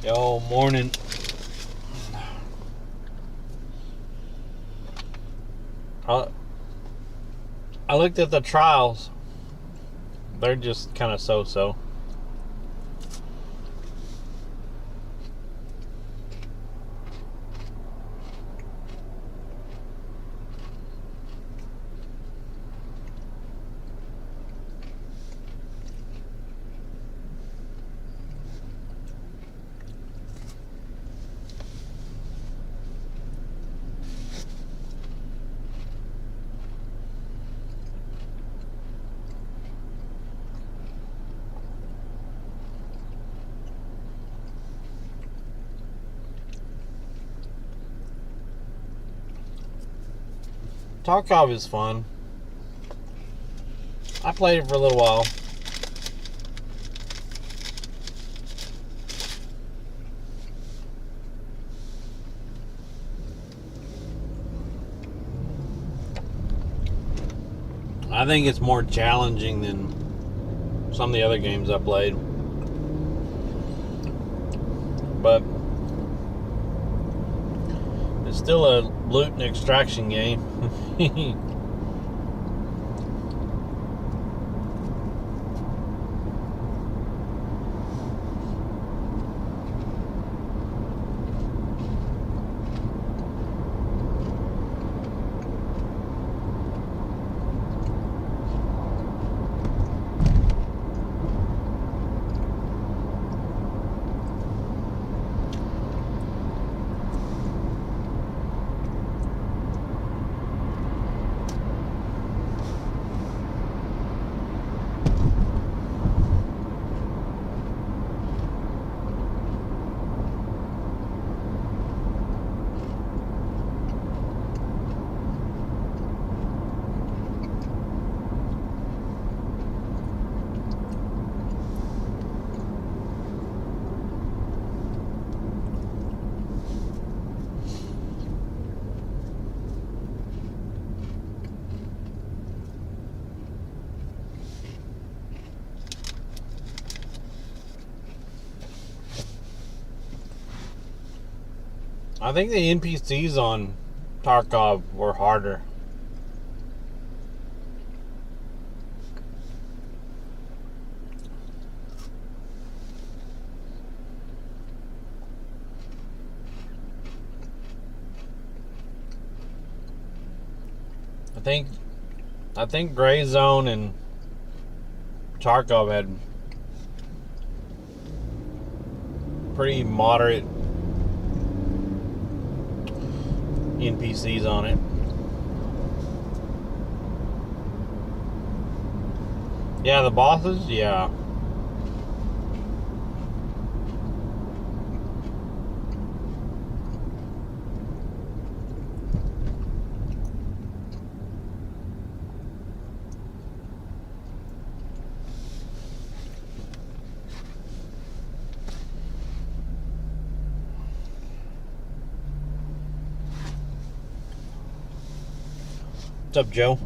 Yo, morning. I, I looked at the trials. They're just kind of so-so. Tarkov is fun. I played it for a little while. I think it's more challenging than some of the other games I played. But it's still a loot and extraction game. I think the NPCs on Tarkov were harder. I think Gray Zone and Tarkov had pretty moderate NPCs on it. Yeah, the bosses, yeah. What's up, Joe?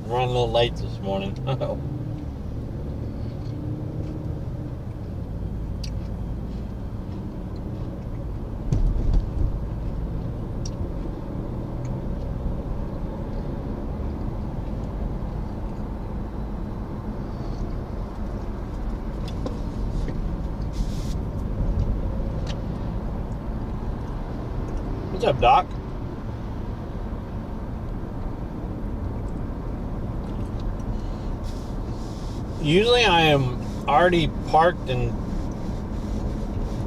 Running a little late this morning. What's up, Doc? Usually I am already parked and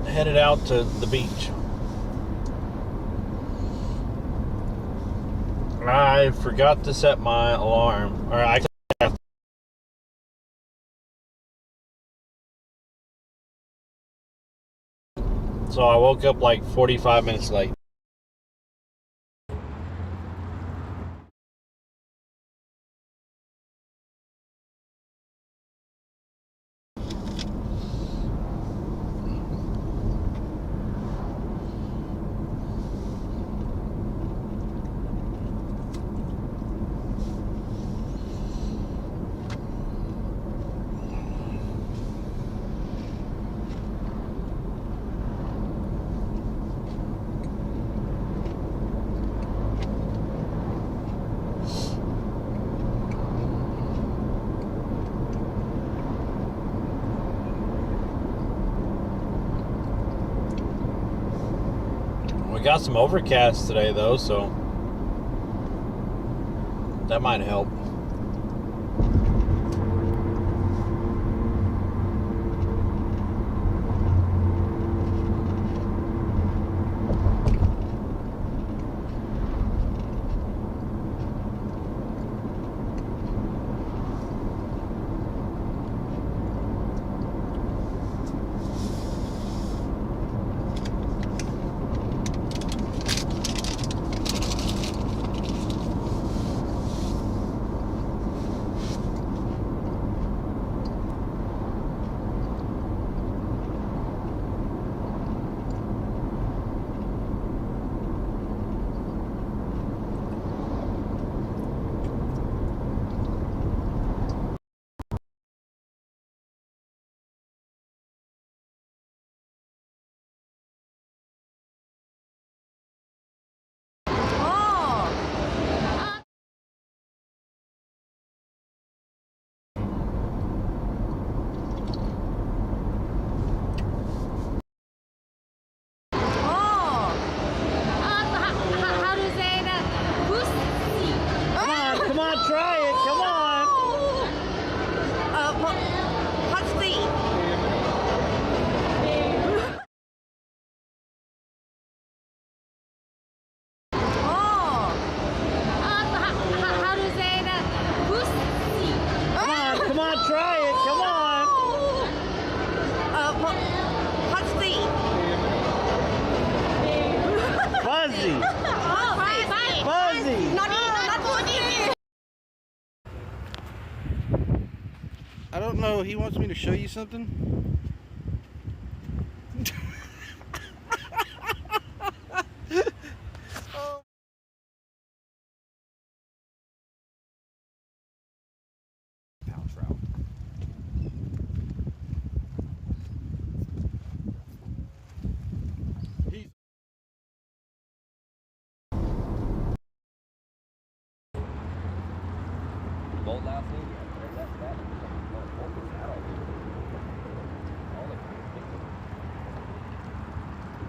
headed out to the beach. I forgot to set my alarm. So I woke up like 45 minutes late. We got some overcast today though, so that might help. I don't know. He wants me to show you something.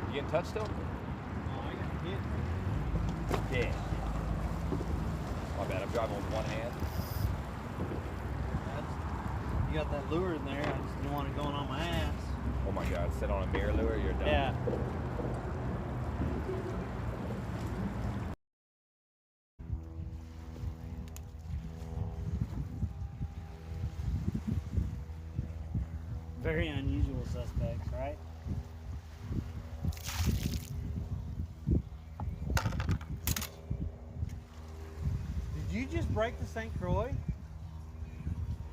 You getting touched still? Oh, I got hit. Yeah. My bad, I'm driving with one hand. You got that lure in there. I just didn't want it going on my ass. Oh my god, sit on a mirror lure, you're done. Yeah. Very unusual suspects, right? Did you just break the St. Croix?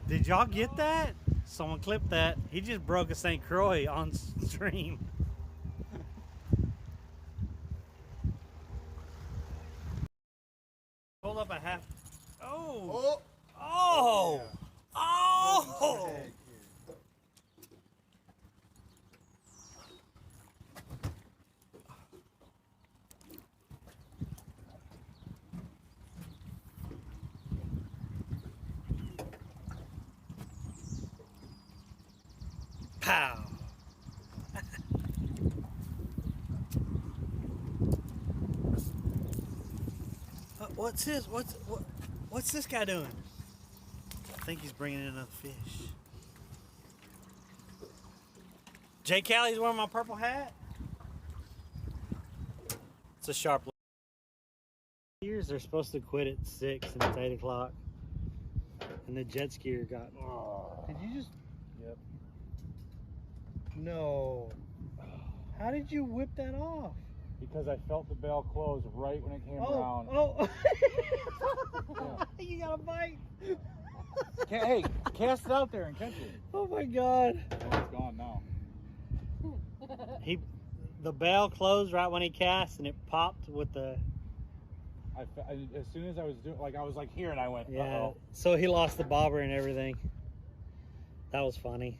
Did y'all get that? Someone clipped that. He just broke a St. Croix on stream. Hold up a half. Oh! Oh! Oh! Pow! What's this? What's this guy doing? I think he's bringing in another fish. Jay Callie's wearing my purple hat. It's a sharp look. Skiers are supposed to quit at 6 and it's 8 o'clock. And the jet skier got. Did you just? Yep. No. How did you whip that off? Because I felt the bail close right when it came around. Oh. Yeah. You got a bite. Hey, cast it out there and catch it. Oh my God. Oh, it's gone now. The bail closed right when he cast and it popped with the. As soon as I was doing, I was like here and I went, Yeah. uh-oh. So he lost the bobber and everything. That was funny.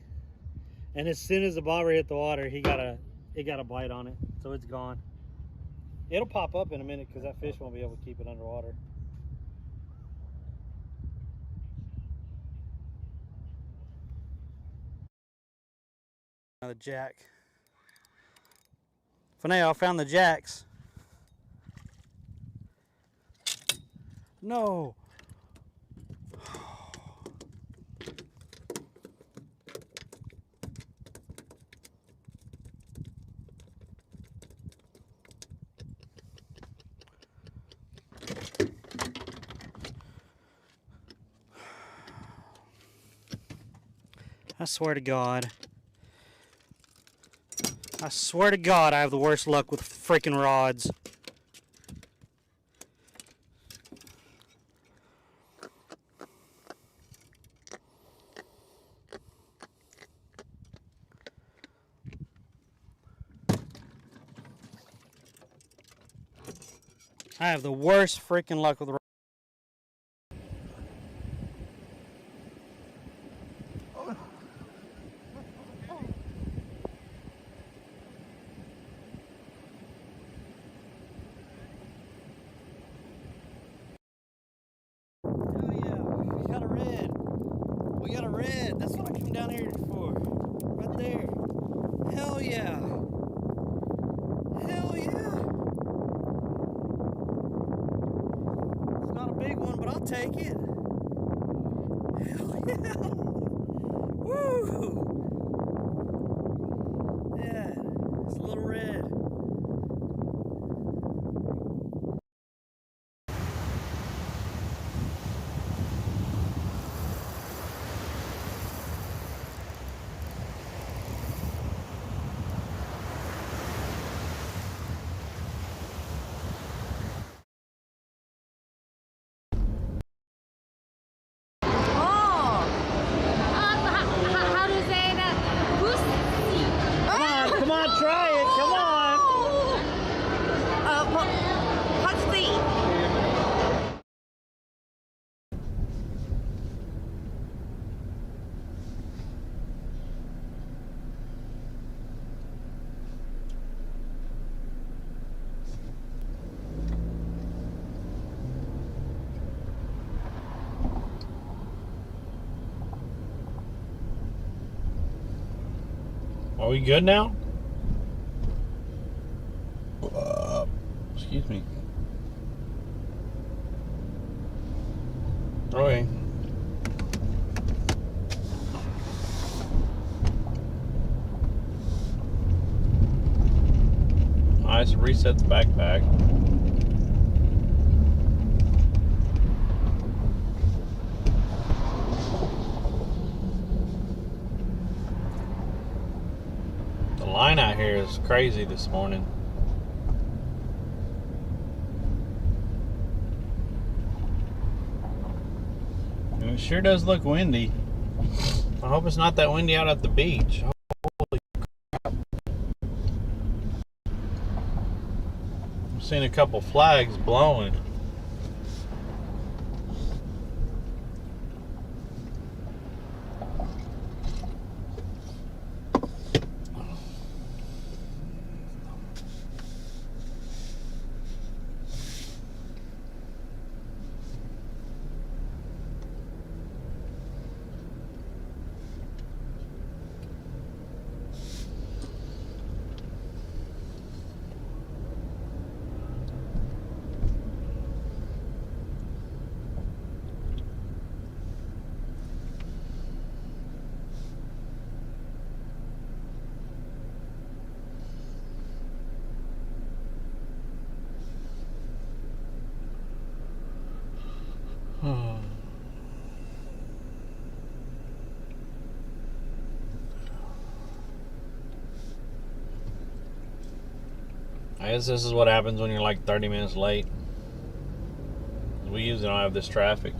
And as soon as the bobber hit the water, it got a bite on it, so it's gone. It'll pop up in a minute because that fish won't be able to keep it underwater. Another jack. Finale, I found the jacks. No. I swear to God. I swear to God I have the worst luck with freaking rods. I have the worst freaking luck with rods. Oh yeah, we got a red. We got a red. That's what I came down here for. Right there. Hell yeah. Hell yeah. It's not a big one, but I'll take it. Hell yeah. Woo. Yeah, it's a little red. How do you say that? Come on, try it. Come on. What's the? Are we good now? Excuse me. Okay. Nice. Reset the backpack. The line out here is crazy this morning. And it sure does look windy. I hope it's not that windy out at the beach. Holy crap. I've seen a couple flags blowing. I guess this is what happens when you're like 30 minutes late. We usually don't have this traffic.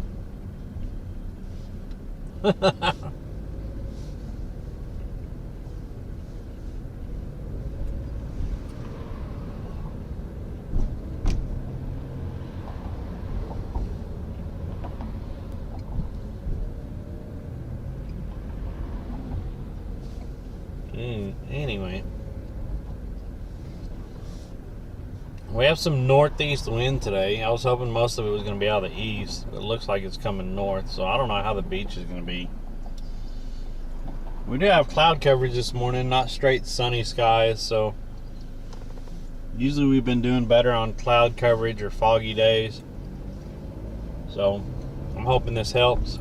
Anyway. We have some northeast wind today. I was hoping most of it was going to be out of the east. It looks like it's coming north, so I don't know how the beach is going to be. We do have cloud coverage this morning, not straight sunny skies, so usually we've been doing better on cloud coverage or foggy days. So I'm hoping this helps.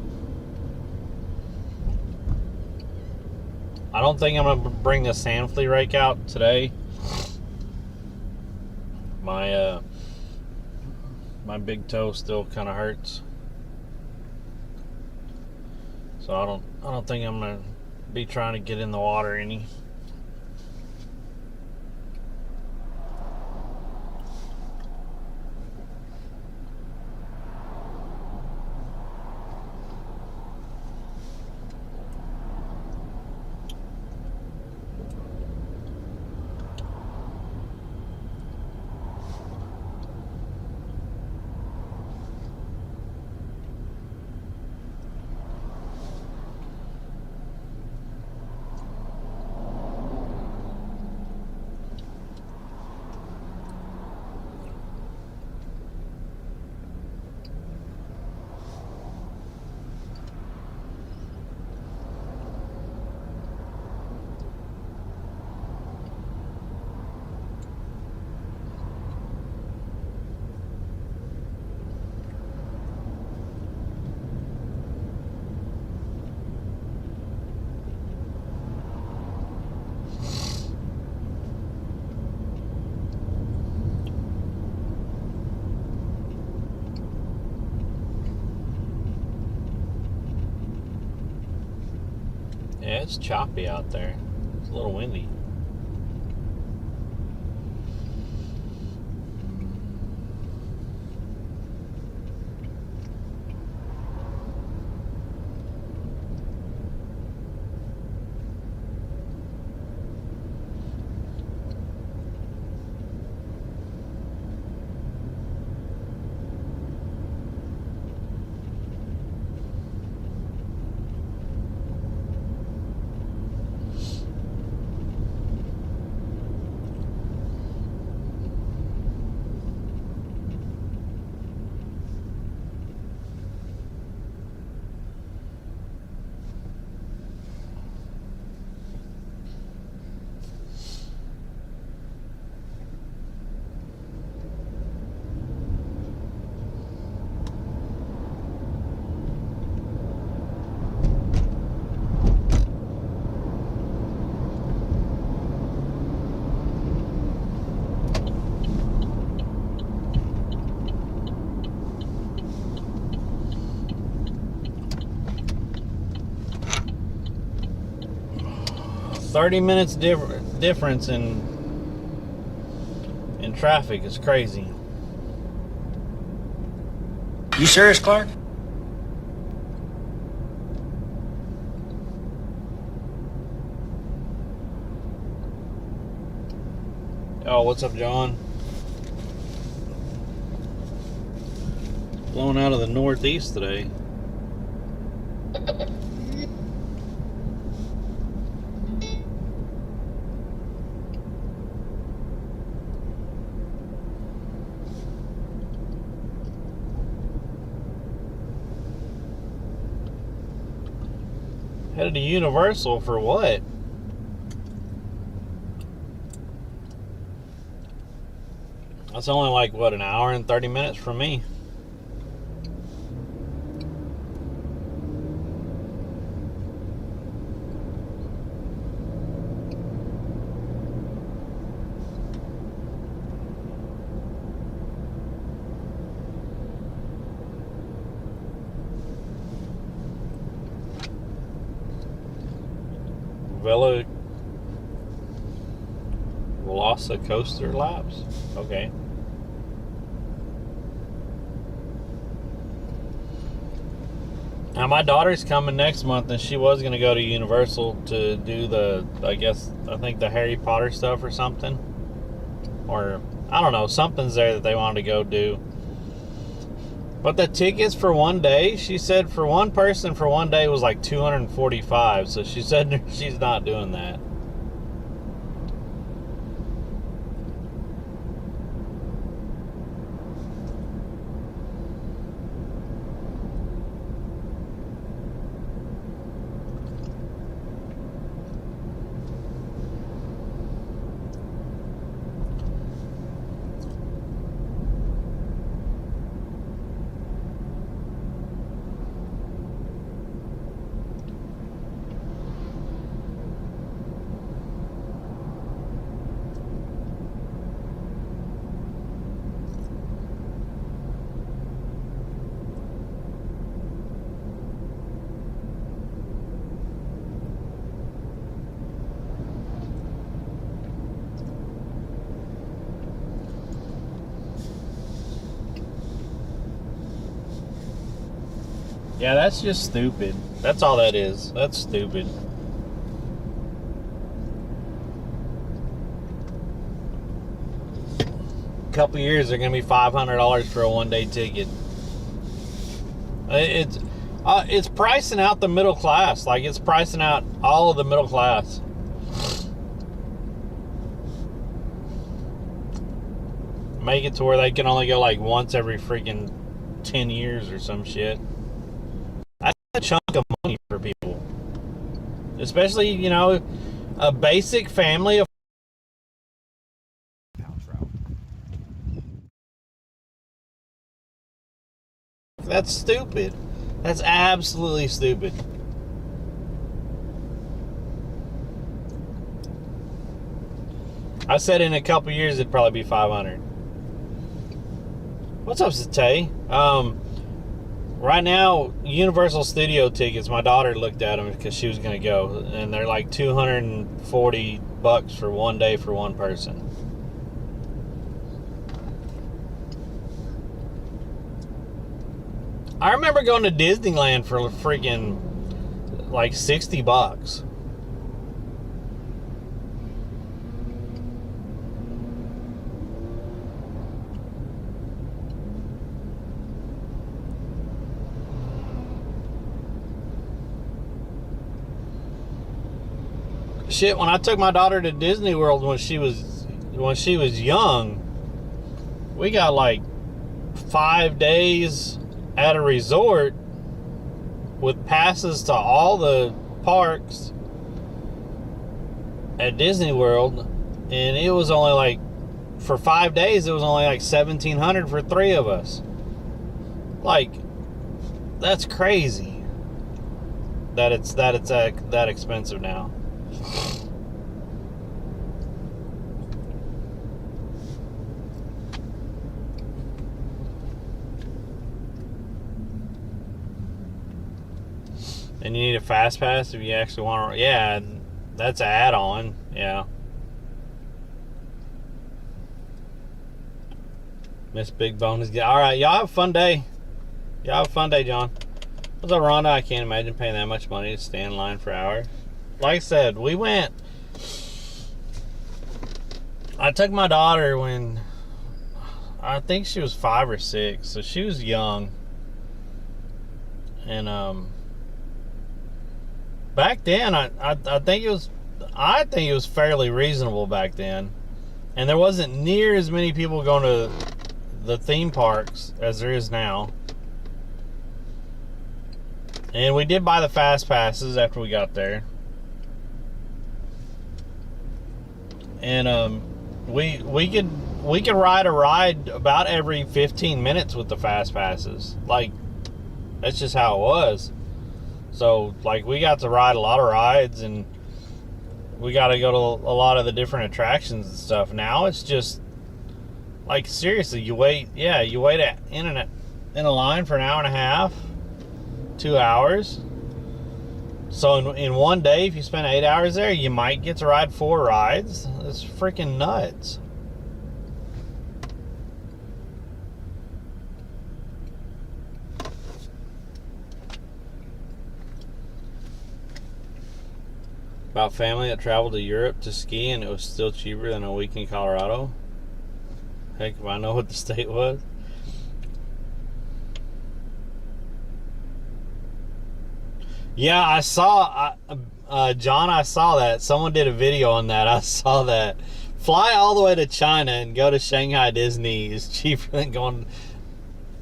I don't think I'm gonna bring the sand flea rake out today. My big toe still kind of hurts, so I don't think I'm gonna be trying to get in the water any. Yeah, it's choppy out there. It's a little windy. $30 difference in traffic is crazy. You serious, Clark? Oh, what's up, John? Blowing out of the northeast today. Headed to Universal for what? That's only like, what, an hour and 30 minutes from me. Velocicoaster laps? Okay. Now my daughter's coming next month, and she was going to go to Universal to do I think the Harry Potter stuff or something. Or, I don't know, something's there that they wanted to go do. But the tickets for one day, she said for one person for one day was like $245. So she said she's not doing that. Yeah, that's just stupid. That's all that is. That's stupid. Couple years, they're gonna be $500 for a one-day ticket. It's pricing out the middle class. Like, it's pricing out all of the middle class. Make it to where they can only go like once every freaking 10 years or some shit. That's a chunk of money for people, especially, you know, a basic family of Pound trout. That's stupid. That's absolutely stupid. I said in a couple years it'd probably be 500. What's up, Satay? Right now, Universal Studio tickets, my daughter looked at them because she was going to go, and they're like $240 for one day for one person. I remember going to Disneyland for freaking like $60. Shit, when I took my daughter to Disney World when she was young, we got like 5 days at a resort with passes to all the parks at Disney World, and it was only like, for 5 days it was only like $1,700 for 3 of us. Like, that's crazy that it's that expensive now. And you need a fast pass if you actually want to. Yeah, that's an add-on. Yeah. Miss Big Bone is good. All right, y'all have a fun day. Y'all have a fun day, John. What's up, Rhonda? I can't imagine paying that much money to stand in line for hours. Like I said, we went. I took my daughter when I think she was 5 or 6, so she was young. And back then, I think it was fairly reasonable back then, and there wasn't near as many people going to the theme parks as there is now. And we did buy the fast passes after we got there, and we could ride a ride about every 15 minutes with the fast passes. Like, that's just how it was. So, like, we got to ride a lot of rides, and we got to go to a lot of the different attractions and stuff. Now it's just, like, seriously, you wait in a line for an hour and a half, 2 hours. So in one day, if you spend 8 hours there, you might get to ride 4 rides. It's freaking nuts. About family that traveled to Europe to ski, and it was still cheaper than a week in Colorado. Heck, if I know what the state was. Yeah, I saw, John, I saw that. Someone did a video on that. I saw that. Fly all the way to China and go to Shanghai Disney is cheaper than going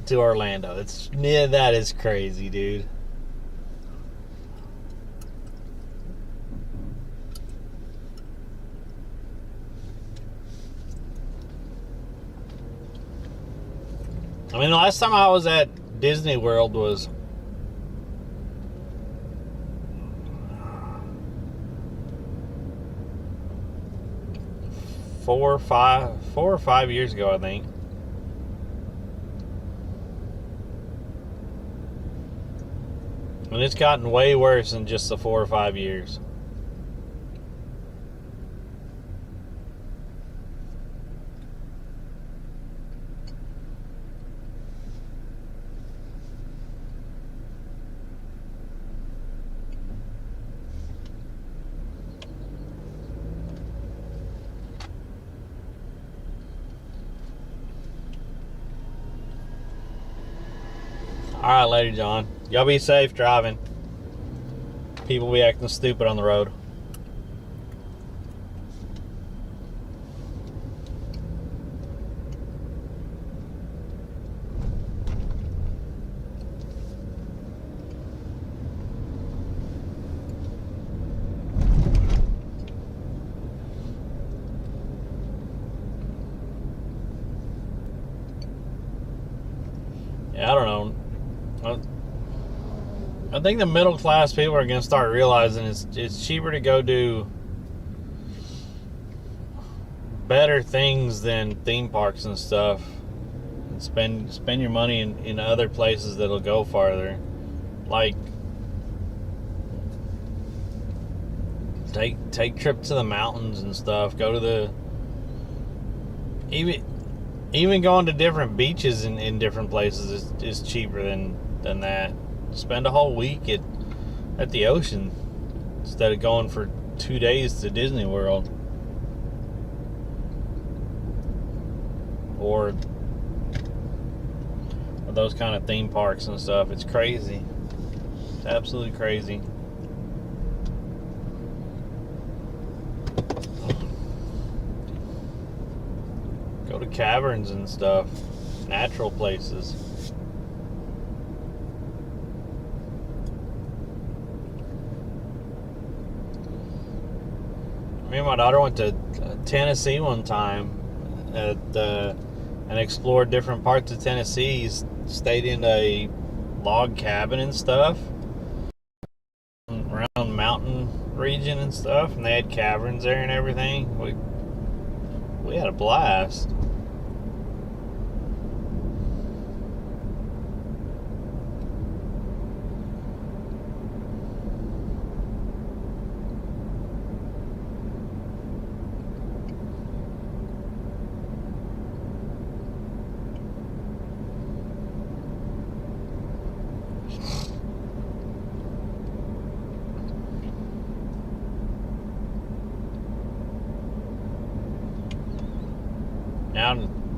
to Orlando. That is crazy, dude. I mean, the last time I was at Disney World was four or five years ago, I think. And it's gotten way worse in just the 4 or 5 years. All right, later, John. Y'all be safe driving. People be acting stupid on the road. Yeah, I don't know. I think the middle class people are going to start realizing it's cheaper to go do better things than theme parks and stuff. And spend your money in other places that'll go farther. Like take trips to the mountains and stuff. Go to the even going to different beaches in different places is cheaper than that. Spend a whole week at the ocean instead of going for 2 days to Disney World or those kind of theme parks and stuff. It's crazy. It's absolutely crazy. Go to caverns and stuff, natural places. Me and my daughter went to Tennessee one time and explored different parts of Tennessee. Stayed in a log cabin and stuff around mountain region and stuff, and they had caverns there and everything. We had a blast.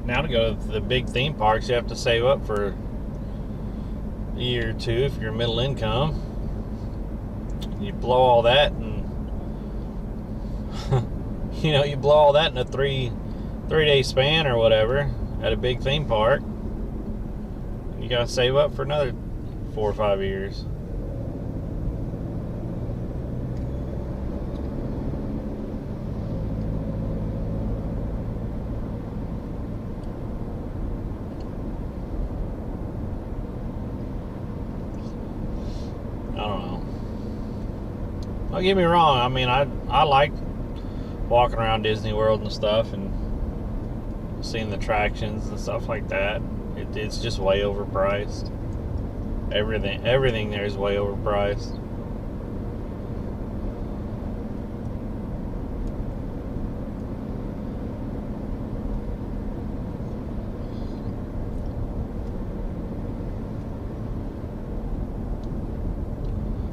Now to go to the big theme parks, you have to save up for a year or two if you're middle income. You blow all that, and you blow all that in a three-day span or whatever at a big theme park. You gotta save up for another 4 or 5 years. Don't get me wrong. I mean, I like walking around Disney World and stuff and seeing the attractions and stuff like that. It's just way overpriced. Everything there is way overpriced.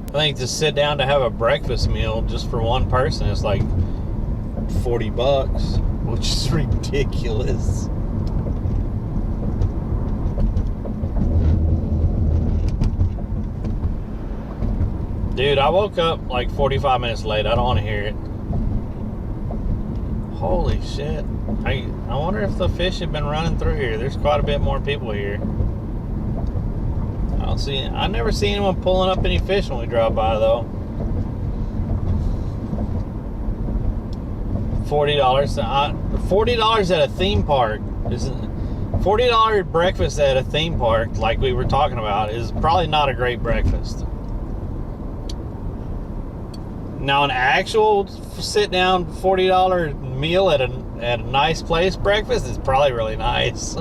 I think to sit down to have a breakfast meal just for one person is like $40, which is ridiculous. Dude, I woke up like 45 minutes late. I don't want to hear it. Holy shit. I wonder if the fish have been running through here. There's quite a bit more people here. I never see anyone pulling up any fish when we drive by, though. $40 at a theme park $40 breakfast at a theme park, like we were talking about, is probably not a great breakfast. Now, an actual sit-down $40 meal at a nice place breakfast is probably really nice.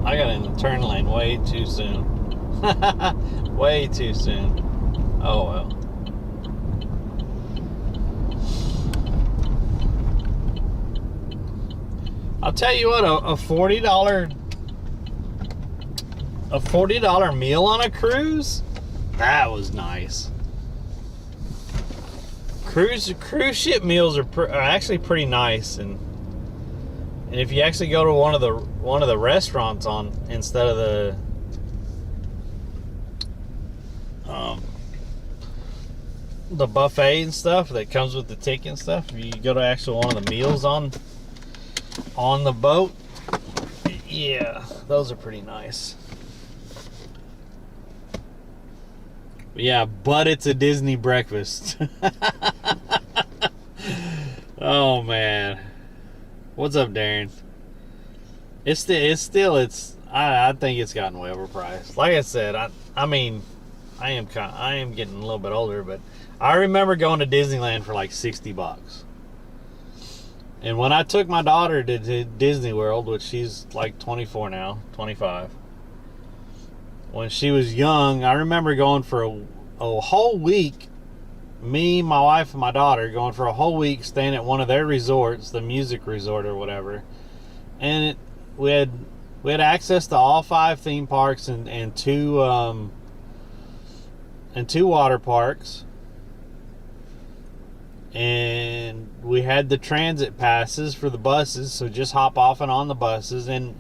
I got in the turn lane way too soon. Way too soon. Oh well. I'll tell you what, a $40 meal on a cruise, that was nice. Cruise ship meals are actually pretty nice, and if you actually go to one of the restaurants instead of the buffet and stuff that comes with the ticket and stuff, if you go to actually one of the meals on the boat, yeah, those are pretty nice. Yeah, but it's a Disney breakfast. Oh man, what's up, Darren? I think it's gotten way overpriced. Like I said, I mean, I am getting a little bit older, but I remember going to Disneyland for like $60. And when I took my daughter to Disney World, which she's like 24 now, 25. When she was young, I remember going for a whole week. Me, my wife, and my daughter going for a whole week, staying at one of their resorts, the music resort or whatever. And we had access to all 5 theme parks and two water parks. And we had the transit passes for the buses, so just hop off and on the buses, and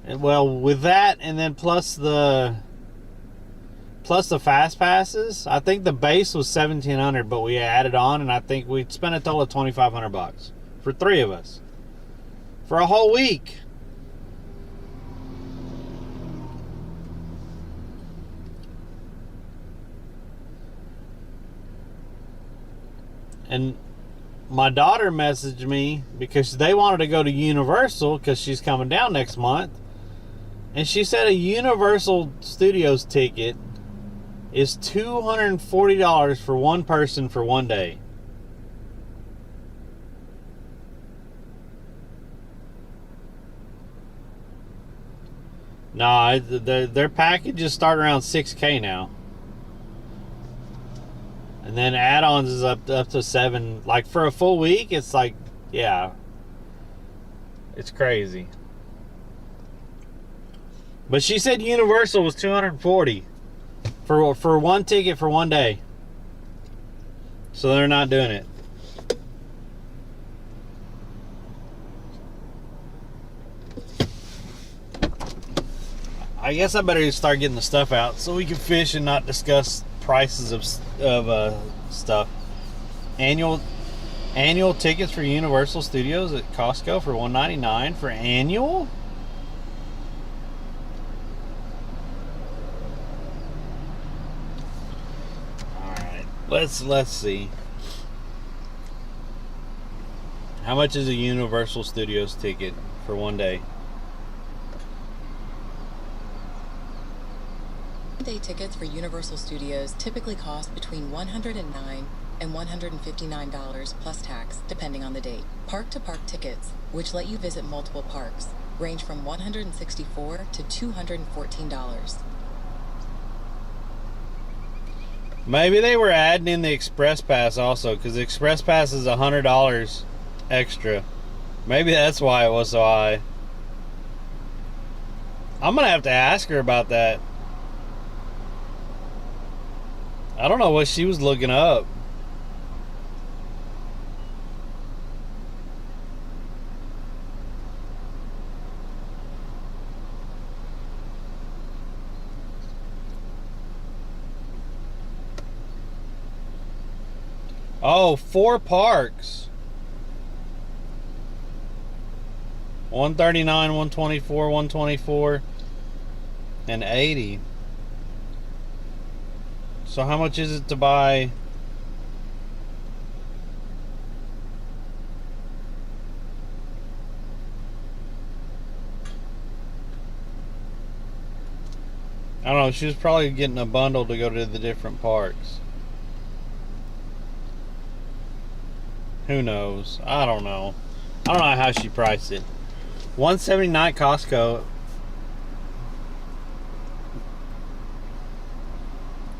well, with that, and then plus the fast passes, I think the base was $1,700, but we added on, and I think we spent a total of $2,500 for 3 of us for a whole week. And my daughter messaged me because they wanted to go to Universal because she's coming down next month. And she said a Universal Studios ticket is $240 for one person for one day. Nah, their packages start around $6K now. And then add-ons is up to $7. Like for a full week, it's like, yeah, it's crazy. But she said Universal was $240 for one ticket for one day. So they're not doing it. I guess I better start getting the stuff out so we can fish and not discuss prices of stuff. Annual tickets for Universal Studios at Costco for $199 for annual. All right, let's see. How much is a Universal Studios ticket for one day? Day tickets for Universal Studios typically cost between $109 and $159 plus tax, depending on the date. Park-to-park tickets, which let you visit multiple parks, range from $164 to $214. Maybe they were adding in the Express Pass also, because the Express Pass is $100 extra. Maybe that's why it was so high. I'm gonna have to ask her about that. I don't know what she was looking up. Oh, 4 parks. 139, 124, 124, and 80. So how much is it to buy? I don't know, she was probably getting a bundle to go to the different parks. Who knows? I don't know. I don't know how she priced it. $179 Costco.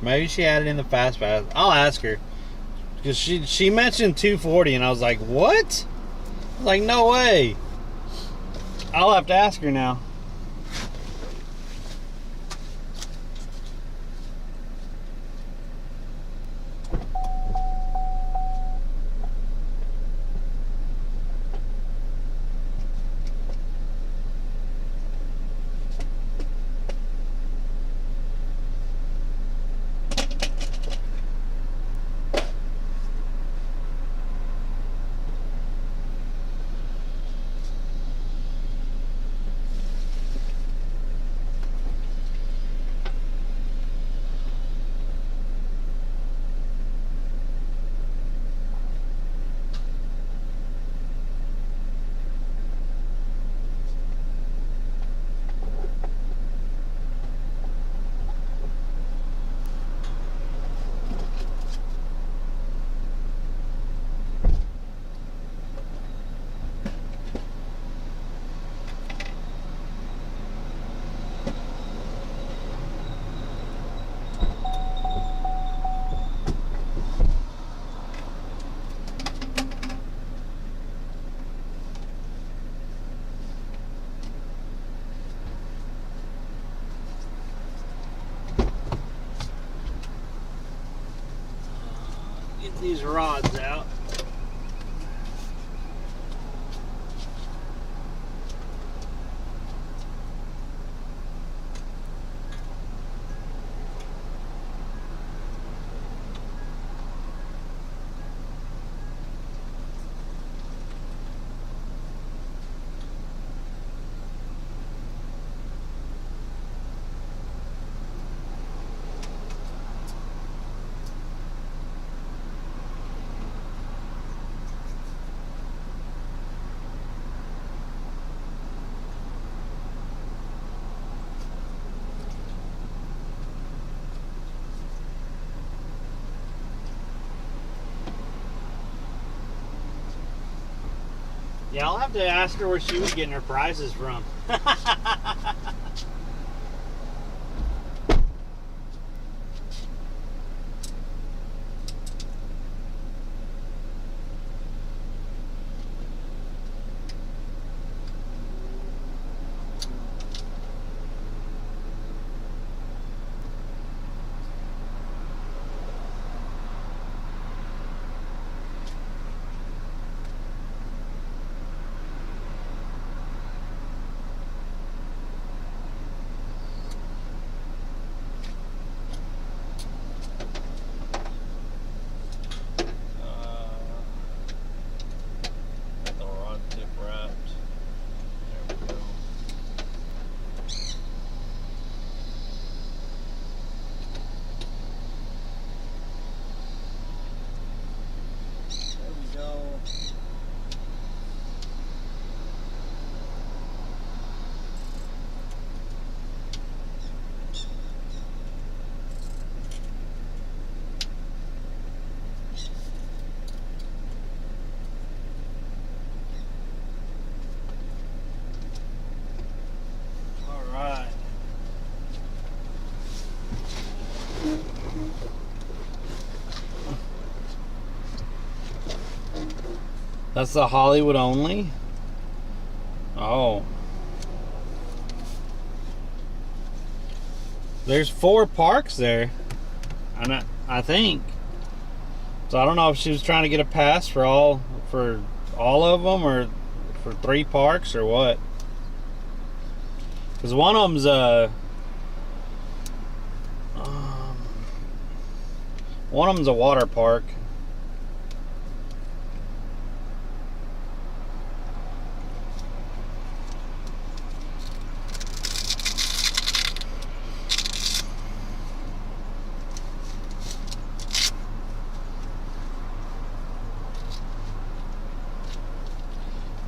Maybe she added in the fast pass. I'll ask her. Because she mentioned $240 and I was like, what? I was like, no way. I'll have to ask her now. Get these rods out. Yeah, I'll have to ask her where she was getting her prizes from. Got the rod tip wrapped. There we go. There we go. All right. That's the Hollywood only? Oh. There's 4 parks there. I think. So I don't know if she was trying to get a pass for all of them or for 3 parks or what. Cuz one of them's a water park.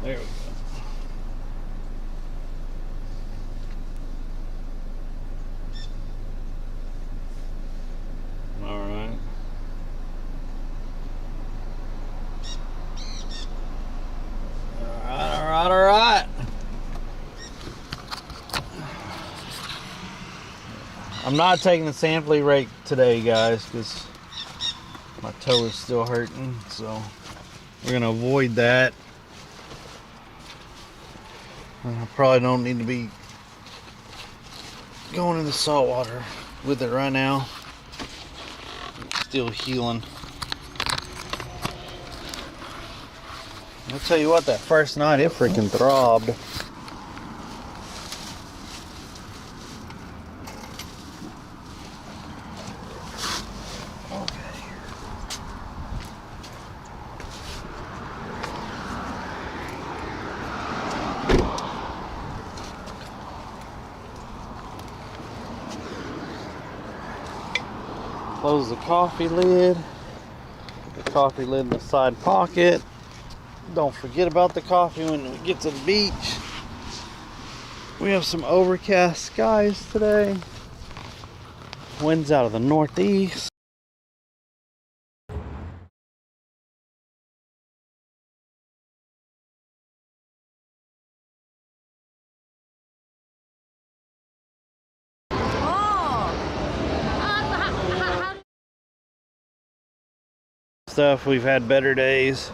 There we go. All right. All right. I'm not taking the sampling rake today, guys, because my toe is still hurting, so we're gonna avoid that. I probably don't need to be going in the salt water with it right now. Still healing. I'll tell you what, that first night it freaking throbbed. Close the coffee lid. Put the coffee lid in the side pocket. Don't forget about the coffee when we get to the beach. We have some overcast skies today. Winds out of the northeast. Stuff, we've had better days.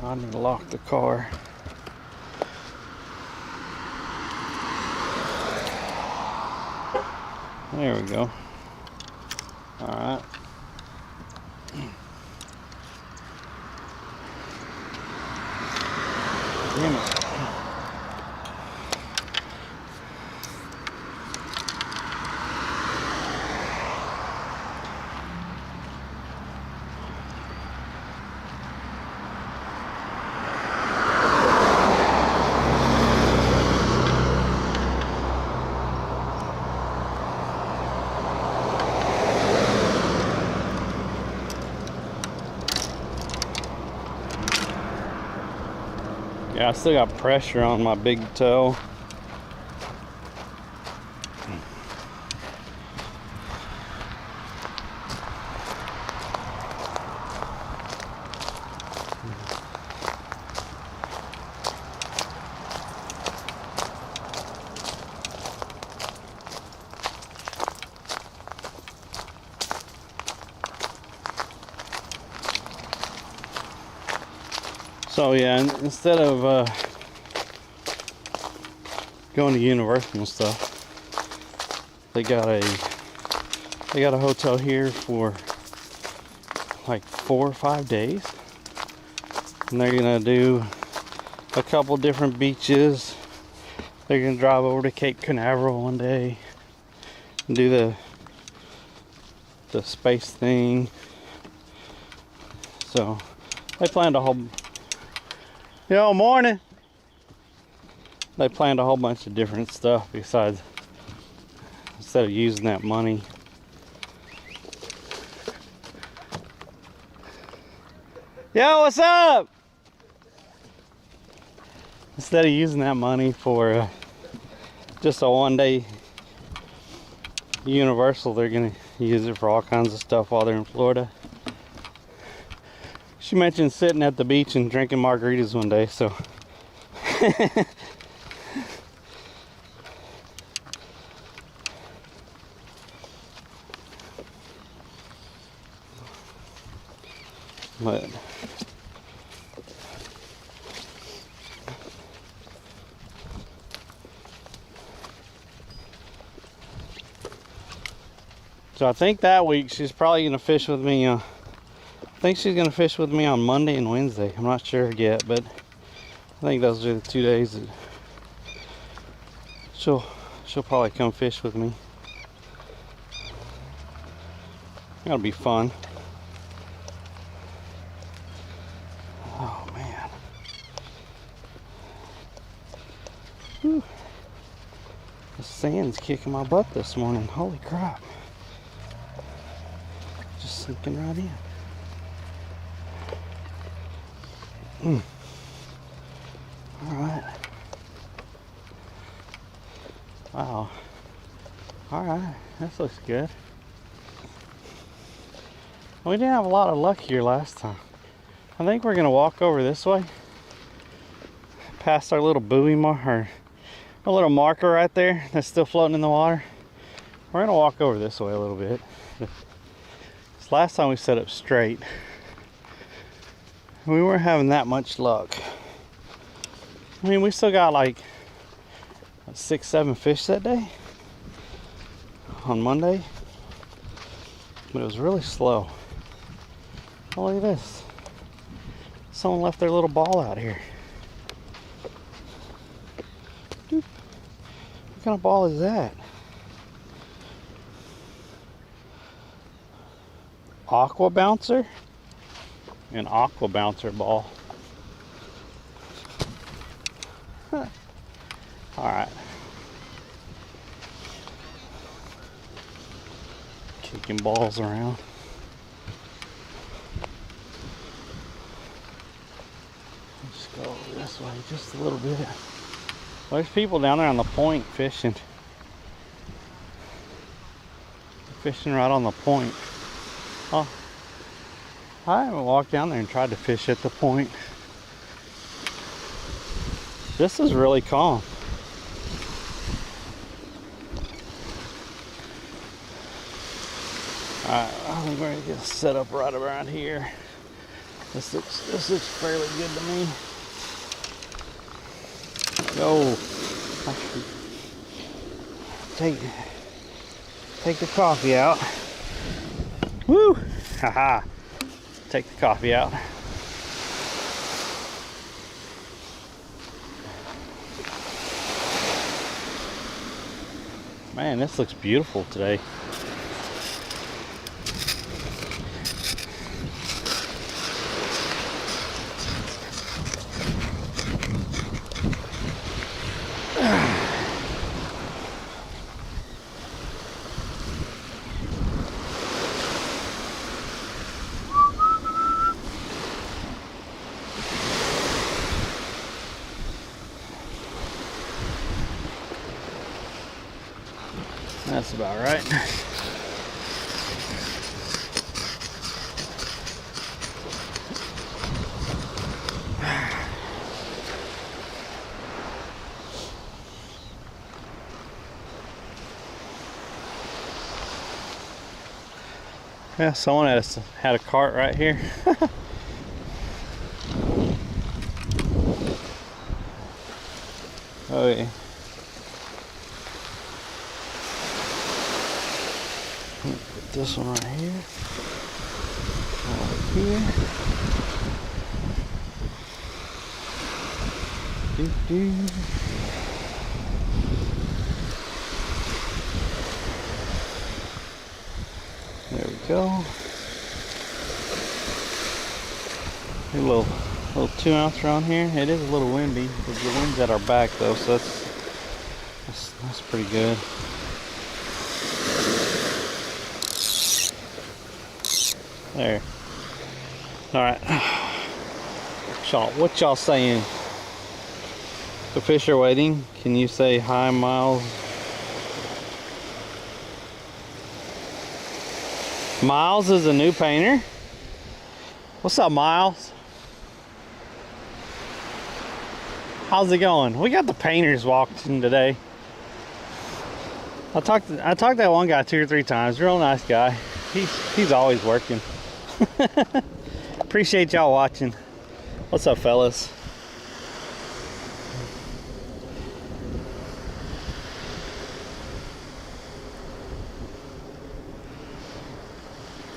I need to lock the car. There we go. All right. Damn it. Yeah, I still got pressure on my big toe. So yeah, instead of going to Universal and stuff, they got a hotel here for like 4 or 5 days, and they're gonna do a couple different beaches. They're gonna drive over to Cape Canaveral one day and do the space thing. So they planned a whole morning. They planned a whole bunch of different stuff besides, instead of using that money. Yo, what's up? Instead of using that money for just a 1-day Universal, they're gonna use it for all kinds of stuff while they're in Florida. She mentioned sitting at the beach and drinking margaritas one day, so. But so I think that week she's probably gonna fish with me. I think she's gonna fish with me on Monday and Wednesday. I'm not sure yet, but I think those are the 2 days that she'll probably come fish with me. That'll be fun. Oh man. Whew. The sand's kicking my butt this morning. Holy crap. Just sinking right in. All right. Wow. All right. This looks good. We didn't have a lot of luck here last time. I think we're gonna walk over this way, past our little buoy marker, a little marker right there that's still floating in the water. We're gonna walk over this way a little bit. This last time we set up straight, we weren't having that much luck. I mean, we still got like 6, 7 fish that day on Monday, but it was really slow. Oh, look at this. Someone left their little ball out here. Doop. What kind of ball is that? Aqua bouncer? An aqua bouncer ball. Huh. Alright. Kicking balls around. Let's go this way just a little bit. Well, there's people down there on the point fishing. They're fishing right on the point. Oh, I haven't walked down there and tried to fish at the point. This is really calm. Alright, I think we're gonna get set up right around here. This looks fairly good to me. Go. Take the coffee out. Woo! Haha. Take the coffee out. Man, this looks beautiful today. That's about right. Yeah, someone had a cart right here. Oh yeah. Put this one right here. Over here. Doo-doo. There we go. A little 2-ounce around here. It is a little windy, but the wind's at our back though, so that's pretty good. There. All right. What y'all saying? The fish are waiting. Can you say hi, Miles? Miles is a new painter. What's up, Miles? How's it going? We got the painters walked in today. I talked to that one guy 2 or 3 times. Real nice guy. He's always working. Appreciate y'all watching. What's up, fellas?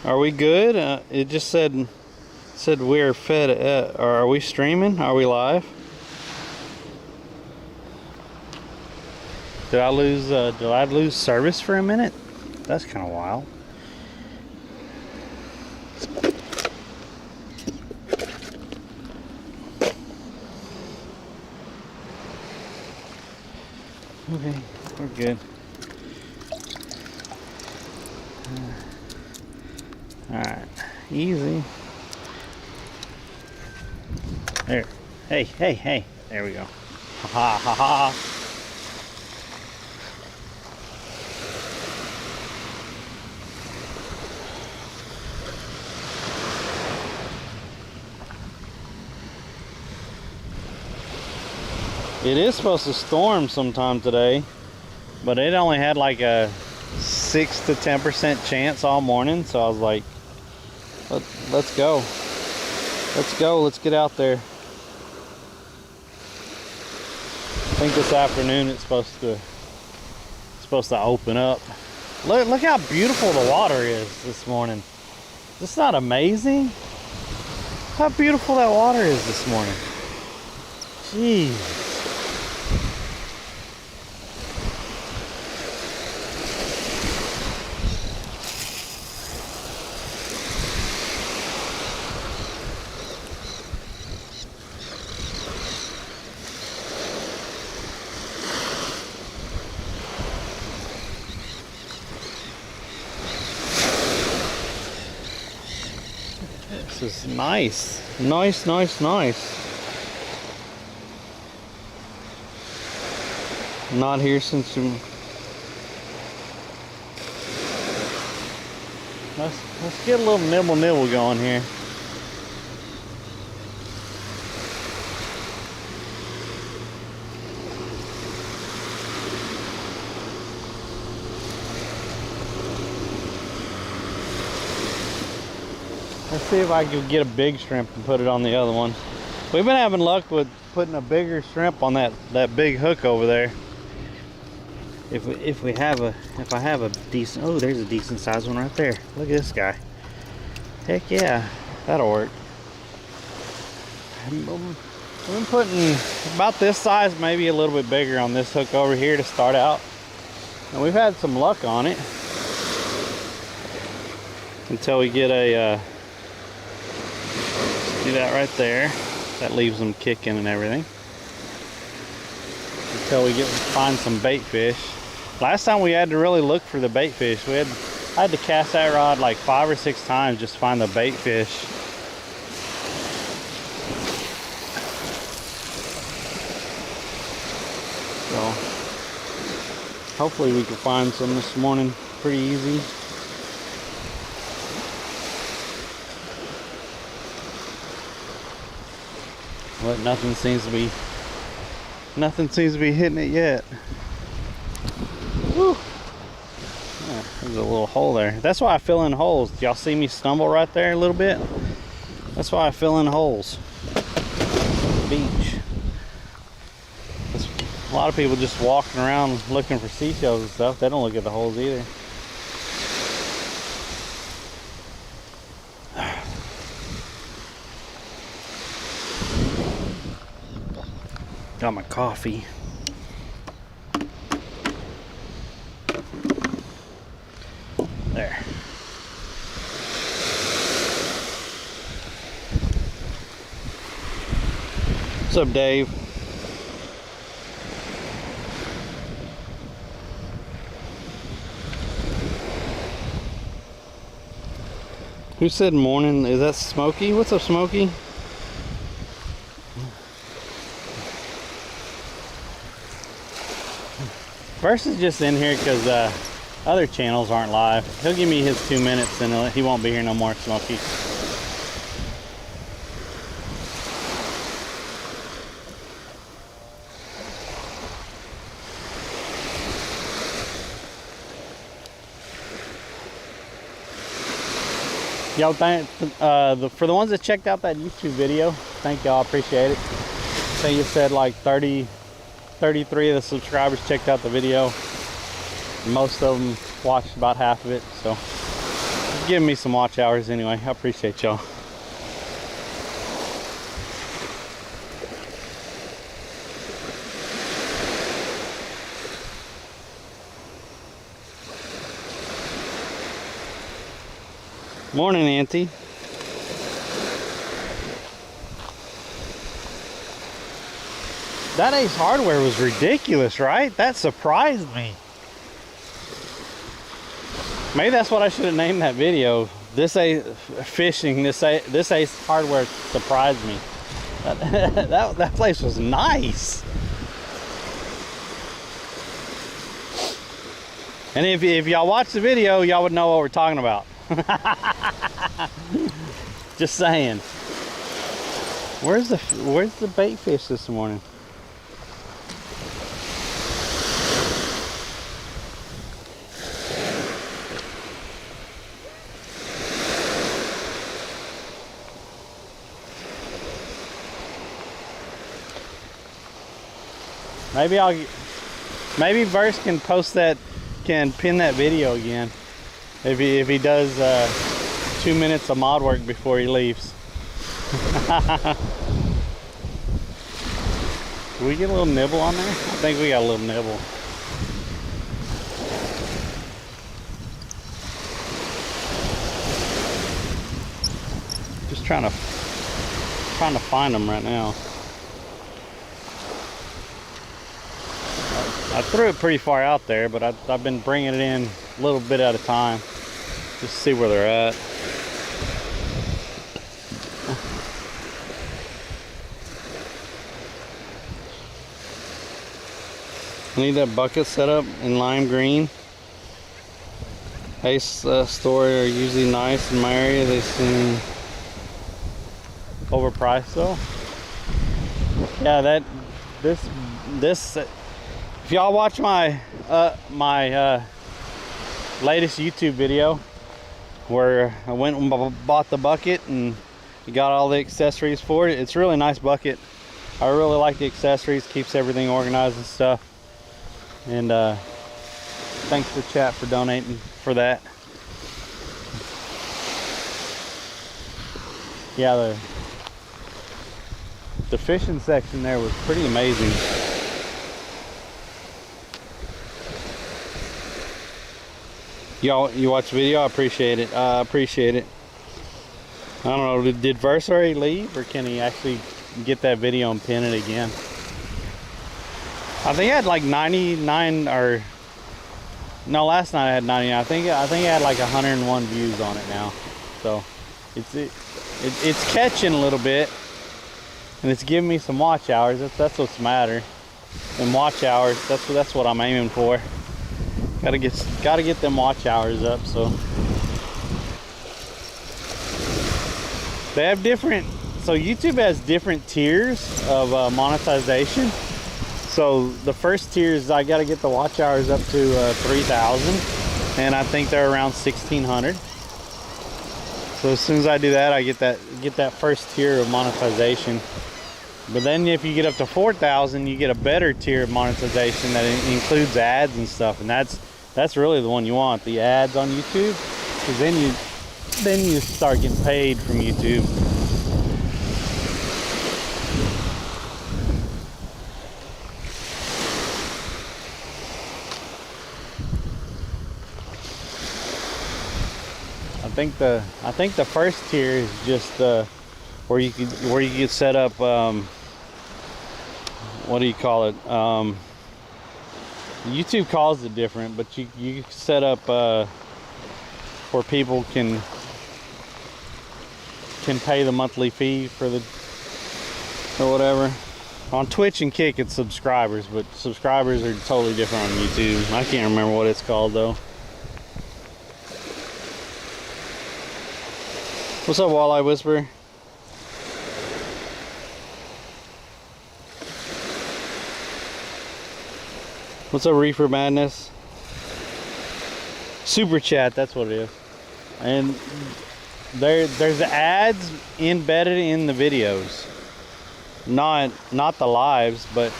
Are we good? It just said we're fed. Or are we streaming? Are we live? Did I lose service for a minute? That's kind of wild. Okay, we're good. Alright, easy. There. Hey. There we go. Ha ha ha. It is supposed to storm sometime today, but it only had like a 6 to 10% chance all morning, so I was like, let's go. Let's go, let's get out there. I think this afternoon it's supposed to open up. Look how beautiful the water is this morning. Is this not amazing? How beautiful that water is this morning. Jeez. This is nice. Nice. Not here since let's get a little nibble going here. Let's see if I can get a big shrimp and put it on the other one. We've been having luck with putting a bigger shrimp on that big hook over there. If I have a decent, oh, there's a decent sized one right there. Look at this guy. Heck yeah, that'll work. We've been putting about this size, maybe a little bit bigger on this hook over here to start out. And we've had some luck on it until we get a do that right there. That leaves them kicking and everything. Until we find some bait fish. Last time we had to really look for the bait fish. I had to cast that rod like 5 or 6 times just to find the bait fish. So hopefully we can find some this morning pretty easy. But nothing seems to be hitting it yet. Woo. Yeah, there's a little hole there. That's why I fill in holes. Y'all see me stumble right there a little bit? That's why I fill in holes. Beach. A lot of people just walking around looking for seashells and stuff. They don't look at the holes either. Got my coffee. There. What's up, Dave? Who said morning? Is that Smokey? What's up, Smokey? Verse is just in here because other channels aren't live. He'll give me his 2 minutes and he won't be here no more, Smokey. Y'all, for the ones that checked out that YouTube video, thank y'all, appreciate it. I think you said like 33 of the subscribers checked out the video. Most of them watched about half of it, so give me some watch hours anyway. I appreciate y'all. Morning, Auntie. That Ace Hardware was ridiculous, right? That surprised me. Maybe that's what I should have named that video. This Ace Fishing, this Ace Hardware surprised me. That place was nice. And if y'all watch the video, y'all would know what we're talking about. Just saying. Where's the bait fish this morning? Maybe Verse can post that, can pin that video again. If he does 2 minutes of mod work before he leaves. Did we get a little nibble on there? I think we got a little nibble. Just trying to find them right now. I threw it pretty far out there, but I've been bringing it in a little bit at a time just to see where they're at. I need that bucket set up in lime green. Ace store are usually nice in my area. They seem overpriced though. Yeah, this if y'all watch my latest YouTube video where I went and bought the bucket and got all the accessories for it, it's a really nice bucket. I really like the accessories, keeps everything organized and stuff. And thanks to chat for donating for that. Yeah, the fishing section there was pretty amazing. Y'all, you watch the video? I appreciate it. I appreciate it. I don't know, did Verse already leave, or can he actually get that video and pin it again? I think I had like 99, or no, last night I had 99. I think I had like 101 views on it now. So it's catching a little bit, and it's giving me some watch hours. That's what's matter. And watch hours, that's what I'm aiming for. Gotta get them watch hours up. So they have different. So YouTube has different tiers of monetization. So the first tier is I got to get the watch hours up to 3,000, and I think they're around 1,600. So as soon as I do that, I get that first tier of monetization. But then if you get up to 4,000, you get a better tier of monetization that includes ads and stuff, and that's really the one you want, the ads on YouTube, because then you start getting paid from YouTube. I think the first tier is just where you could set up what do you call it? YouTube calls it different, but you set up where people can pay the monthly fee for the or whatever. On Twitch and Kick it's subscribers, but subscribers are totally different on YouTube. I can't remember what it's called though. What's up, Walleye Whisperer? What's up, Reefer Madness? Super chat, that's what it is. And there's ads embedded in the videos. Not the lives, but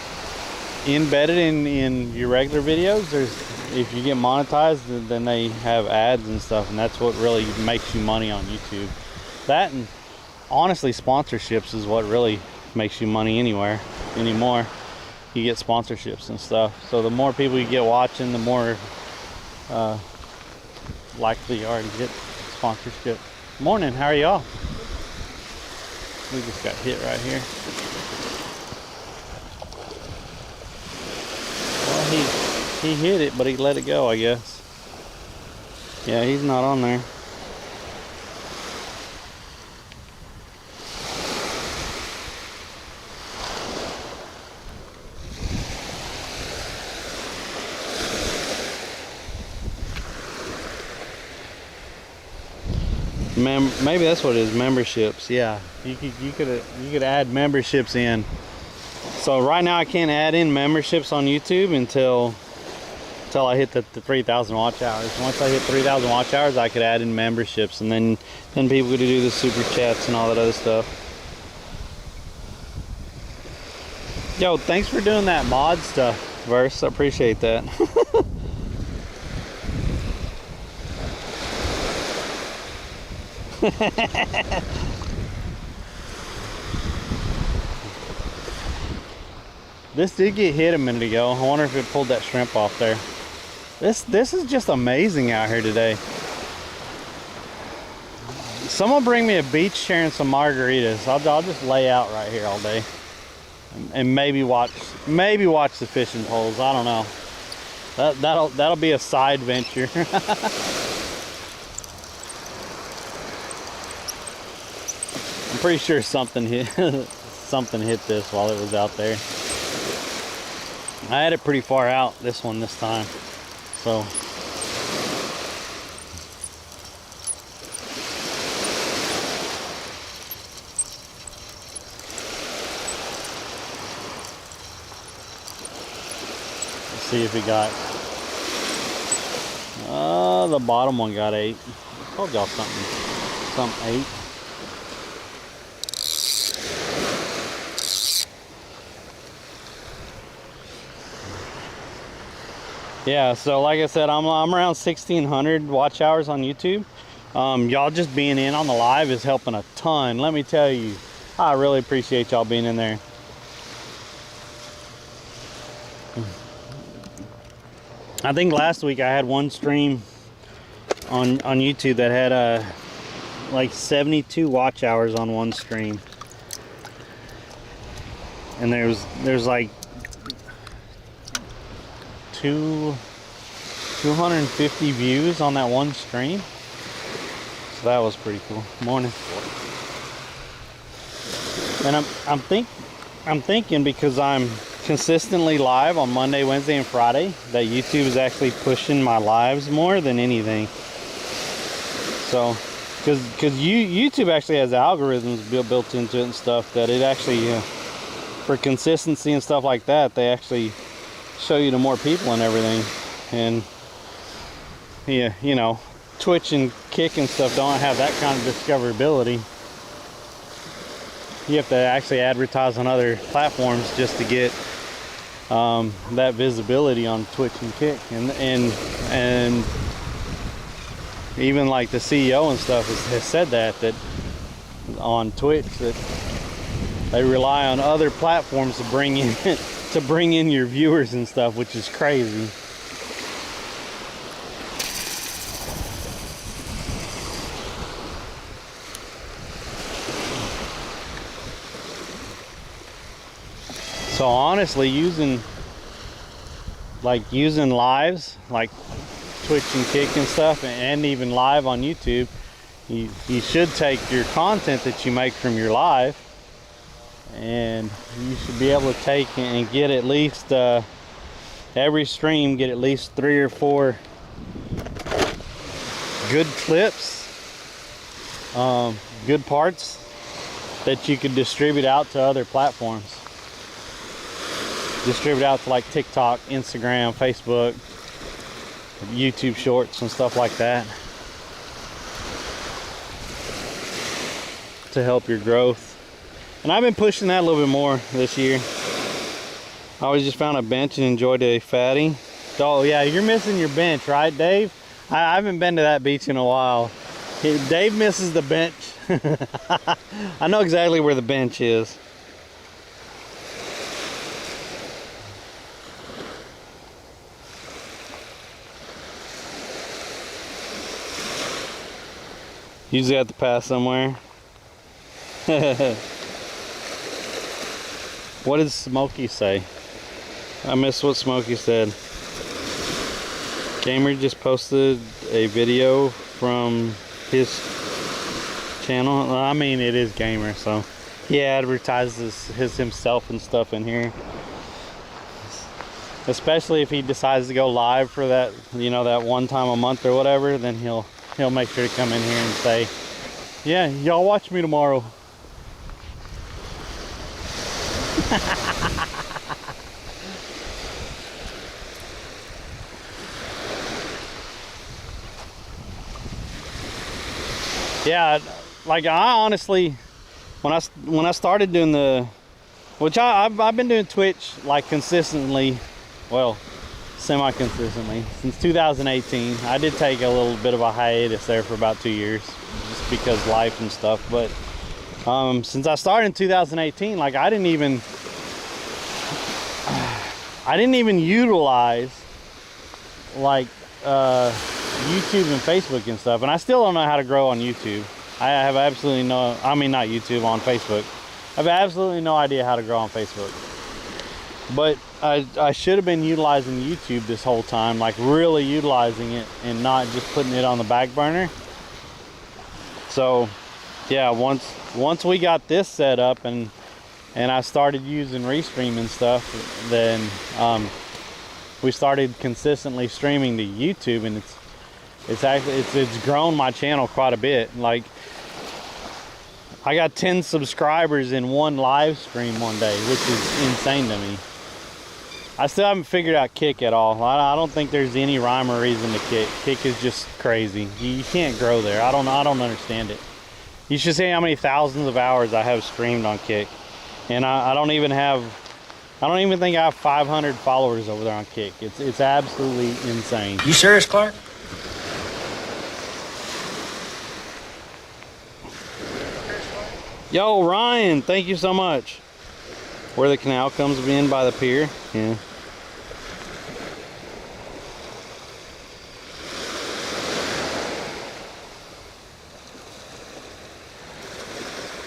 embedded in your regular videos. If you get monetized, then they have ads and stuff, and that's what really makes you money on YouTube. That, and honestly sponsorships is what really makes you money anymore. You get sponsorships and stuff. So the more people you get watching, the more likely you are to get sponsorship. Morning, how are y'all? We just got hit right here. Well, he hit it, but he let it go, I guess. Yeah, he's not on there. Maybe that's what it is, memberships. Yeah, you could add memberships in. So right now I can't add in memberships on YouTube until I hit the 3,000 watch hours. Once I hit 3,000 watch hours, I could add in memberships, and then people could do the super chats and all that other stuff. Yo, thanks for doing that mod stuff, Verse. I appreciate that. This did get hit a minute ago. I wonder if it pulled that shrimp off there. This is just amazing out here today. Someone bring me a beach chair and some margaritas. I'll just lay out right here all day, and maybe watch the fishing poles. I don't know. That'll be a side venture. I'm pretty sure something hit this while it was out there. I had it pretty far out, this time, so. Let's see if he got, the bottom one got 8. I told y'all something 8. Yeah, so like I said, I'm around 1,600 watch hours on YouTube. Y'all just being in on the live is helping a ton. Let me tell you, I really appreciate y'all being in there. I think last week I had one stream on YouTube that had like 72 watch hours on one stream, and there's like 250 views on that one stream. So that was pretty cool. Morning. And I'm thinking because I'm consistently live on Monday, Wednesday, and Friday, that YouTube is actually pushing my lives more than anything. So, because YouTube actually has algorithms built into it and stuff, that it actually, for consistency and stuff like that, they actually show you to more people and everything. And yeah, you know, Twitch and Kick and stuff don't have that kind of discoverability. You have to actually advertise on other platforms just to get that visibility on Twitch and Kick, and even like the CEO and stuff has said that on Twitch, that they rely on other platforms to bring in your viewers and stuff, which is crazy. So honestly, using lives like Twitch and Kick and stuff, and even live on YouTube, you should take your content that you make from your live, and you should be able to take and get at least every stream, get at least 3 or 4 good clips, good parts that you could distribute out to other platforms. Distribute out to like TikTok, Instagram, Facebook, YouTube Shorts and stuff like that, to help your growth. And I've been pushing that a little bit more this year. I always just found a bench and enjoyed a fatty. Oh yeah, you're missing your bench, right, Dave? I haven't been to that beach in a while. Dave misses the bench. I know exactly where the bench is. Usually have to pass somewhere. What did Smokey say? I missed what Smokey said. Gamer just posted a video from his channel. I mean, it is Gamer, so he advertises himself and stuff in here. Especially if he decides to go live for that, you know, that one time a month or whatever, then he'll make sure to come in here and say, yeah, y'all watch me tomorrow. Yeah, like I honestly, when I started doing the Which I've been doing Twitch like consistently, well, semi-consistently since 2018. I did take a little bit of a hiatus there for about 2 years, just because life and stuff. But since I started in 2018, like I didn't even utilize like YouTube and Facebook and stuff, and I still don't know how to grow on YouTube. I have absolutely no, I mean not YouTube, on Facebook. I have absolutely no idea how to grow on Facebook. But I should have been utilizing YouTube this whole time, like really utilizing it and not just putting it on the back burner. So yeah, once we got this set up and I started using Restream and stuff, then we started consistently streaming to YouTube, and it's grown my channel quite a bit. Like I got 10 subscribers in one live stream one day, which is insane to me. I still haven't figured out Kick at all. I don't think there's any rhyme or reason to Kick. Kick is just crazy. You can't grow there. I don't understand it. You should see how many thousands of hours I have streamed on Kick. And I don't even think I have 500 followers over there on Kick. It's absolutely insane. You serious, Clark? Yo, Ryan, thank you so much. Where the canal comes in by the pier. Yeah.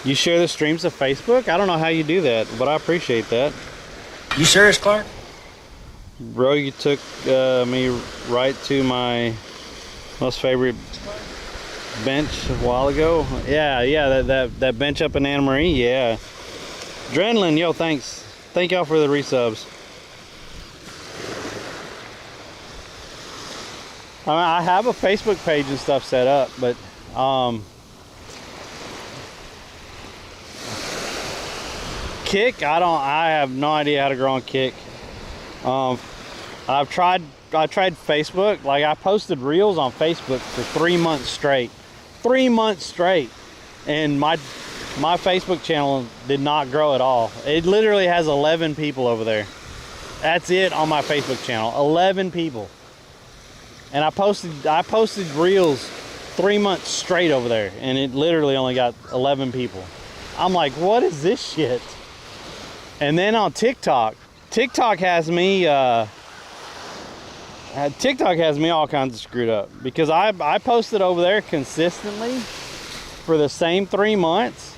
You share the streams to Facebook? I don't know how you do that, but I appreciate that. You serious, Clark? Bro, you took me right to my most favorite bench a while ago. Yeah, that bench up in Anna Marie. Yeah. Adrenaline, yo, thanks. Thank y'all for the resubs. I have a Facebook page and stuff set up, but Kick, I have no idea how to grow on Kick. I tried Facebook. Like I posted reels on Facebook for 3 months straight. 3 months straight. And my Facebook channel did not grow at all. It literally has 11 people over there. That's it on my Facebook channel. 11 people. And I posted reels 3 months straight over there, and it literally only got 11 people. I'm like, what is this shit? And then on TikTok has me all kinds of screwed up, because I posted over there consistently for the same 3 months,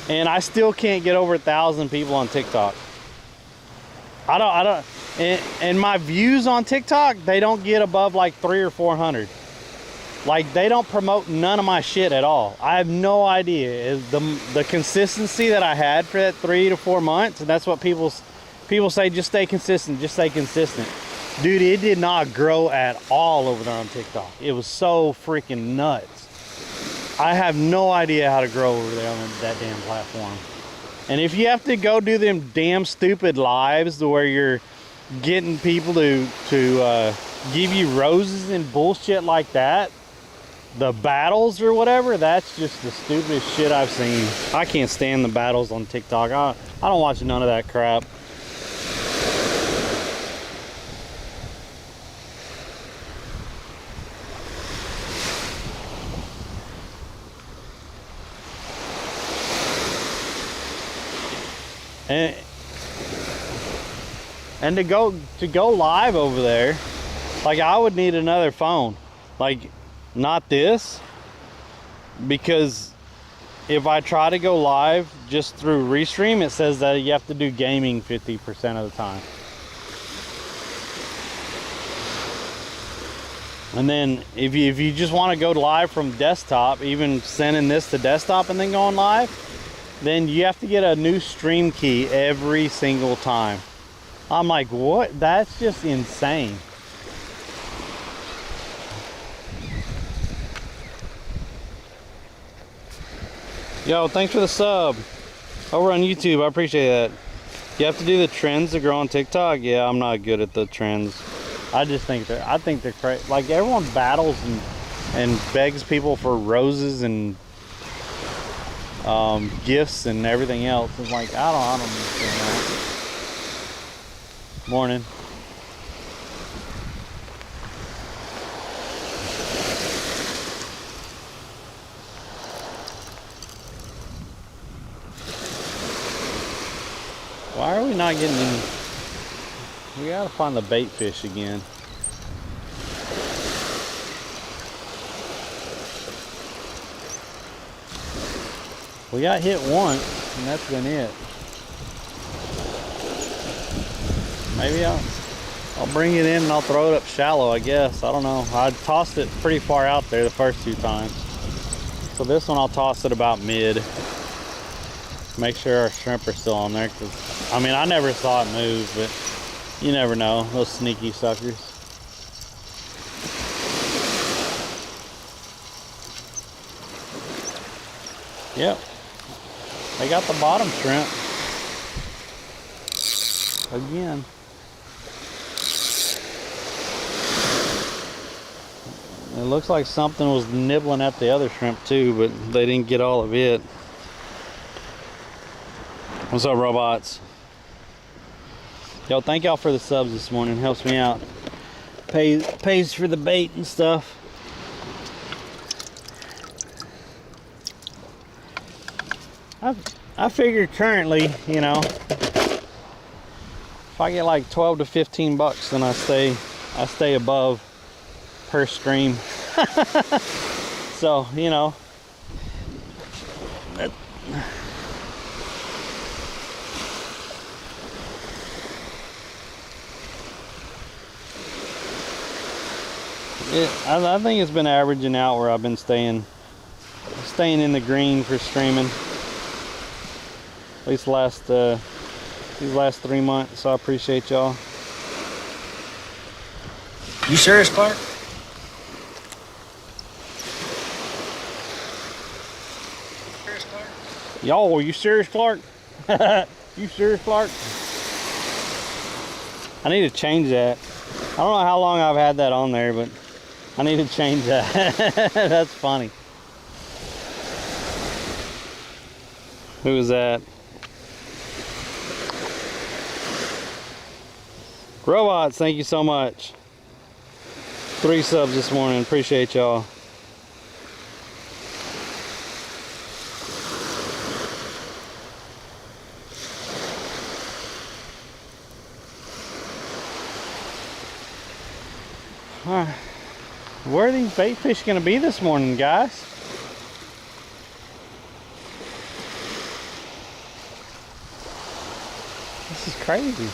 and I still can't get over 1,000 people on TikTok. And my views on TikTok, they don't get above like 300 or 400. Like they don't promote none of my shit at all. I have no idea. The consistency that I had for that 3 to 4 months, and that's what people say, just stay consistent, just stay consistent. Dude, it did not grow at all over there on TikTok. It was so freaking nuts. I have no idea how to grow over there on that damn platform. And if you have to go do them damn stupid lives to where you're getting people to give you roses and bullshit like that, the battles or whatever, that's just the stupidest shit I've seen. I can't stand the battles on TikTok. I don't watch none of that crap. And to go live over there, like I would need another phone, like not this, because if I try to go live just through Restream, it says that you have to do gaming 50% of the time. And then if you just want to go live from desktop, even sending this to desktop and then going live, then you have to get a new stream key every single time. I'm like, what? That's just insane. Yo, thanks for the sub over on YouTube. I appreciate that. You have to do the trends to grow on TikTok. Yeah, I'm not good at the trends. I think they're crazy. Like everyone battles and begs people for roses and gifts and everything else. It's like, I don't understand that. Morning. Why are we not getting any? We gotta find the bait fish again. We got hit once, and that's been it. Maybe I'll bring it in and I'll throw it up shallow, I guess. I don't know. I tossed it pretty far out there the first 2 times. So this one I'll toss it about mid. Make sure our shrimp are still on there, because I mean, I never saw it move, but you never know, those sneaky suckers. Yep, they got the bottom shrimp again. It looks like something was nibbling at the other shrimp too, but they didn't get all of it. What's up, robots? Yo, thank y'all for the subs this morning. Helps me out. Pays for the bait and stuff. I figure currently, you know, if I get like 12 to 15 bucks, then I stay above per stream. So, you know, I think it's been averaging out where I've been staying in the green for streaming. At least these last 3 months. So I appreciate y'all. You serious, Clark? Y'all, are you serious, Clark? You serious, Clark? I need to change that. I don't know how long I've had that on there, but I need to change that. That's funny. Who is that? Robots, thank you so much. 3 subs this morning. Appreciate y'all. Where are these bait fish going to be this morning, guys? This is crazy.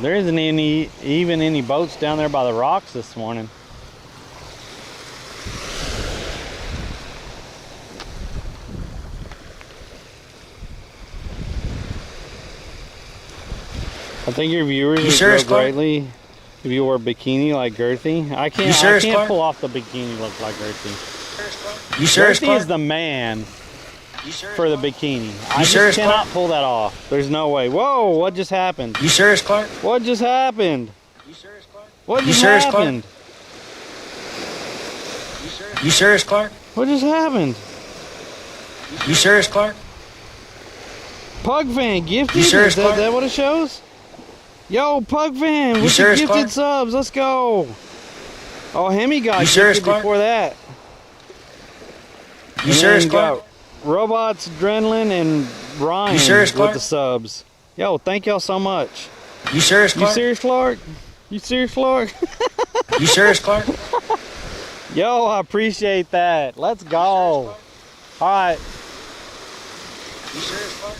There isn't even any boats down there by the rocks this morning. I think your viewers would grow greatly if you wore a bikini like Girthy. I can't pull off the bikini look like Girthy. You serious, Girthy is the man for the bikini. I just cannot pull that off. There's no way. Whoa, what just happened? You serious, Clark? What just happened? You serious, Clark? What just happened? You serious, Clark? What just happened? You serious, Clark? Pug fan gifted? You serious, is that what it shows? Yo, Pug fan with the gifted Clark? subs. Let's go. Oh, Hemi got You serious, gifted Clark? before that. You serious, Clark? Robots, Adrenaline, and Ryan You serious, with Clark? the subs. Yo, thank y'all so much. You serious, Clark? You serious, Clark? You serious, Clark? You serious, Clark? Yo, I appreciate that. Let's go. All right. You serious, Clark?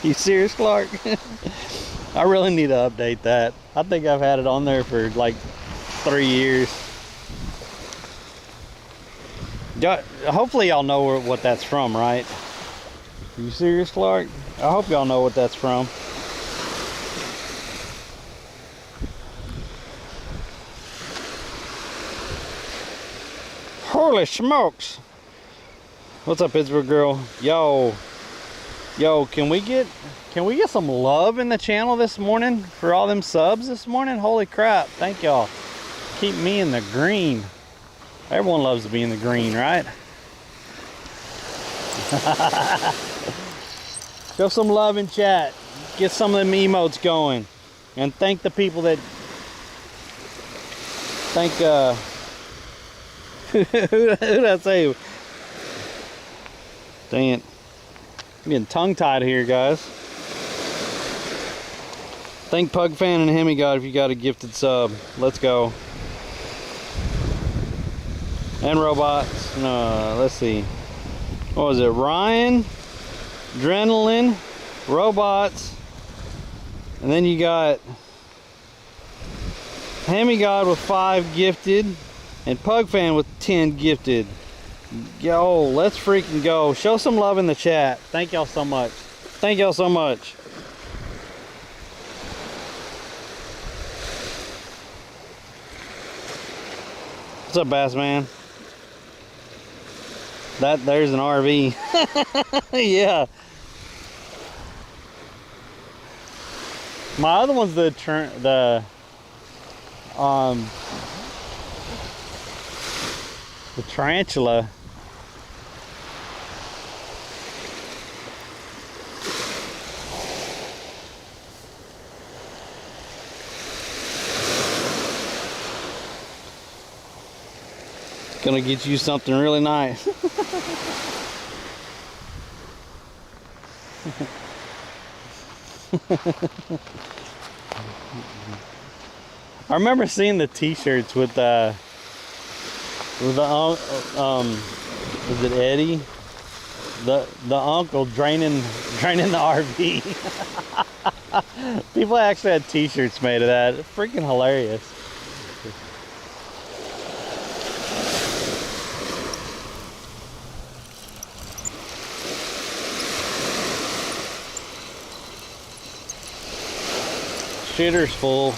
You serious, Clark? I really need to update that. I think I've had it on there for like 3 years. Hopefully y'all know what that's from, right? You serious, Clark? I hope y'all know what that's from. Holy smokes. What's up, Pittsburgh girl? Yo, Yo, can we get some love in the channel this morning for all them subs this morning? Holy crap, thank y'all. Keep me in the green. Everyone loves to be in the green, right? Show some love in chat. Get some of them emotes going. And thank the people that thank who did I say? Dang it. I'm getting tongue-tied here, guys. Thank Pug Fan and Hemi God if you got a gifted sub. Let's go. And robots. No, let's see. What was it? Ryan, Adrenaline, robots, and then you got Hemi God with 5 gifted, and Pug Fan with 10 gifted. Yo, let's freaking go. Show some love in the chat. Thank y'all so much. Thank y'all so much. What's up, Bass Man? There's an RV. Yeah. My other one's the tarantula. Gonna get you something really nice. I remember seeing the t-shirts with was it Eddie? The uncle draining the RV. People actually had t-shirts made of that. It's freaking hilarious. Shitter's full.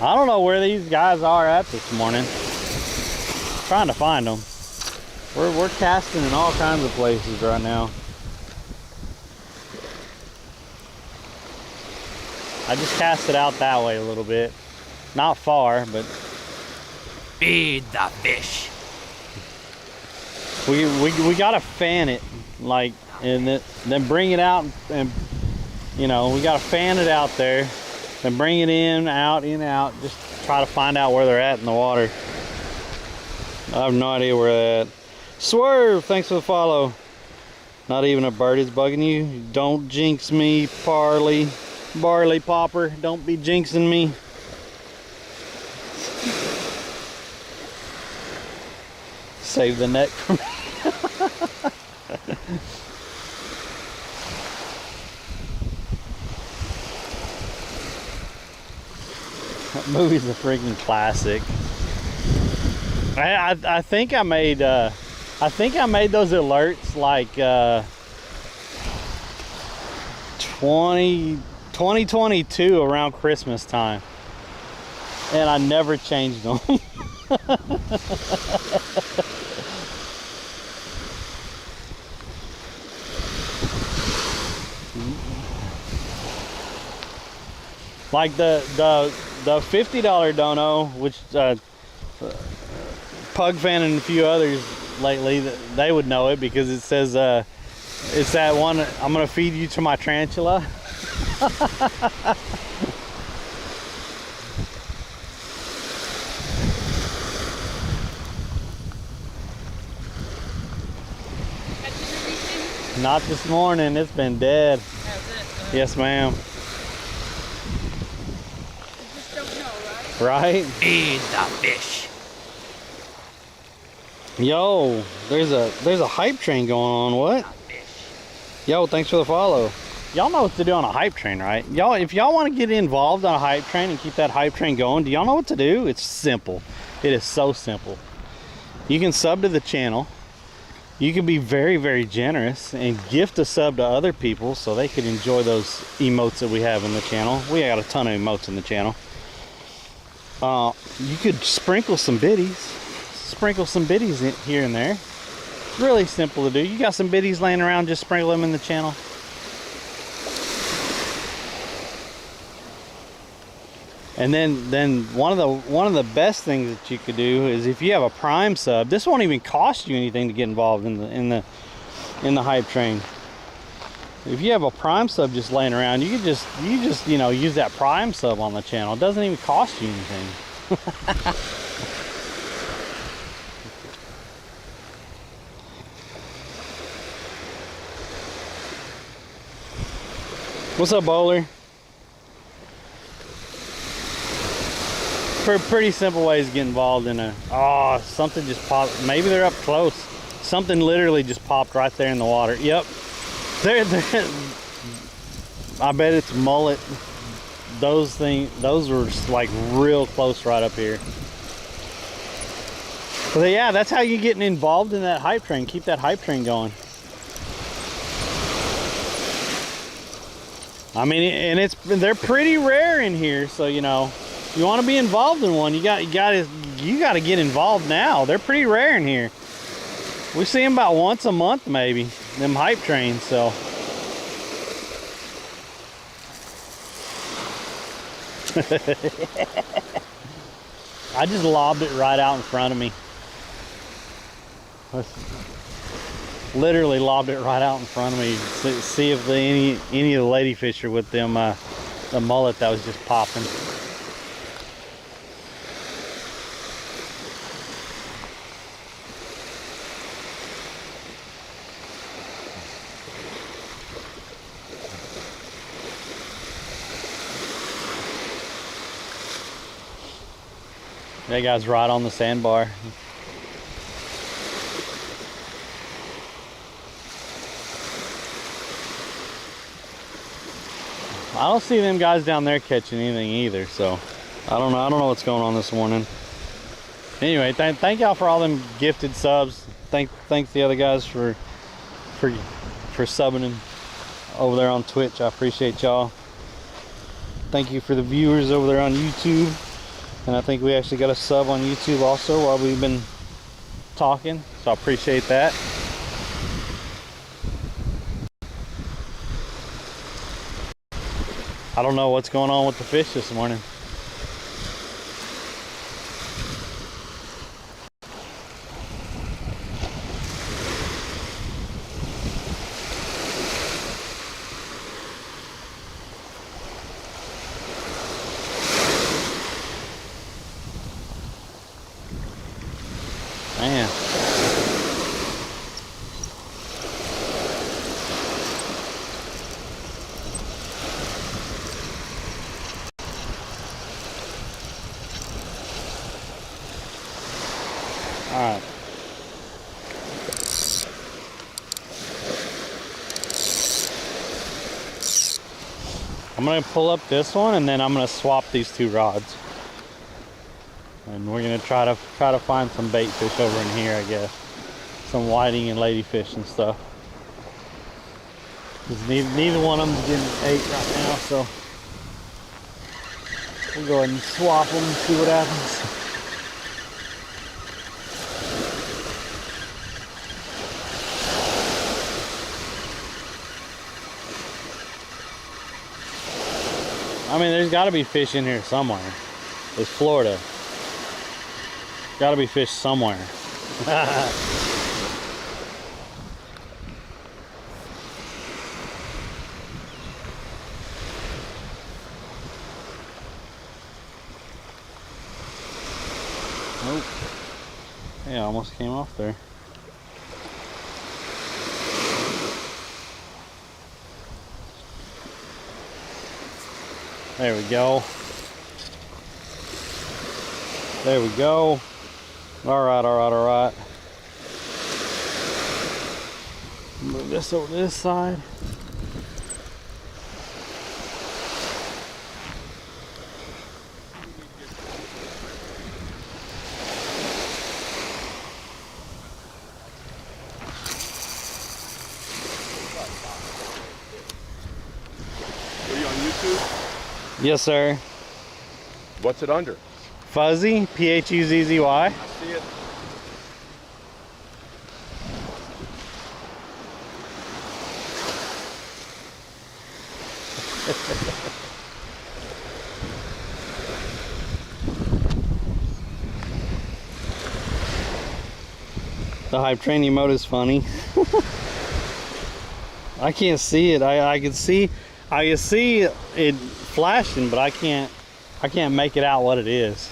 I don't know where these guys are at this morning. Trying to find them. We're casting in all kinds of places right now. I just cast it out that way a little bit. Not far, but Feed the fish. we gotta fan it, like, and then bring it out, and you know, we gotta fan it out there, then bring it in, out, just try to find out where they're at in the water. I have no idea where they're at. Swerve, thanks for the follow. Not even a bird is bugging you. Don't jinx me, Barley Popper. Don't be jinxing me. Save the neck for me. That movie's a freaking classic. I think I made those alerts like 2022 around Christmas time, and I never changed them. Like the $50 dono, which Pug Fan and a few others lately, they would know it because it says it's that one, I'm gonna feed you to my tarantula. Not this morning, it's been dead. Yes, ma'am. Right? Feed the fish. Yo, there's a hype train going on. What? Yo, thanks for the follow. Y'all know what to do on a hype train, right? Y'all, if y'all want to get involved on a hype train and keep that hype train going, do y'all know what to do? It's simple. It is so simple. You can sub to the channel. you can be very, very generous and gift a sub to other people so they could enjoy those emotes that we have in the channel. We got a ton of emotes in the channel. You could sprinkle some biddies. Sprinkle some biddies in here and there. It's really simple to do. You got some biddies laying around, just sprinkle them in the channel. And then one of the best things that you could do is if you have a Prime sub, this won't even cost you anything to get involved in the hype train. If you have a Prime sub just laying around, you just you know, use that Prime sub on the channel. It doesn't even cost you anything. What's up, Bowler? Pretty simple ways to get involved in a... Oh, something just popped. Maybe they're up close. Something literally just popped right there in the water. Yep. They're I bet it's mullet. Those were like real close right up here. But yeah, that's how you getting involved in that hype train. Keep that hype train going. I mean, and they're pretty rare in here, so you know, you want to be involved in one, you got to get involved now. They're pretty rare in here. We see them about once a month, maybe, them hype trains. So I just lobbed it right out in front of me. Literally lobbed it right out in front of me. See if any of the lady fisher with them the mullet that was just popping. That guy's right on the sandbar. I don't see them guys down there catching anything either, so I don't know what's going on this morning. Anyway, thank y'all for all them gifted subs. Thanks the other guys for subbing them over there on Twitch. I appreciate y'all. Thank you for the viewers over there on YouTube. And I think we actually got a sub on YouTube also while we've been talking, so I appreciate that. I don't know what's going on with the fish this morning. Man. All right. I'm gonna pull up this one and then I'm gonna swap these two rods. And we're gonna try to find some bait fish over in here, I guess. Some whiting and ladyfish and stuff. 'Cause neither one of them's getting ate right now, so we'll go ahead and swap them and see what happens. I mean, there's got to be fish in here somewhere. It's Florida. Got to be fish somewhere. Nope. Yeah, almost came off there. There we go. There we go. All right, all right, all right. Move this over to this side. YouTube? Yes, sir. What's it under? Fuzzy, P-H-U-Z-Z-Y. I see it. The hype train emote is funny. I can't see it. I can see it flashing, but I can't make it out what it is.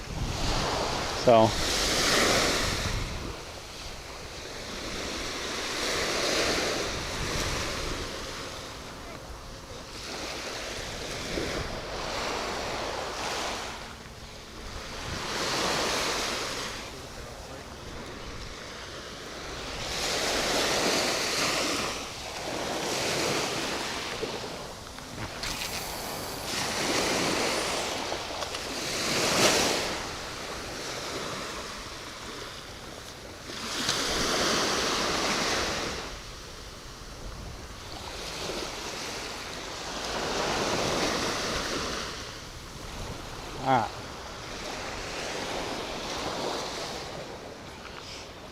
So alright.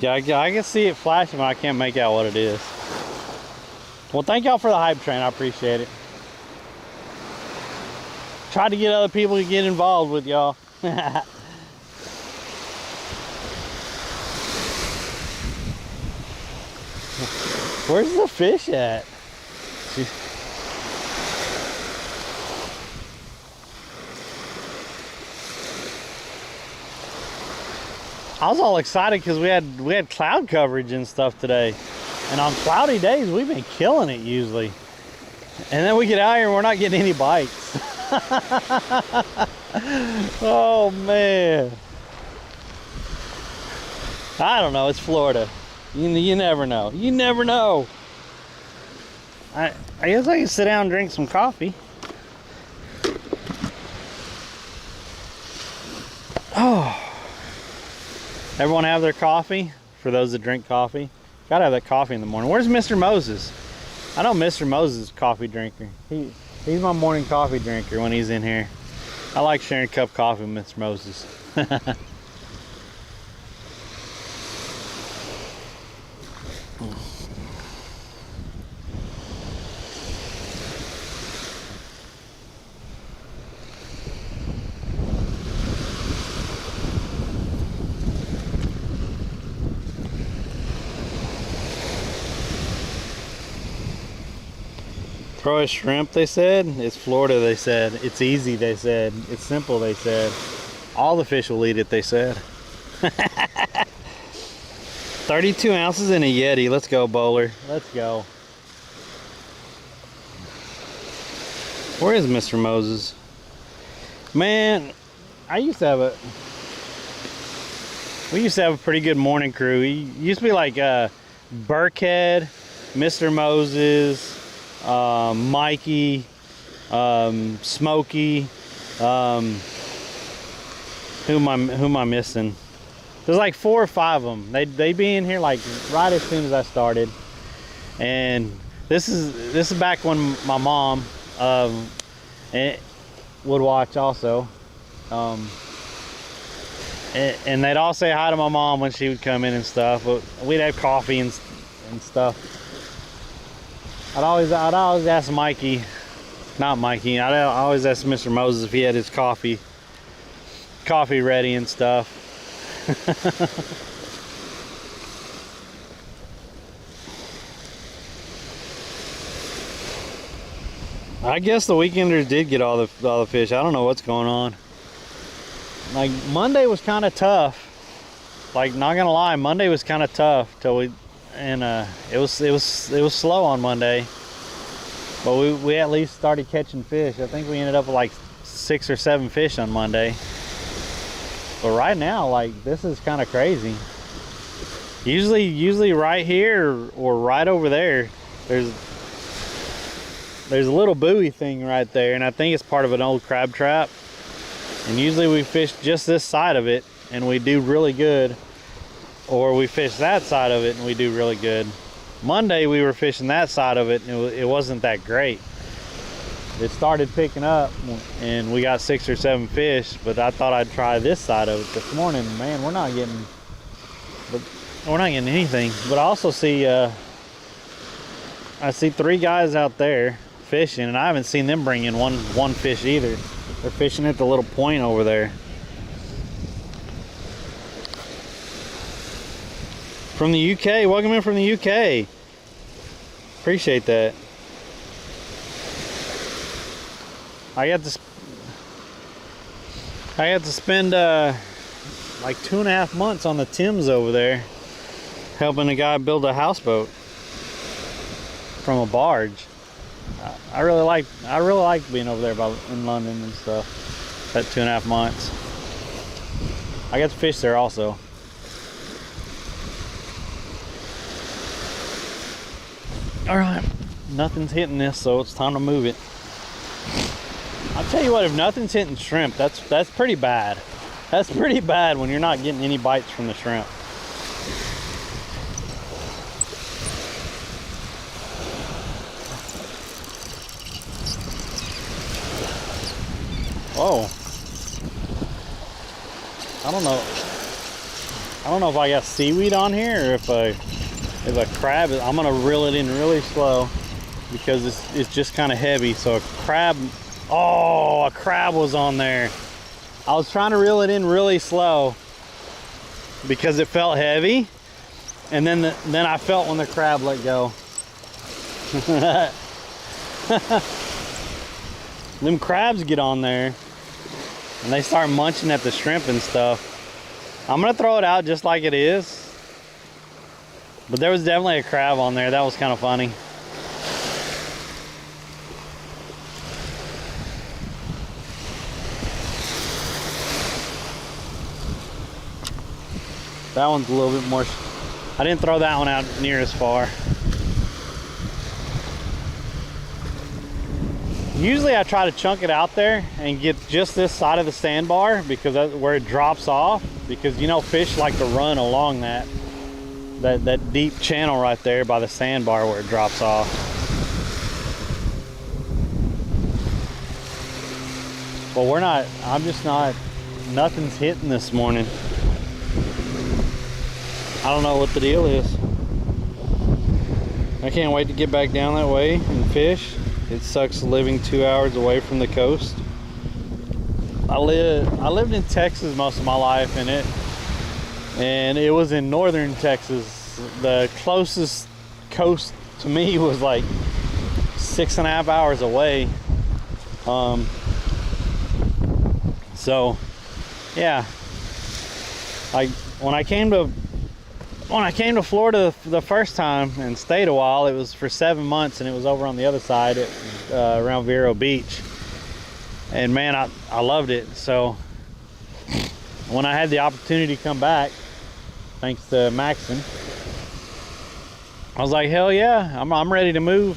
Yeah, I can see it flashing, but I can't make out what it is. Well, thank y'all for the hype train. I appreciate it. Tried to get other people to get involved with y'all. Where's the fish at? I was all excited because we had cloud coverage and stuff today, and on cloudy days we've been killing it usually, and then we get out here and we're not getting any bites. Oh man, I don't know. It's Florida. You never know. You never know. I guess I can sit down and drink some coffee. Oh. Everyone have their coffee? For those that drink coffee, gotta have that coffee in the morning. Where's Mr. Moses? I know Mr. Moses is a coffee drinker. He's my morning coffee drinker when he's in here. I like sharing a cup of coffee with Mr. Moses. Throw a shrimp, they said. It's Florida, they said. It's easy, they said. It's simple, they said. All the fish will eat it, they said. 32 ounces in a Yeti. Let's go, bowler. Let's go. Where is Mr. Moses? Man, we used to have a pretty good morning crew. He used to be like Burkhead, Mr. Moses, Mikey, Smokey, who am I missing? There's like 4 or 5 of them. They be in here like right as soon as I started. And this is back when my mom would watch also. And they'd all say hi to my mom when she would come in and stuff. But we'd have coffee and stuff. I'd always ask Mikey, not Mikey. I'd always ask Mr. Moses if he had his coffee ready and stuff. I guess the weekenders did get all the fish. I don't know what's going on. Like Monday was kind of tough. Like, not gonna lie, Monday was kind of tough till it was slow on Monday. But we at least started catching fish. I think we ended up with like 6 or 7 fish on Monday. But right now, like, this is kind of crazy. Usually right here or right over there, there's a little buoy thing right there, and I think it's part of an old crab trap. And usually we fish just this side of it and we do really good, or we fish that side of it and we do really good. Monday we were fishing that side of it and it wasn't that great. it started picking up and we got 6 or 7 fish, but I thought I'd try this side of it this morning. Man, we're not getting anything. But I also see I see 3 guys out there fishing, and I haven't seen them bring in one fish either. They're fishing at the little point over there. From the UK, welcome in from the UK. Appreciate that. I got to spend like 2.5 months on the Thames over there, helping a guy build a houseboat from a barge. I really like being over there in London and stuff. That 2.5 months. I got to fish there also. All right, nothing's hitting this, so it's time to move it. I'll tell you what, if nothing's hitting shrimp, that's pretty bad. That's pretty bad when you're not getting any bites from the shrimp. Whoa. I don't know if I got seaweed on here or if a crab is. I'm gonna reel it in really slow because it's just kind of heavy. So a crab, oh, a crab was on there. I was trying to reel it in really slow because it felt heavy, and then I felt when the crab let go. Them crabs get on there and they start munching at the shrimp and stuff. I'm gonna throw it out just like it is. But there was definitely a crab on there. That was kind of funny. That one's a little bit more. I didn't throw that one out near as far. Usually I try to chunk it out there and get just this side of the sandbar because that's where it drops off. Because you know fish like to run along that deep channel right there by the sandbar where it drops off. But nothing's hitting this morning. I don't know what the deal is. I can't wait to get back down that way and fish. It sucks living 2 hours away from the coast. I lived in Texas most of my life, and it was in northern Texas. The closest coast to me was like 6.5 hours away. So yeah, like when I came to Florida the first time and stayed a while, it was for 7 months, and it was over on the other side around Vero Beach. And man, I loved it. So when I had the opportunity to come back, thanks to Maxon, I was like, hell yeah, I'm ready to move.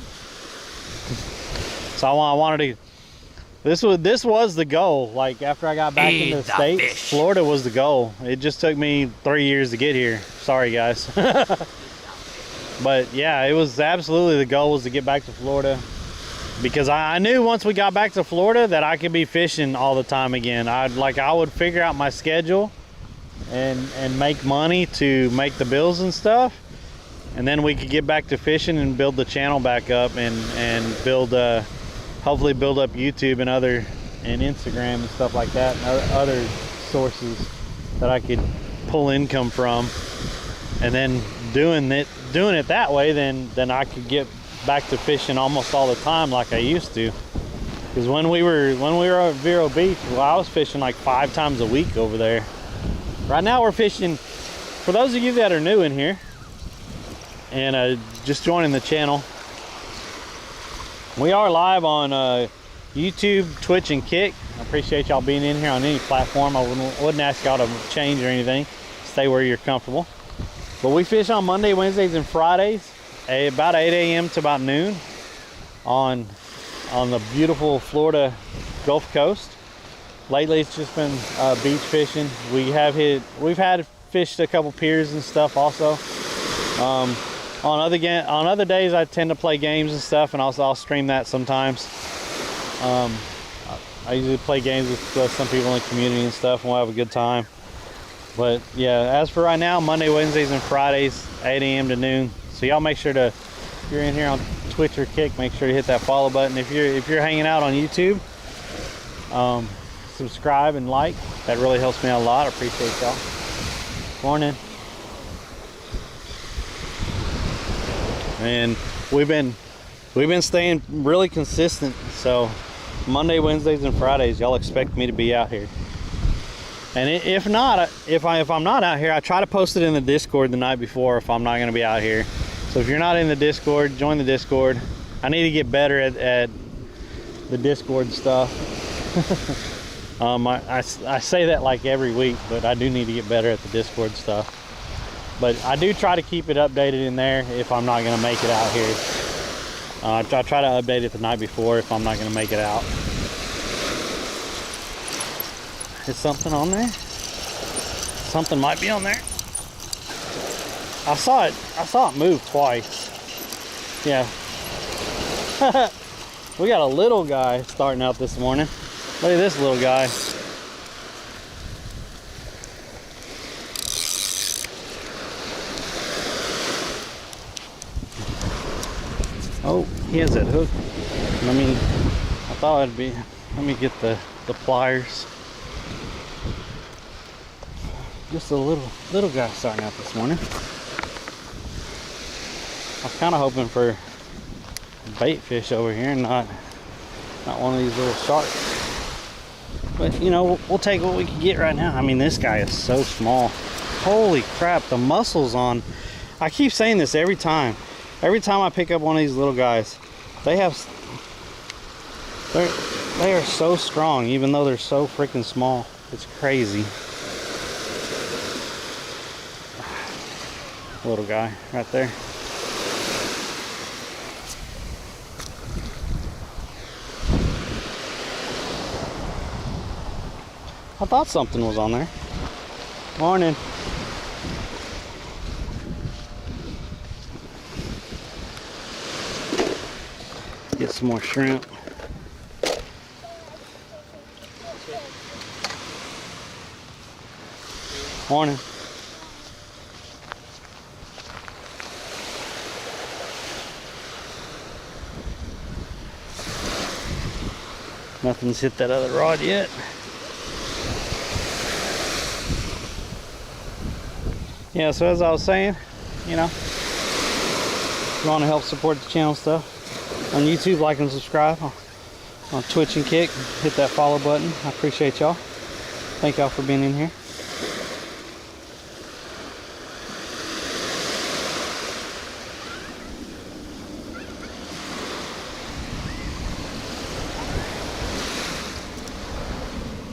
So I wanted to. This was the goal. Like after I got back into the States, fish. Florida was the goal. It just took me 3 years to get here. Sorry guys. But yeah, it was absolutely the goal was to get back to Florida, because I knew once we got back to Florida that I could be fishing all the time again. I would figure out my schedule and make money to make the bills and stuff, and then we could get back to fishing and build the channel back up and build hopefully build up YouTube and Instagram and stuff like that, and other sources that I could pull income from. And then doing it that way, then I could get back to fishing almost all the time like I used to. Because when we were at Vero Beach, well, I was fishing like 5 times a week over there. Right now we're fishing, for those of you that are new in here and just joining the channel, we are live on YouTube, Twitch, and Kick. I appreciate y'all being in here on any platform. I wouldn't ask y'all to change or anything. Stay where you're comfortable. But we fish on Monday, Wednesdays, and Fridays, about 8 a.m. to about noon on the beautiful Florida Gulf Coast. Lately, it's just been beach fishing. We've had fished a couple piers and stuff also. On other days, I tend to play games and stuff, and I'll stream that sometimes. I usually play games with some people in the community and stuff, and we'll have a good time. But yeah, as for right now, Monday, Wednesdays, and Fridays, 8 a.m. to noon. So y'all make sure to, if you're in here on Twitch or Kick, make sure to hit that follow button. If you're hanging out on YouTube, subscribe and like. That really helps me out a lot. I appreciate y'all. Morning. And we've been staying really consistent. So Monday, Wednesdays, and Fridays, y'all expect me to be out here. And if not, if I'm not out here, I try to post it in the Discord the night before if I'm not going to be out here. So if you're not in the Discord, join the Discord. I need to get better at the Discord stuff. I say that like every week, but I do need to get better at the Discord stuff. But I do try to keep it updated in there if I'm not going to make it out here. I try to update it the night before if I'm not going to make it out. Is something on there? Something might be on there. I saw it move twice. Yeah. We got a little guy starting out this morning. Look at this little guy. Oh, he has that hook. I thought it'd be, let me get the pliers. Just a little guy starting out this morning. I was kind of hoping for bait fish over here, not one of these little sharks. But you know, we'll take what we can get right now. I mean, this guy is so small. Holy crap, the muscles on. I keep saying this every time. Every time I pick up one of these little guys, they are so strong, even though they're so freaking small. It's crazy. Little guy right there. I thought something was on there. Morning. Get some more shrimp. Morning. Nothing's hit that other rod yet. Yeah, so as I was saying, you know, if you want to help support the channel stuff on YouTube, like and subscribe. On Twitch and Kick, hit that follow button. I appreciate y'all. Thank y'all for being in here.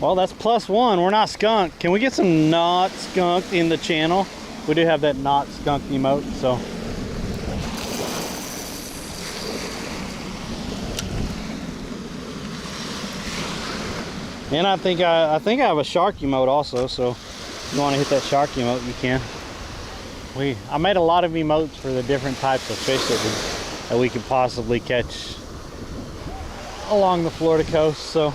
Well, that's +1. We're not skunked. Can we get some not skunked in the channel? We do have that not skunked emote, so. And I think I have a shark emote also, so if you want to hit that shark emote, you can. I made a lot of emotes for the different types of fish that we could possibly catch along the Florida coast, so.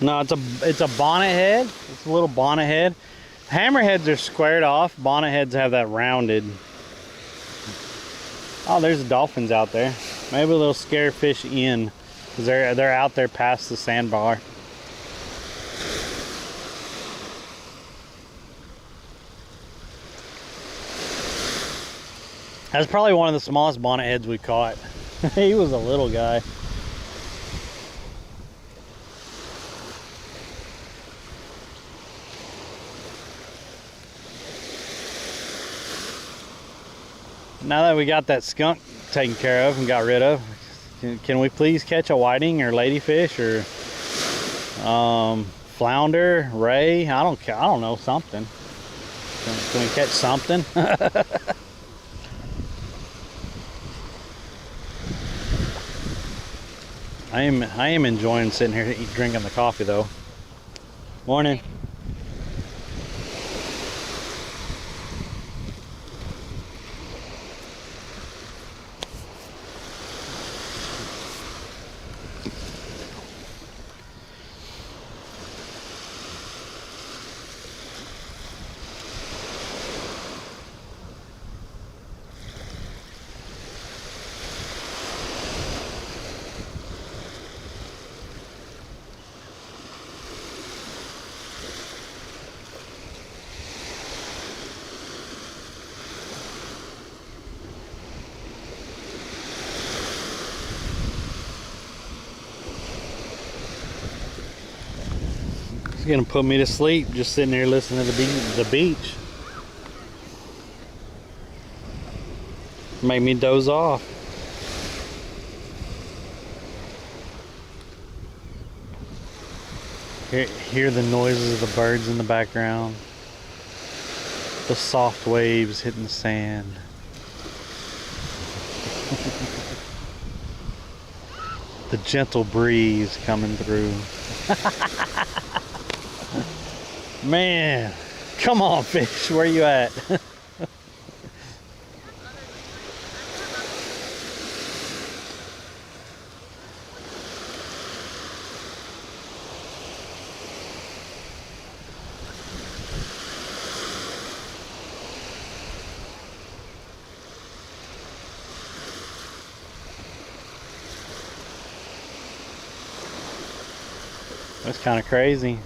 No, it's a bonnet head. It's a little bonnet head. Hammerheads are squared off. Bonnet heads have that rounded. Oh, there's dolphins out there. Maybe they'll scare fish in because they're out there past the sandbar. That's probably one of the smallest bonnet heads we caught. He was a little guy. Now that we got that skunk taken care of and got rid of, can we please catch a whiting or ladyfish or flounder, ray? I don't know, something. Can we catch something? I am enjoying sitting here drinking the coffee though. Morning. It's gonna put me to sleep just sitting there listening to the beach. Make me doze off. Hear the noises of the birds in the background. The soft waves hitting the sand. The gentle breeze coming through. Man, come on, fish, where you at? That's kind of crazy.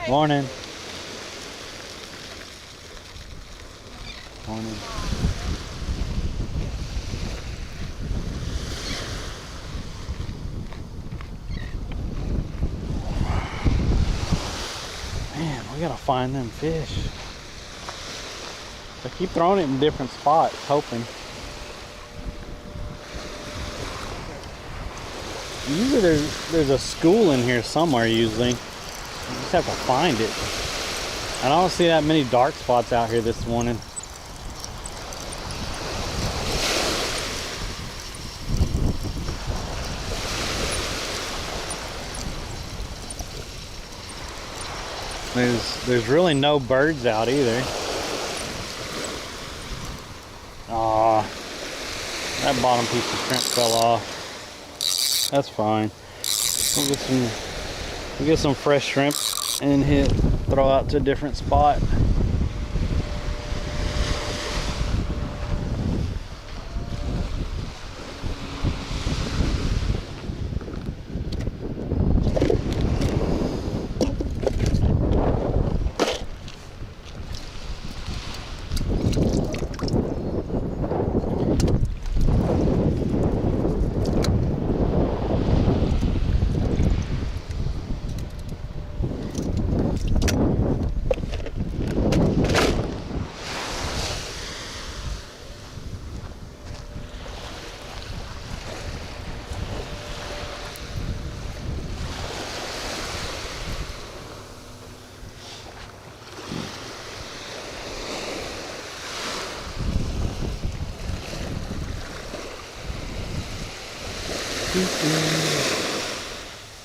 Morning. Morning. Man, we gotta find them fish. I keep throwing it in different spots, hoping. Usually there's a school in here somewhere usually. You just have to find it. I don't see that many dark spots out here this morning. There's really no birds out either. Aw, that bottom piece of shrimp fell off. That's fine. We'll get some fresh shrimp and throw out to a different spot.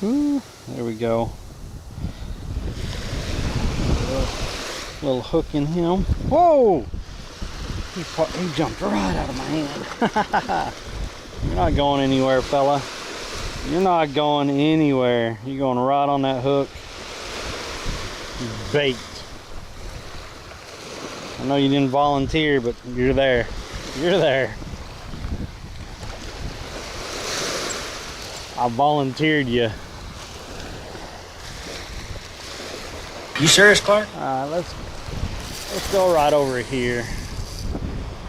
Ooh, there we go. Little hook in him. Whoa! He jumped right out of my hand. You're not going anywhere, fella. You're not going anywhere. You're going right on that hook. Bait. I know you didn't volunteer, but you're there. You're there. I volunteered you. You serious, Clark? Let's go right over here.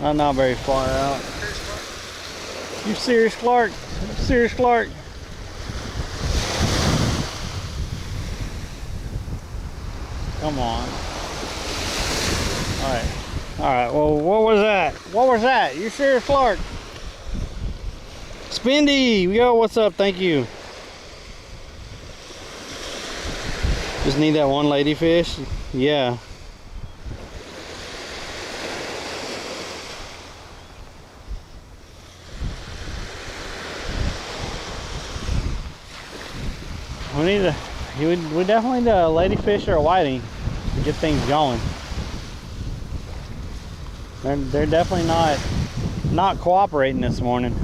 I'm not very far out. You serious, Clark? You serious, Clark? Come on. Alright. Alright, well, what was that? What was that? You serious, Clark? Spindy! Yo, what's up? Thank you. Just need that one ladyfish? Yeah. We definitely need a ladyfish or a whiting to get things going. They're definitely not cooperating this morning.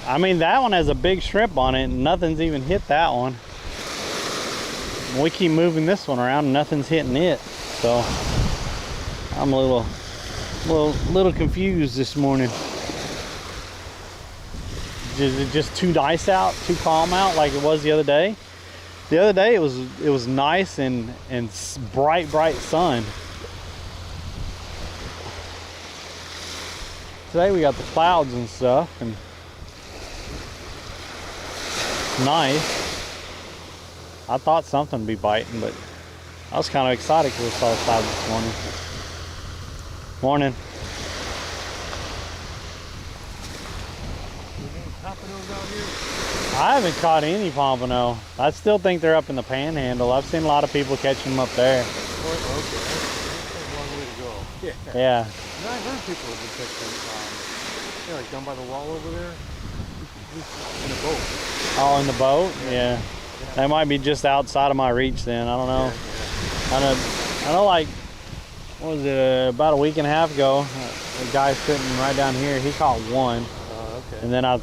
I mean, that one has a big shrimp on it and nothing's even hit that one. We keep moving this one around and nothing's hitting it. So I'm a little confused this morning. Is it just too nice out, too calm out like it was the other day? The other day it was nice and bright sun. Today we got the clouds and stuff and nice. I thought something would be biting, but I was kind of excited because I saw the clouds this morning. Morning. I haven't caught any pompano. I still think they're up in the panhandle. I've seen a lot of people catching them up there. Oh, okay. That's a long way to go. Yeah. And I heard people have been catching like down by the wall over there. In a boat. Oh, in the boat? Yeah. They might be just outside of my reach then. I don't know. I know like, what was it, about a week and a half ago, a guy sitting right down here, he caught one. Okay. And then I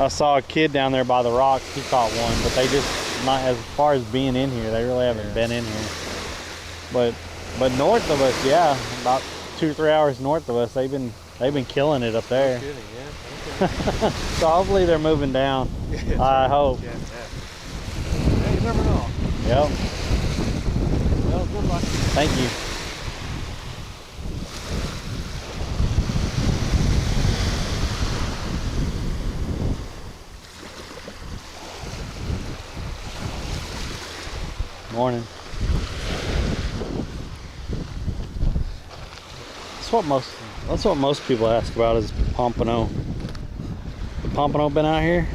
saw a kid down there by the rocks, he caught one, but they just, not as far as being in here, they really haven't been in here. But north of us, yeah, about 2 or 3 hours north of us, they've been killing it up there. No kidding, yeah. Okay. So hopefully they're moving down. I hope. Yeah. Yeah, you never know. Yep. Well, good luck. Thank you. Morning. That's what most people ask about is pompano. The pompano been out here?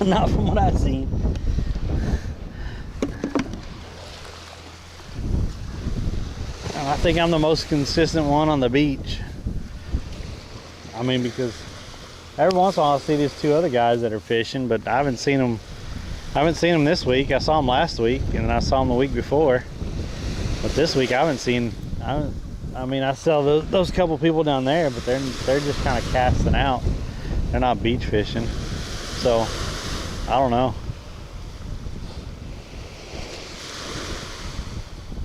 Not from what I've seen. I think I'm the most consistent one on the beach. I mean, because every once in a while I see these 2 other guys that are fishing, but I haven't seen them. I haven't seen them this week. I saw them last week, and I saw them the week before. But this week I haven't seen. I mean, I saw those couple people down there, but they're just kind of casting out. They're not beach fishing, so I don't know.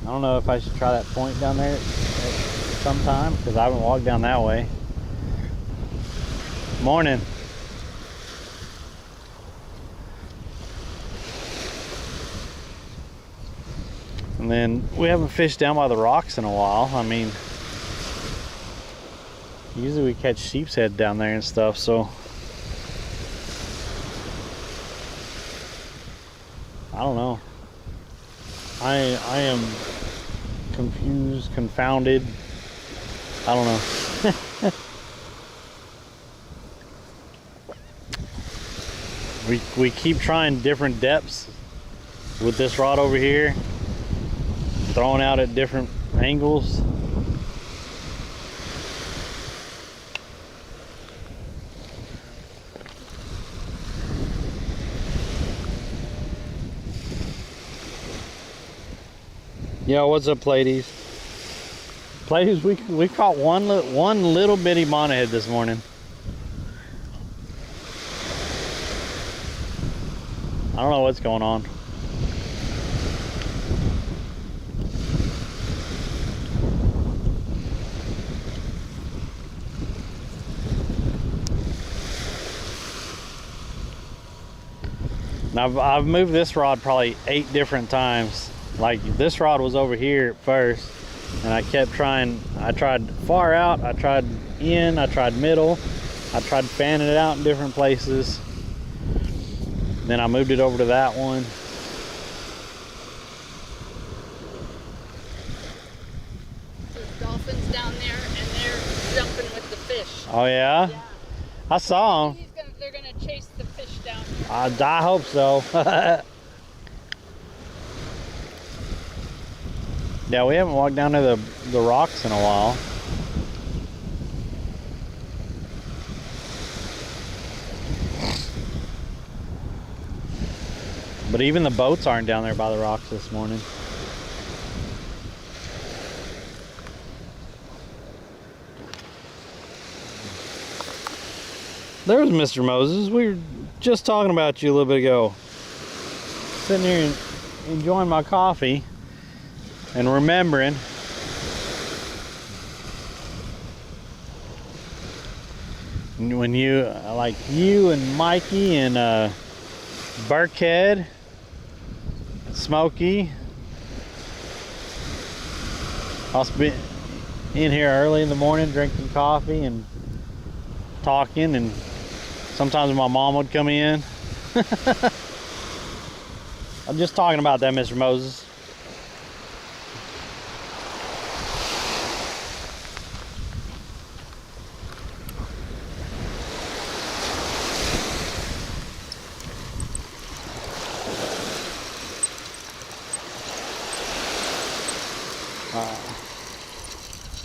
I don't know if I should try that point down there at some time because I haven't walked down that way. Morning. And then we haven't fished down by the rocks in a while. I mean, usually we catch sheep's head down there and stuff, so I don't know. I am confused, confounded. I don't know. we keep trying different depths with this rod over here, throwing out at different angles. Yo, what's up, ladies? Ladies, we caught one little bitty monhead this morning. I don't know what's going on. And I've moved this rod probably 8 different times. Like this rod was over here at first, and I kept trying. I tried far out, I tried in, I tried middle, I tried fanning it out in different places. Then I moved it over to that one. There's dolphins down there, and they're jumping with the fish. Oh yeah? Yeah. I saw them. They're gonna chase the fish down. I hope so. Yeah, we haven't walked down to the rocks in a while. But even the boats aren't down there by the rocks this morning. There's Mr. Moses. We were just talking about you a little bit ago. Sitting here enjoying my coffee and remembering when you, like you and Mikey and Burkhead, Smokey, I'll be in here early in the morning drinking coffee and talking, and sometimes my mom would come in. I'm just talking about that, Mr. Moses.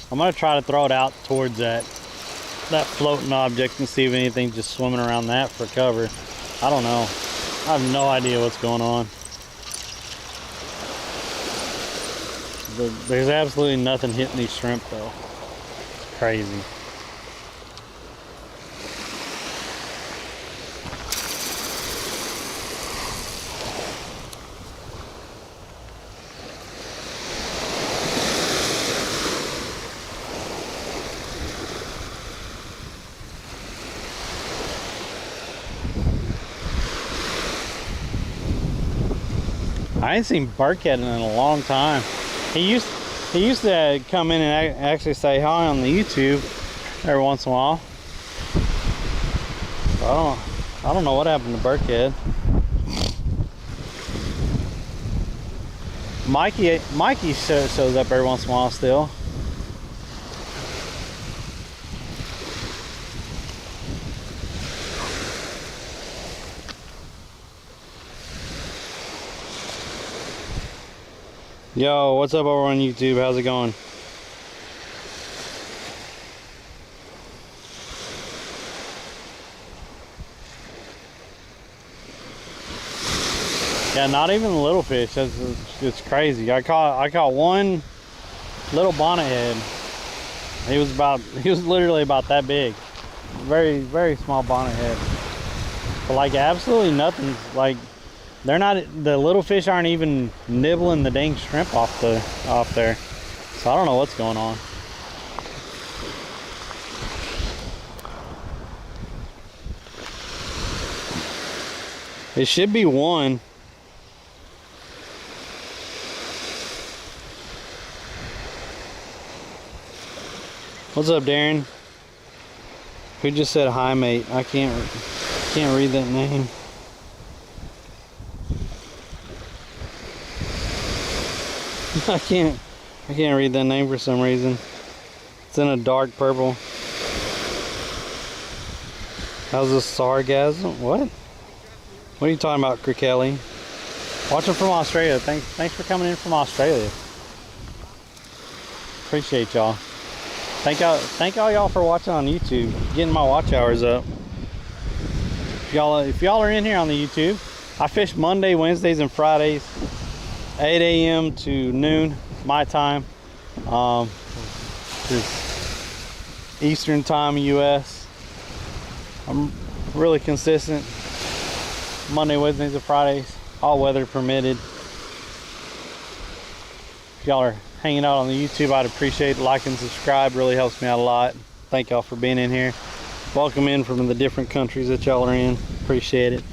I'm gonna try to throw it out towards that floating object and see if anything's just swimming around that for cover. I don't know. I have no idea what's going on. There's absolutely nothing hitting these shrimp though. It's crazy. I ain't seen Burkhead in a long time. He used to come in and actually say hi on the YouTube every once in a while. I don't know what happened to Burkhead. Mikey shows up every once in a while still. Yo, what's up over on YouTube? How's it going? Yeah, not even the little fish. It's crazy. I caught one little bonnethead. He was literally about that big. Very, very small bonnethead. But like absolutely nothing. Like they're not, the little fish aren't even nibbling the dang shrimp off there. So I don't know what's going on. It should be one. What's up, Darren? Who just said hi, mate? I can't read that name. I can't read that name for some reason. It's in a dark purple. How's this sargasm? What? What are you talking about, Krikeli? Watching from Australia. Thanks for coming in from Australia. Appreciate y'all. Thank all y'all for watching on YouTube. Getting my watch hours up. If y'all are in here on the YouTube, I fish Monday, Wednesdays, and Fridays, 8 a.m. to noon, my time. It's Eastern time, US. I'm really consistent. Monday, Wednesdays, and Fridays, all weather permitted. If y'all are hanging out on the YouTube, I'd appreciate like and subscribe. Really helps me out a lot. Thank y'all for being in here. Welcome in from the different countries that y'all are in. Appreciate it.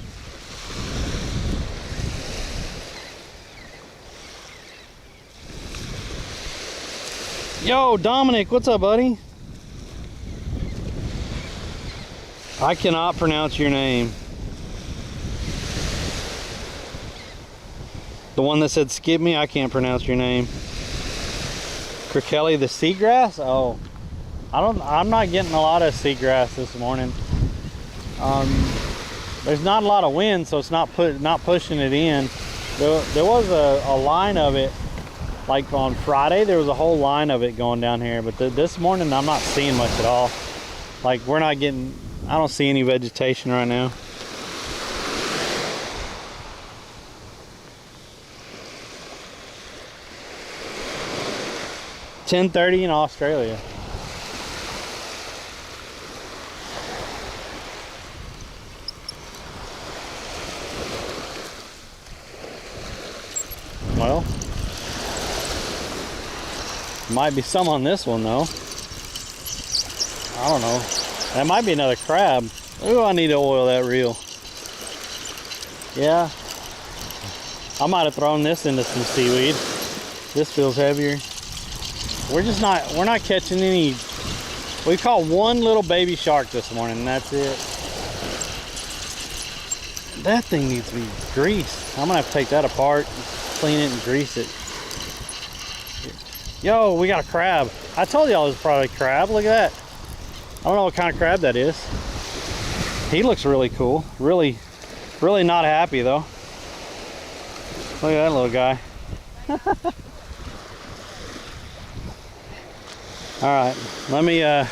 Yo, Dominic, what's up, buddy? I cannot pronounce your name. The one that said skip me, I can't pronounce your name. Kelly, the seagrass? Oh, I'm not getting a lot of seagrass this morning. There's not a lot of wind, so it's not pushing it in. There was a line of it, like on Friday, there was a whole line of it going down here, but this morning I'm not seeing much at all. Like we're not getting, I don't see any vegetation right now. $10:30 in Australia. Well, might be some on this one though. I don't know. That might be another crab. Ooh, I need to oil that reel. Yeah. I might have thrown this into some seaweed. This feels heavier. We're not catching any. We caught one little baby shark this morning and that's it. That thing needs to be greased. I'm gonna have to take that apart, clean it and grease it. Yo, we got a crab. I told y'all it was probably a crab. Look at that. I don't know what kind of crab that is. He looks really cool. Really not happy though. Look at that little guy. All right, let me yeah,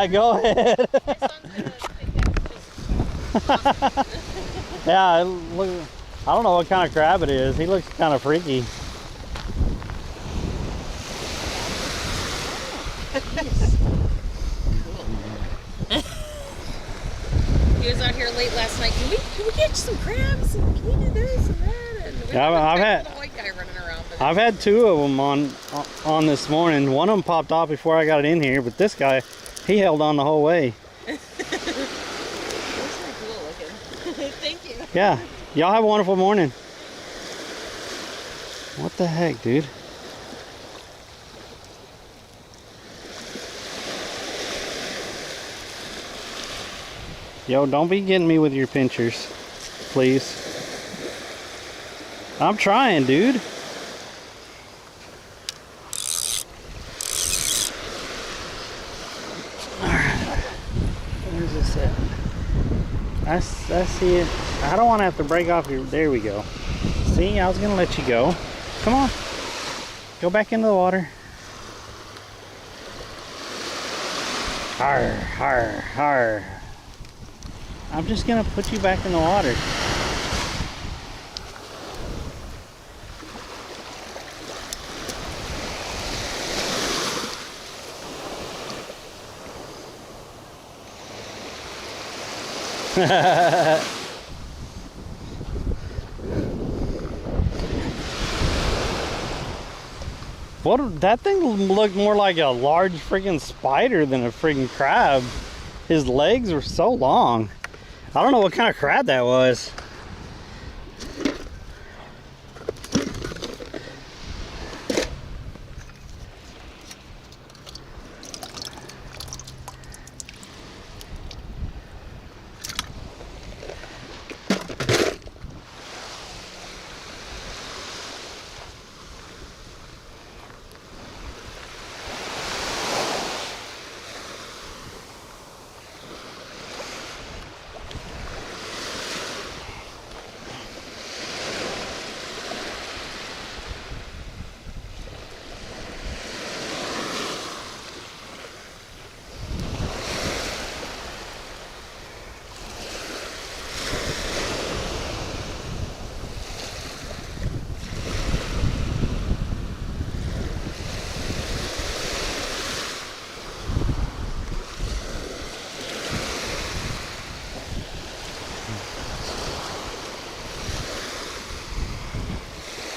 go ahead. Yeah, look, I don't know what kind of crab it is. He looks kind of freaky. He was out here late last night. Can we get some crabs? And can we do this and that? And we Yeah, have I've had a white guy running around. I've had two of them on this morning. One of them popped off before I got it in here, but this guy, he held on the whole way. That's really cool looking. Thank you. Yeah, y'all have a wonderful morning. What the heck, dude? Yo, don't be getting me with your pinchers, please. I'm trying, dude. Alright. Where's this at? I see it. I don't want to have to break off your... There we go. See, I was going to let you go. Come on. Go back into the water. Har, har, har. I'm just going to put you back in the water. What? That thing looked more like a large freaking spider than a freaking crab. His legs were so long. I don't know what kind of crab that was.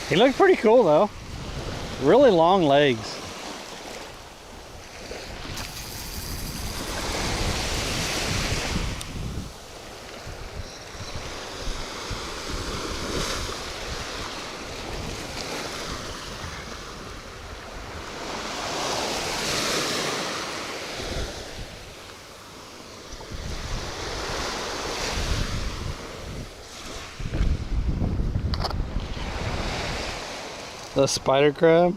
He looked pretty cool though. Really long legs. The spider crab.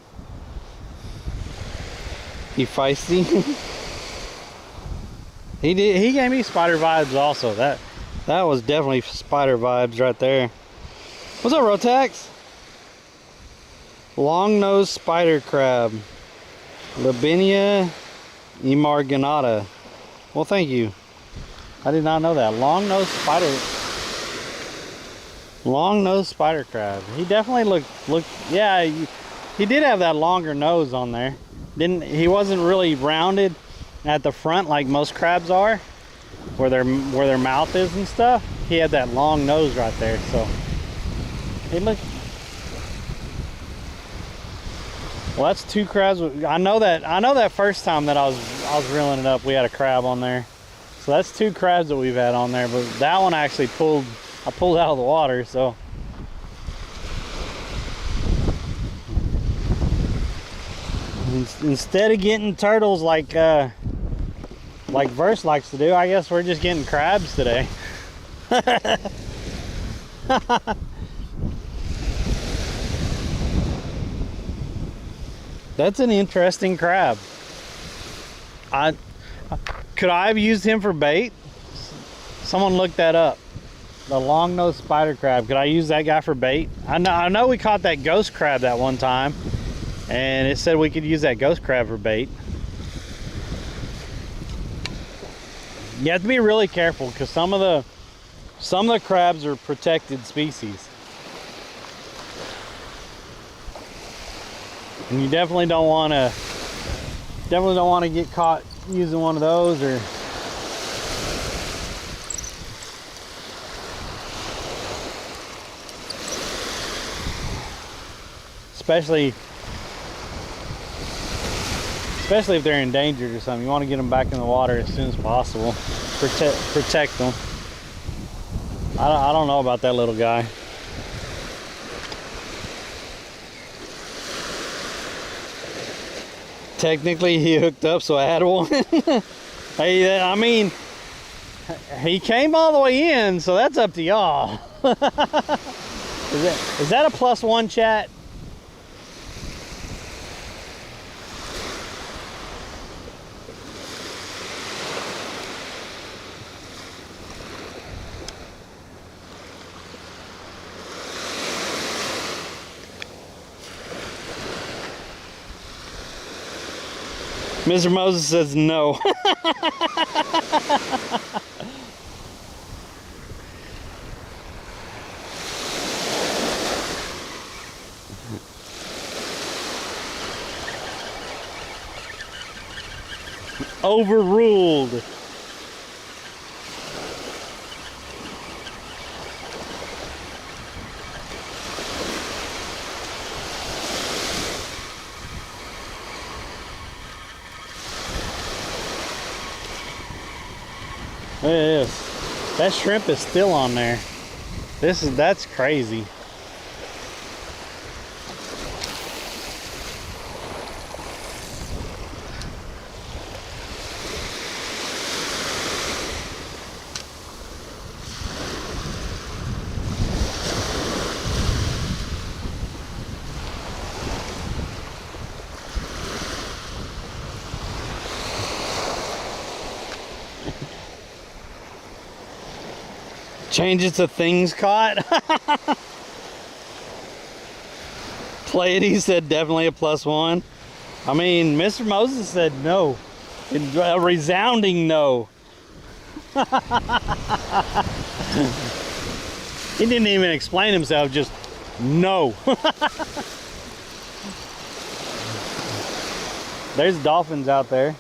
He feisty. He gave me spider vibes also. That was definitely spider vibes right there. What's up, Rotax? Long-nosed spider crab. Labinia emarginata. Well, thank you. I did not know that. Long-nosed spider crab. He definitely looked. Yeah, he did have that longer nose on there. He wasn't really rounded at the front like most crabs are, where their mouth is and stuff. He had that long nose right there, so he looked. Well, that's 2 crabs. I know that first time that I was reeling it up, we had a crab on there. So that's 2 crabs that we've had on there, but that one I actually pulled out of the water, so. Instead of getting turtles like Verse likes to do, I guess we're just getting crabs today. That's an interesting crab. Could I have used him for bait? Someone look that up. The long-nosed spider crab. Could I use that guy for bait? I know we caught that ghost crab that one time, and it said we could use that ghost crab for bait. You have to be really careful because some of the crabs are protected species. And you definitely don't want to get caught using one of those, or especially if they're endangered or something. You want to get them back in the water as soon as possible. Protect them. I don't know about that little guy. Technically he hooked up, so I had one. Hey, I mean, he came all the way in, so that's up to y'all. Is that a +1, chat? Mr. Moses says no. Overruled. Look at this. That shrimp is still on there. That's crazy. Change it to things caught. Pleiades said definitely a +1. I mean, Mr. Moses said no. A resounding no. He didn't even explain himself, just no. There's dolphins out there.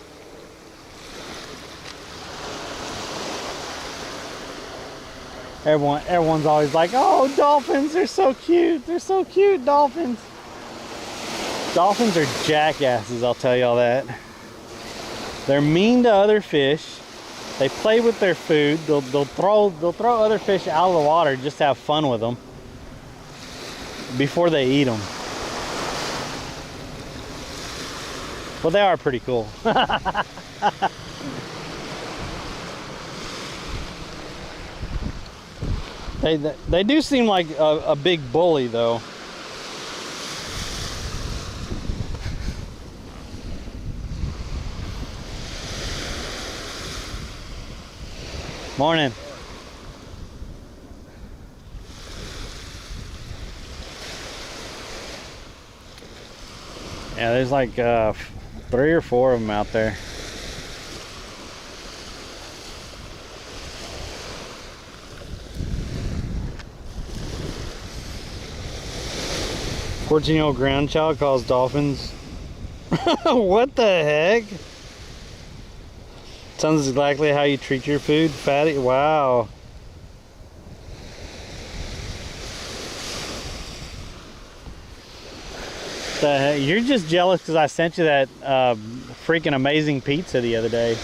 Everyone's always like, oh, dolphins, they're so cute. They're so cute, dolphins. Dolphins are jackasses, I'll tell y'all that. They're mean to other fish. They play with their food. They'll throw other fish out of the water just to have fun with them before they eat them. Well, they are pretty cool. They do seem like a big bully, though. Morning. Yeah, there's like 3 or 4 of them out there. Fourteen-year-old grandchild calls dolphins. What the heck? Sounds exactly how you treat your food, fatty. Wow. The heck? You're just jealous because I sent you that freaking amazing pizza the other day.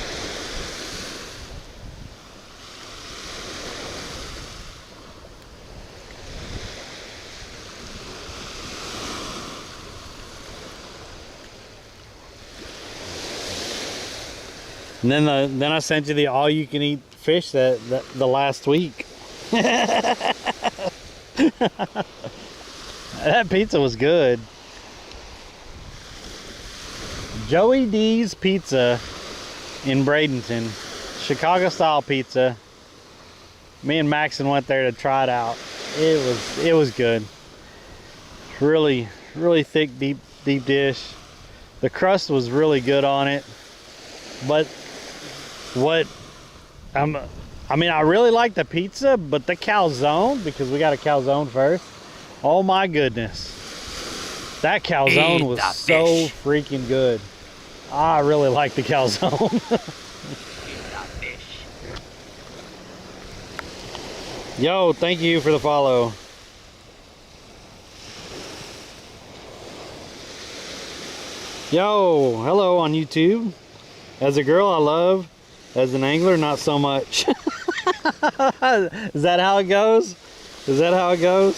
And then I sent you the all-you-can-eat fish the last week. That pizza was good. Joey D's Pizza in Bradenton, Chicago-style pizza. Me and Maxon went there to try it out. It was good. Really thick, deep dish. The crust was really good on it. But I mean, I really like the pizza, but the calzone, because we got a calzone first. Oh my goodness. That calzone was so freaking good. I really like the calzone. Yo, thank you for the follow. Yo, hello on YouTube. As a girl, I love. As an angler, not so much. Is that how it goes? Is that how it goes?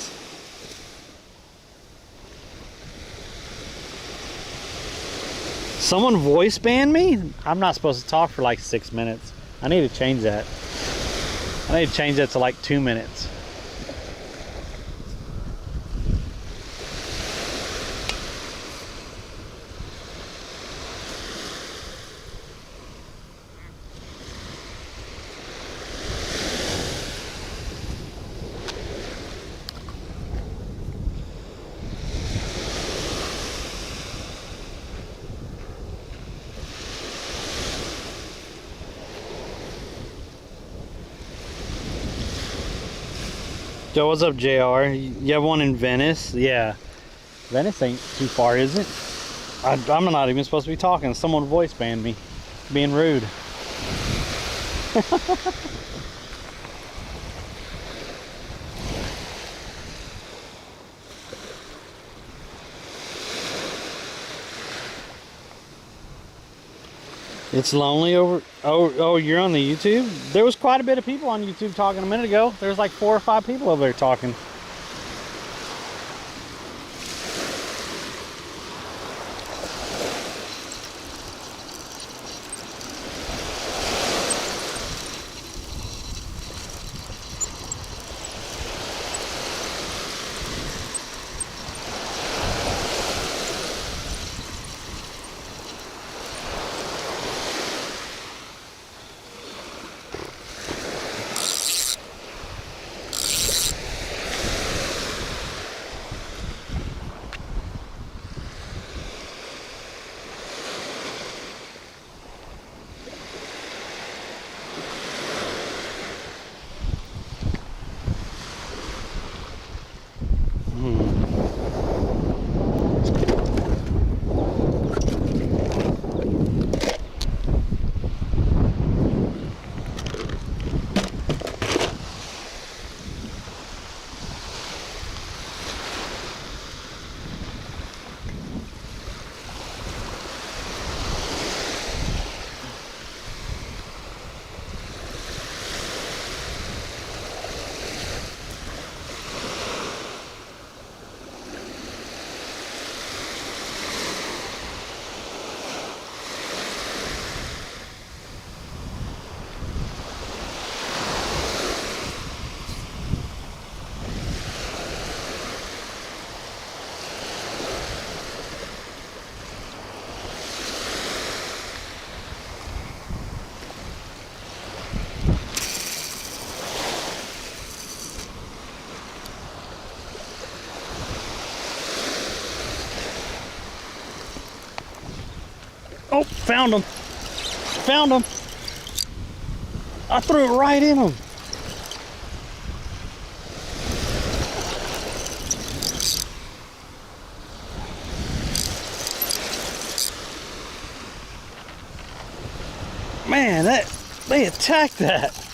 Someone voice banned me? I'm not supposed to talk for like 6 minutes. I need to change that. I need to change that to like 2 minutes. Yo, what's up, JR? You have one in Venice? Yeah. Venice ain't too far, is it? I'm not even supposed to be talking. Someone voice banned me. Being rude. It's lonely over. Oh, you're on the YouTube? There was quite a bit of people on YouTube talking a minute ago. There was like 4 or 5 people over there talking. Found him. Found him. I threw it right in him. Man, they attacked that.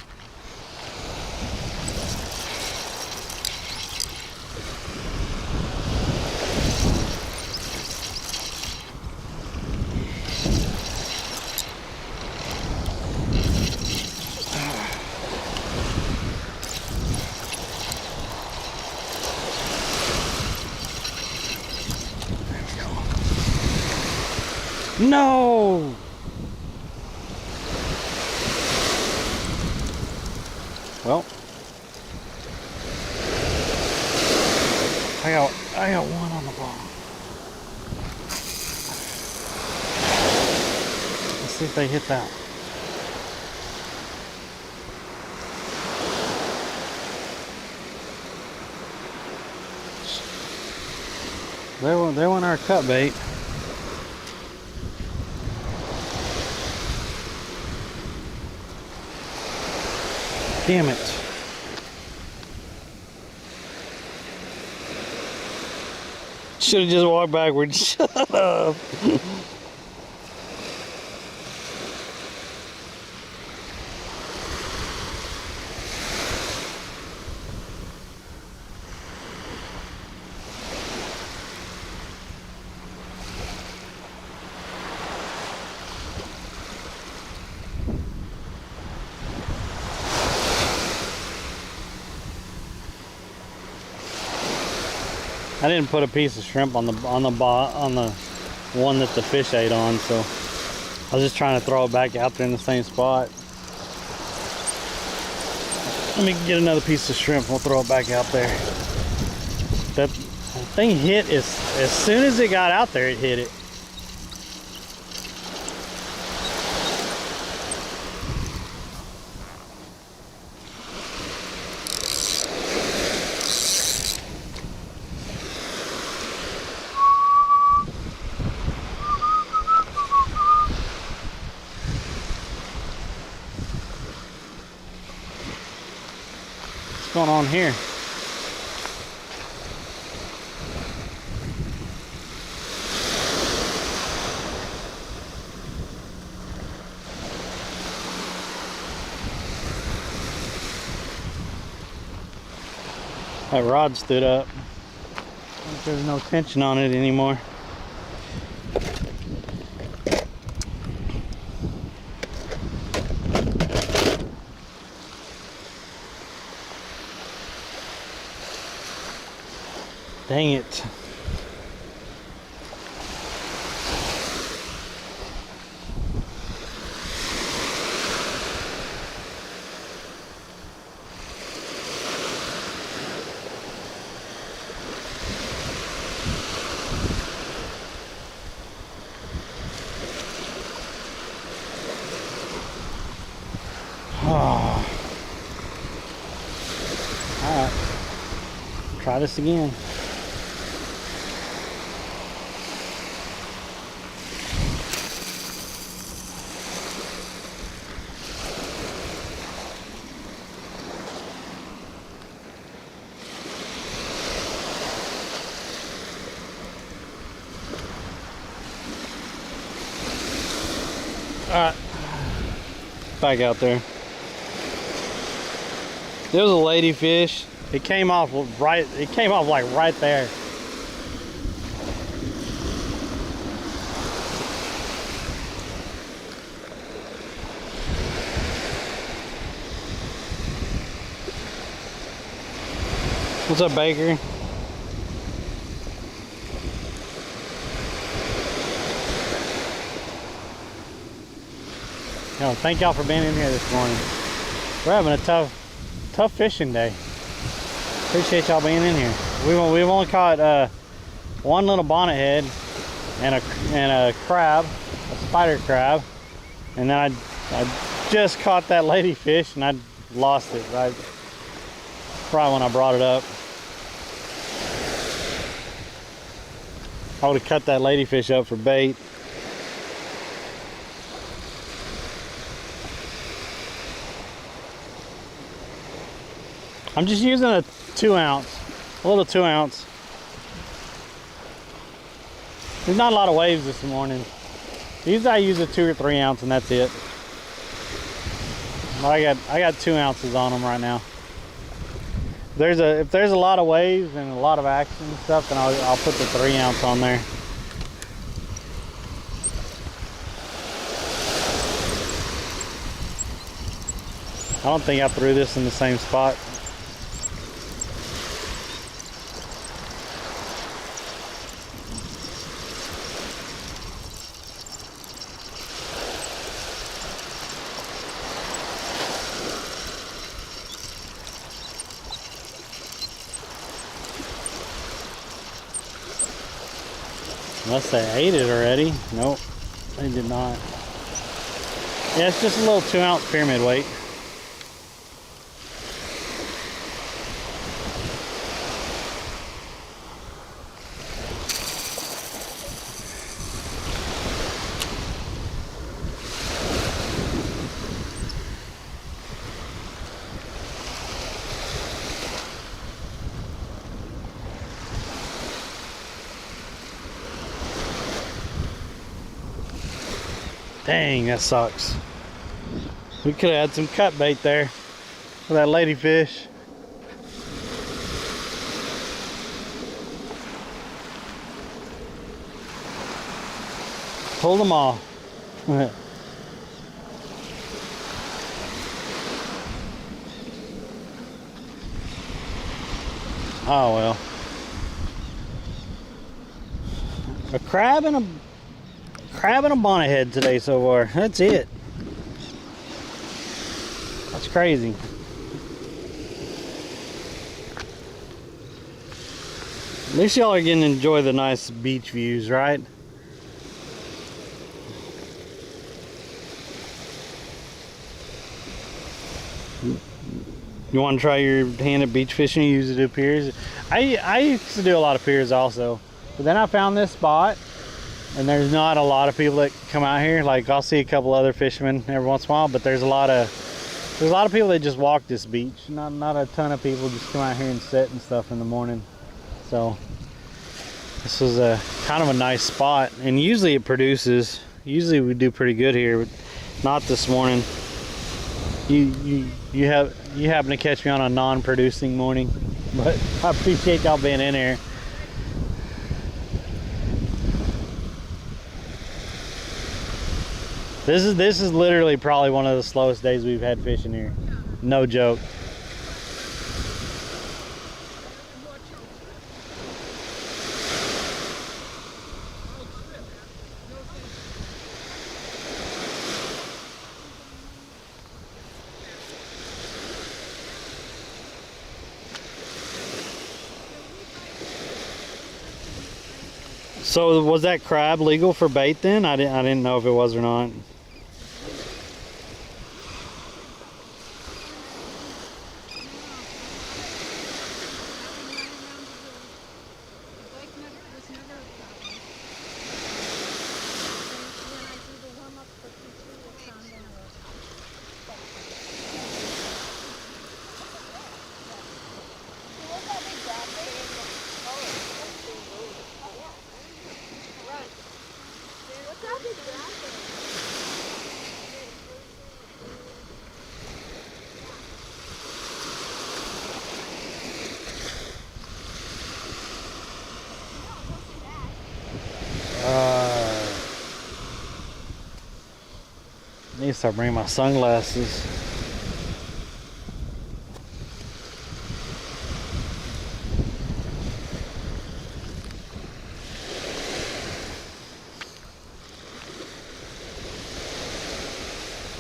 No. Well, I got one on the bottom. Let's see if they hit that. They want our cut bait. Damn it. Should have just walked backwards. Shut up. I didn't put a piece of shrimp on the one that the fish ate on, so I was just trying to throw it back out there in the same spot. Let me get another piece of shrimp. We'll throw it back out there. That thing hit as soon as it got out there. It hit it. What's going on here? That rod stood up. There's no tension on it anymore. Dang it. Oh. All right. Try this again. Alright, back out there. There was a ladyfish. It came off right. It came off like right there. What's up, Baker? Yo, thank y'all for being in here this morning. We're having a tough fishing day. Appreciate y'all being in here. We've only caught one little bonnethead and a crab, a spider crab, and then I just caught that ladyfish and I lost it right probably when I brought it up. I would have cut that ladyfish up for bait. I'm just using a 2 ounce, a little 2 ounce. There's not a lot of waves this morning. Usually I use a 2 or 3 ounce and that's it. But I got 2 ounces on them right now. If there's a lot of waves and a lot of action and stuff, then I'll put the 3 ounce on there. I don't think I threw this in the same spot. Unless they ate it already. Nope, they did not. Yeah, it's just a little 2 ounce pyramid weight. Dang, that sucks. We could have had some cut bait there for that ladyfish. Pull them off. Oh well. A crab and a bonnet head today so far. That's it. That's crazy. At least y'all are getting to enjoy the nice beach views, right? You want to try your hand at beach fishing? Use it at piers. I used to do a lot of piers also, but then I found this spot. And there's not a lot of people that come out here. Like I'll see a couple other fishermen every once in a while, but there's a lot of people that just walk this beach. Not a ton of people just come out here and sit and stuff in the morning. So this was a kind of a nice spot, and usually it produces. Usually we do pretty good here, but not this morning. You happen to catch me on a non-producing morning, but I appreciate y'all being in here. This is literally probably one of the slowest days we've had fishing here. No joke. So was that crab legal for bait then? I didn't know if it was or not. I need to start bringing my sunglasses.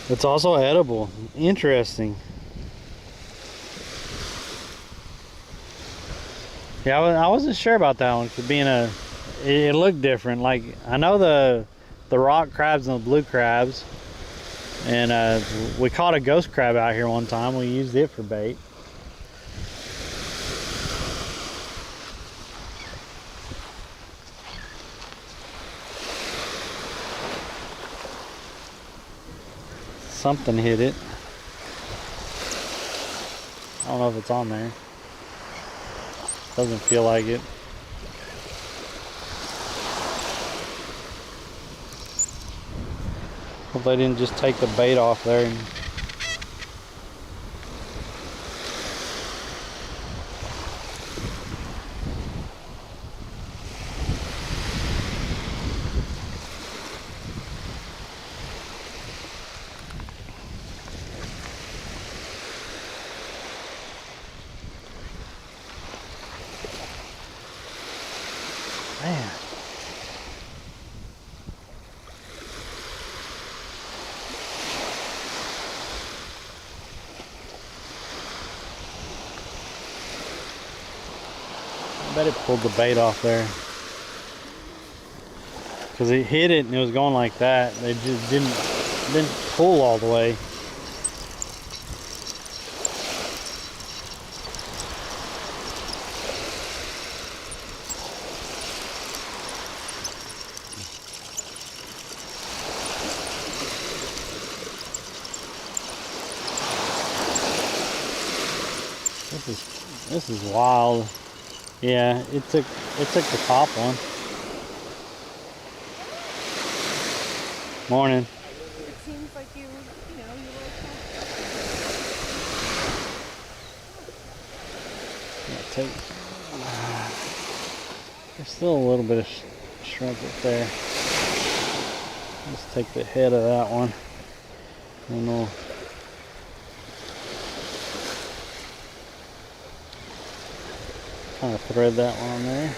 It's also edible. Interesting. Yeah, I wasn't sure about that one, 'cause being it looked different. Like I know the rock crabs and the blue crabs, and we caught a ghost crab out here one time. We used it for bait. Something hit it. I don't know if it's on there. Doesn't feel like it. Hope they didn't just take the bait off there. Man. I bet it pulled the bait off there. Because it hit it and it was going like that. They just didn't pull all the way. This is wild. Yeah, it took the top one. Morning. It seems like you know, you were Take. There's still a little bit of shrimp up there. Let's take the head of that one. And we'll kind of thread that one on there.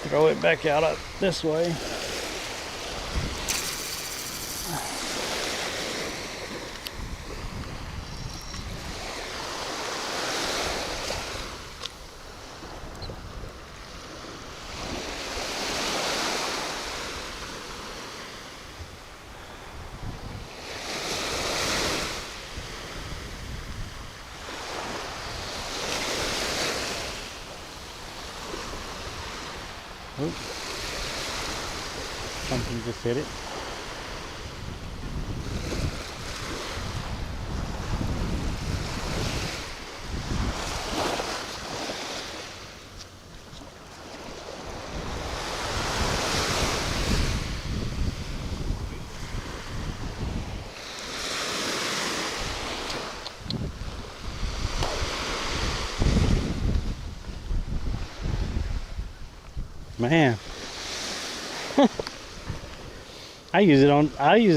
Throw it back out up this way. Oops. Something just hit it. Man, I usually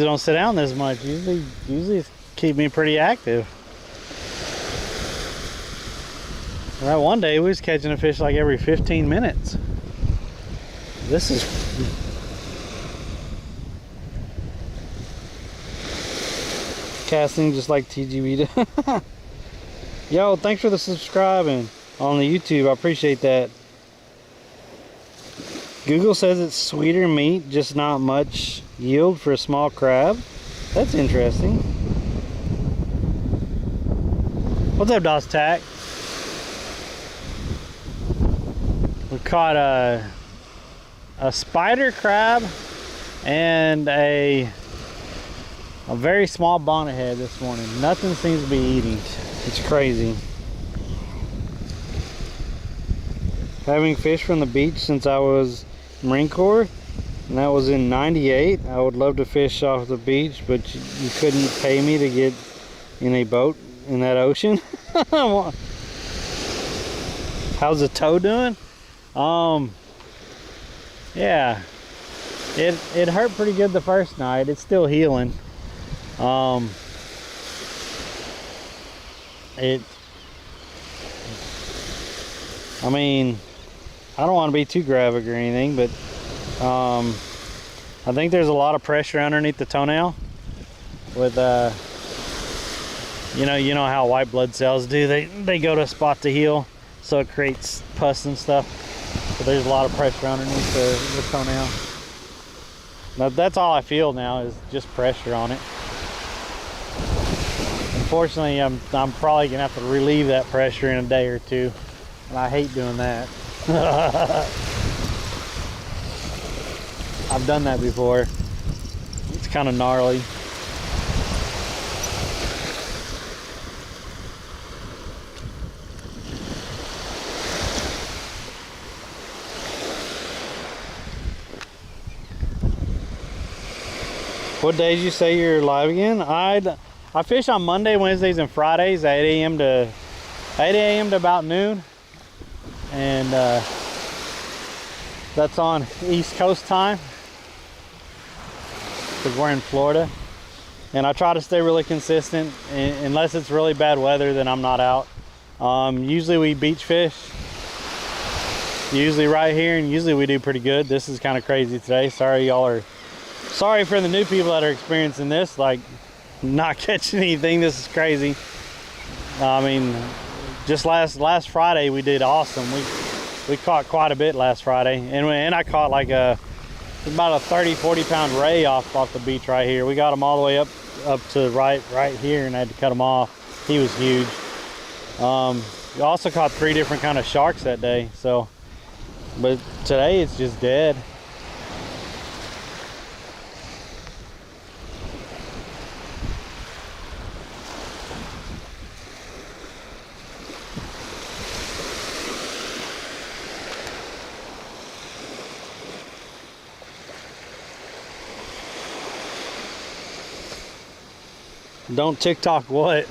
don't sit down this much. Usually it's keep me pretty active. Right, one day we was catching a fish like every 15 minutes. This is casting just like TGB did. Yo, thanks for the subscribing on the YouTube. I appreciate that. Google says it's sweeter meat, just not much yield for a small crab. That's interesting. What's up, Dos Tack? We caught a spider crab and a very small bonnethead this morning. Nothing seems to be eating. It's crazy. Having fished from the beach since I was Marine Corps, and that was in '98. I would love to fish off the beach, but you couldn't pay me to get in a boat in that ocean. How's the toe doing? Yeah, it hurt pretty good the first night. It's still healing. I mean, I don't want to be too graphic or anything, but I think there's a lot of pressure underneath the toenail with you know how white blood cells do, they go to a spot to heal, so it creates pus and stuff. So there's a lot of pressure underneath the toenail. Now, that's all I feel now is just pressure on it. Unfortunately, I'm probably gonna have to relieve that pressure in a day or two, and I hate doing that. I've done that before. kind of gnarly. What days you say you're live again? I fish on Monday, Wednesdays, and Fridays, 8 a.m. to about noon, and that's on East Coast time because we're in Florida. And I try to stay really consistent. Unless it's really bad weather, then I'm not out. Usually we beach fish. Usually right here, and usually we do pretty good. This is kind of crazy today. Sorry for the new people that are experiencing this, like not catching anything. This is crazy. I mean, just last Friday we did awesome. We caught quite a bit last Friday, and I caught like about a 30-40 pound ray off the beach right here. We got him all the way up to right here, and I had to cut him off. He was huge. We also caught 3 different kind of sharks that day. So, but today it's just dead. Don't TikTok what?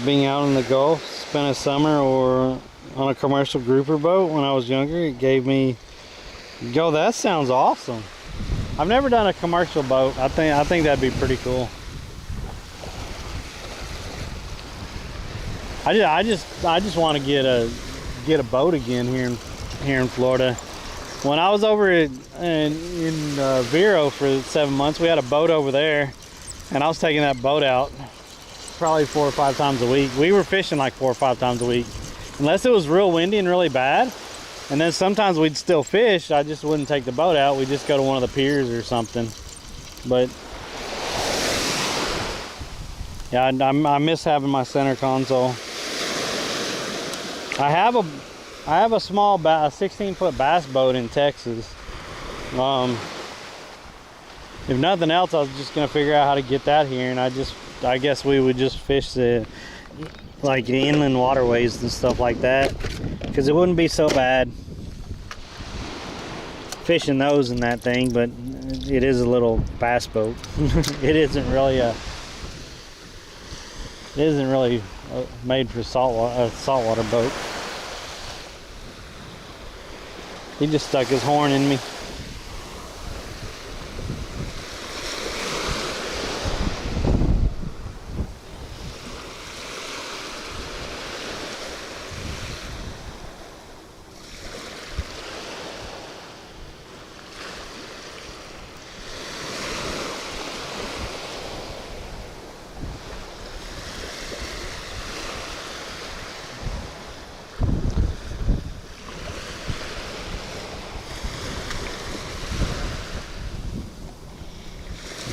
Being out in the Gulf, spent a summer or on a commercial grouper boat when I was younger, it gave me, yo, that sounds awesome. I've never done a commercial boat. I think that'd be pretty cool. I just want to get a boat again here in Florida. When I was over in Vero for 7 months, we had a boat over there, and I was taking that boat out probably 4 or 5 times a week. We were fishing like 4 or 5 times a week, unless it was real windy and really bad. And then sometimes we'd still fish. I just wouldn't take the boat out. We'd just go to one of the piers or something. But yeah, I miss having my center console. I have a small 16-foot bass boat in Texas. If nothing else, I was just gonna figure out how to get that here, and I guess we would just fish like the inland waterways and stuff like that, because it wouldn't be so bad fishing those and that thing. But it is a little bass boat. It isn't really made for saltwater boat. He just stuck his horn in me.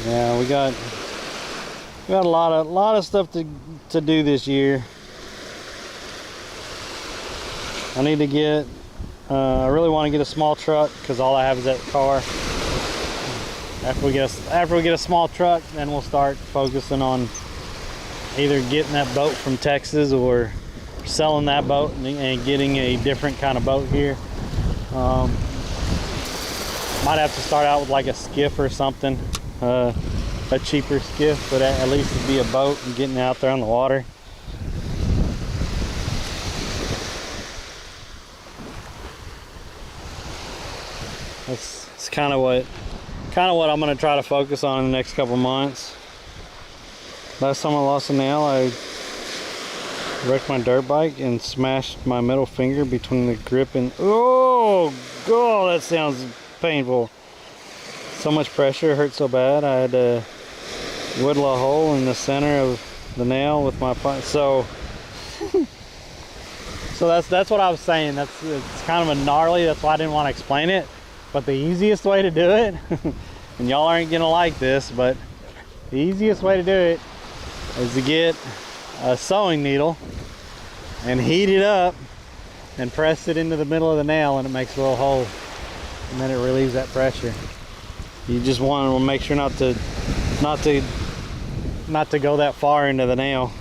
Yeah, we got a lot of stuff to do this year. I need to get I really want to get a small truck, because all I have is that car. After we get a small truck, then we'll start focusing on either getting that boat from Texas or selling that boat and getting a different kind of boat here. Might have to start out with like a skiff or something. A cheaper skiff, but at least it'd be a boat and getting out there on the water. That's kind of what I'm going to try to focus on in the next couple months. Last time I lost a nail, I wrecked my dirt bike and smashed my middle finger between the grip and oh god, that sounds painful. So much pressure, hurt so bad I had to whittle a hole in the center of the nail with my so that's what I was saying. It's kind of a gnarly, that's why I didn't want to explain it. But the easiest way to do it, and y'all aren't gonna like this, but the easiest way to do it is to get a sewing needle and heat it up and press it into the middle of the nail, and it makes a little hole, and then it relieves that pressure. You just want to make sure not to go that far into the nail.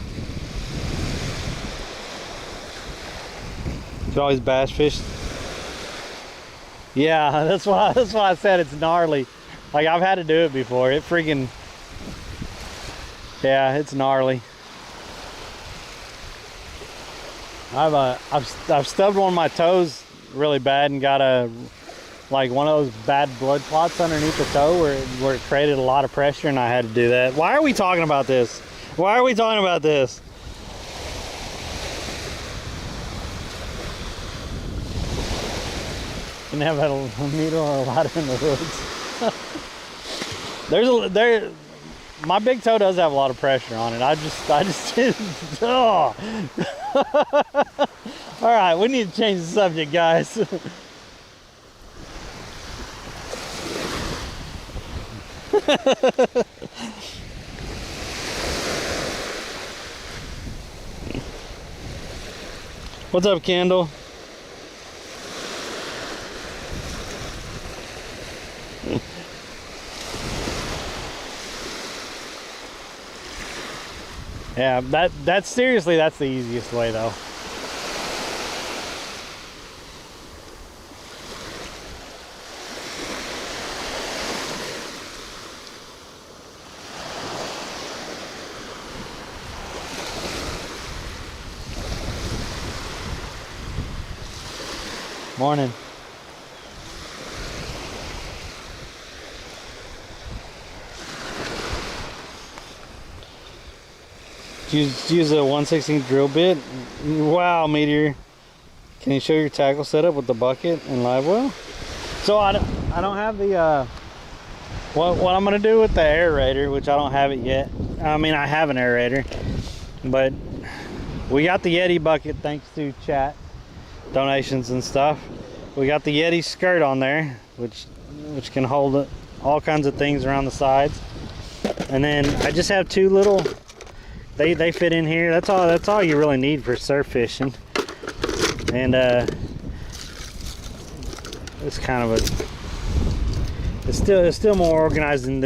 You can always bass fish. Yeah, that's why I said it's gnarly. Like, I've had to do it before. It freaking, yeah, it's gnarly. I've stubbed one of my toes really bad and got like one of those bad blood clots underneath the toe where it created a lot of pressure, and I had to do that. Why are we talking about this? Why are we talking about this? You can have a needle or a ladder in the woods. My big toe does have a lot of pressure on it. I just didn't. Oh. All right, we need to change the subject, guys. What's up, Kendall? Yeah, that's seriously, that's the easiest way though. Morning. Use a 1/16 drill bit. Wow, Meteor. Can you show your tackle setup with the bucket and live well? So I don't have the what I'm gonna do with the aerator, which I don't have it yet. I mean, I have an aerator, but we got the Yeti bucket thanks to chat donations and stuff. We got the Yeti skirt on there, which can hold all kinds of things around the sides. And then I just have two little. They fit in here. That's all you really need for surf fishing. And it's kind of it's still more organized than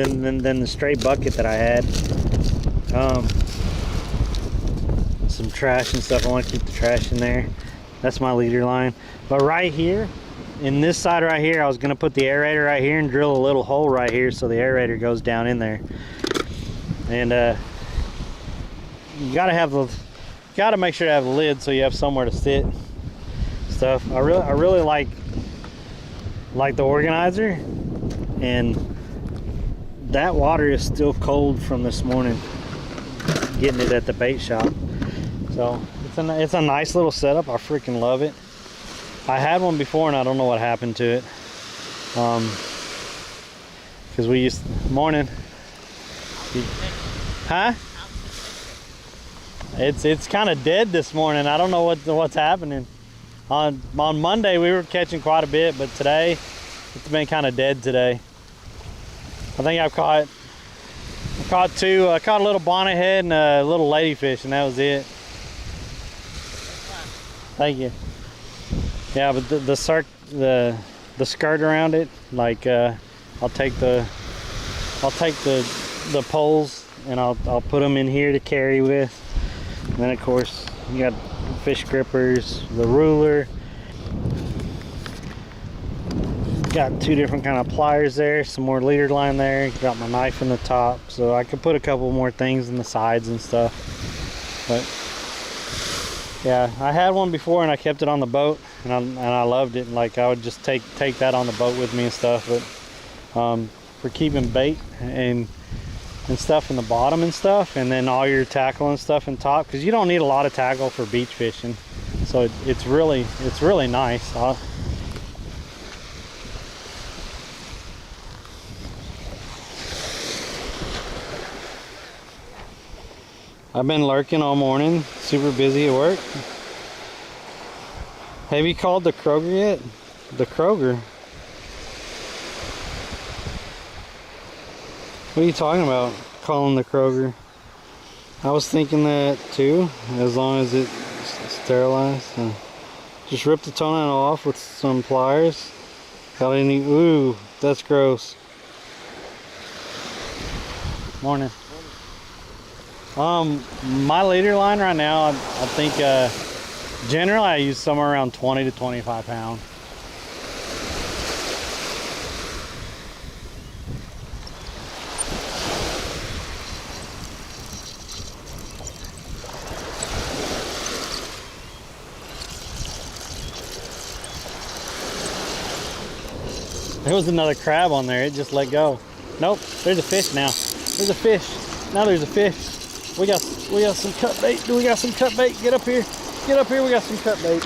the straight bucket that I had. Some trash and stuff. I want to keep the trash in there. That's my leader line. But right here, in this side right here, I was gonna put the aerator right here and drill a little hole right here so the aerator goes down in there. And you gotta make sure to have the lid so you have somewhere to sit stuff. I really like the organizer, and that water is still cold from this morning getting it at the bait shop. So it's a nice little setup. I freaking love it. I had one before and I don't know what happened to it, because we used morning. Huh? It's kind of dead this morning. I don't know what's happening. On Monday we were catching quite a bit, but today it's been kind of dead today. I think I caught two. I caught a little bonnethead and a little ladyfish, and that was it. Thank you. Yeah, but the skirt around it, like I'll take the poles and I'll put them in here to carry with. And then of course you got fish grippers, the ruler, got two different kind of pliers there, some more leader line there, got my knife in the top, so I could put a couple more things in the sides and stuff. But yeah, I had one before and I kept it on the boat, and I loved it. Like, I would just take that on the boat with me and stuff. But for keeping bait and stuff in the bottom and stuff, and then all your tackle and stuff in top, because you don't need a lot of tackle for beach fishing, so it's really nice. I've been lurking all morning, super busy at work. Have you called the Kroger yet? The Kroger? What are you talking about, calling the Kroger? I was thinking that too, as long as it's sterilized. Just rip the toenail off with some pliers. Got any? Ooh, that's gross. Morning. My leader line right now, I think generally I use somewhere around 20 to 25 pounds. There was another crab on there. It just let go. Nope, there's a fish now. There's a fish. Now there's a fish. We got some cut bait. Do we got some cut bait? Get up here. Get up here. We got some cut bait.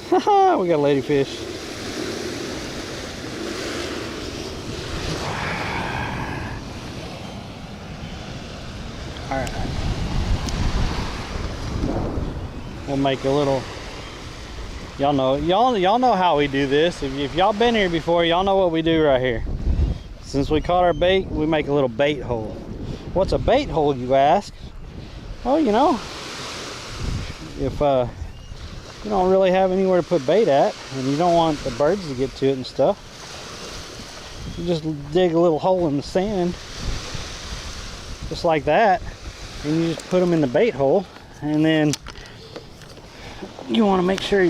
Haha, we got a ladyfish. All right. We'll make a little. Y'all know how we do this. If y'all been here before, y'all know what we do right here. Since we caught our bait, we make a little bait hole. What's a bait hole, you ask? Well, you know, if you don't really have anywhere to put bait at, and you don't want the birds to get to it and stuff, you just dig a little hole in the sand, just like that, and you just put them in the bait hole, and then you want to make sure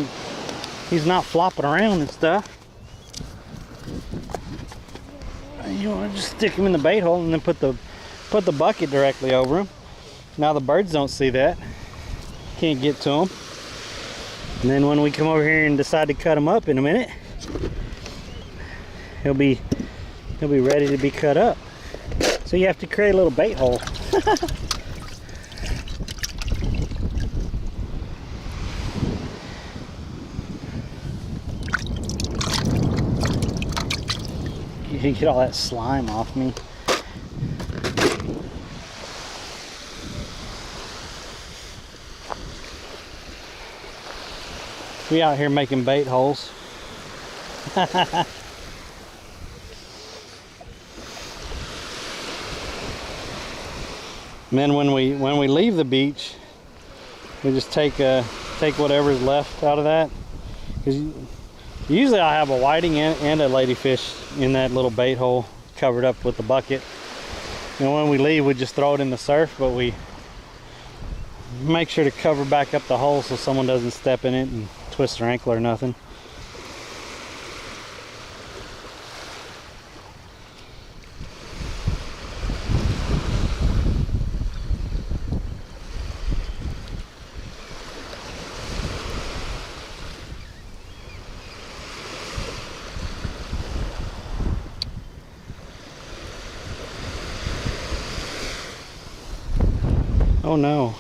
he's not flopping around and stuff. You want to just stick him in the bait hole and then put the bucket directly over him. Now the birds don't see that, can't get to him. And then when we come over here and decide to cut him up in a minute, he'll be ready to be cut up. So you have to create a little bait hole. You get all that slime off me. We out here making bait holes. And then when we leave the beach, we just take whatever's left out of that. Because usually I have a whiting and a ladyfish in that little bait hole covered up with the bucket. And when we leave, we just throw it in the surf, but we make sure to cover back up the hole so someone doesn't step in it and twist their ankle or nothing. Oh no.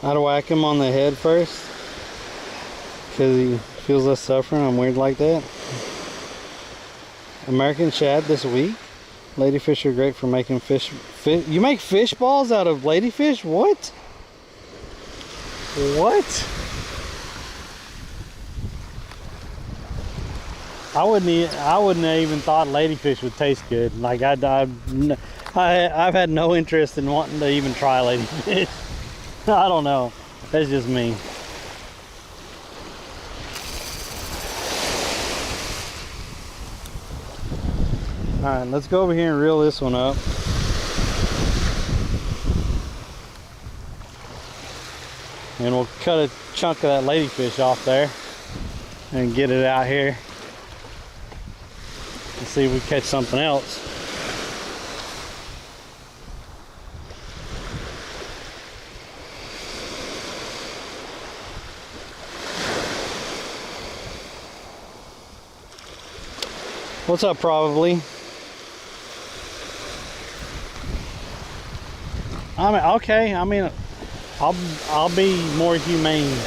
I'd whack him on the head first because he feels less suffering. I'm weird like that. American shad this week. Ladyfish are great for making fish. You make fish balls out of ladyfish? What? What? I wouldn't have even thought ladyfish would taste good. Like I've had no interest in wanting to even try ladyfish. I don't know. That's just me. All right, let's go over here and reel this one up. And we'll cut a chunk of that ladyfish off there and get it out here. And see if we catch something else. What's up, probably? I mean, okay. I mean, I'll be more humane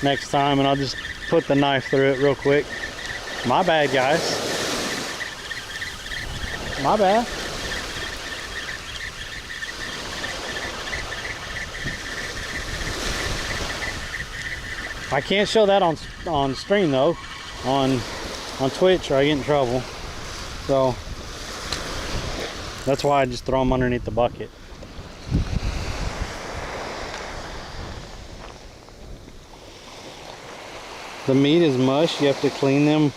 next time, and I'll just put the knife through it real quick. My bad, guys. My bad. I can't show that on stream though, on Twitch, or I get in trouble. So that's why I just throw them underneath the bucket. The meat is mush. You have to clean them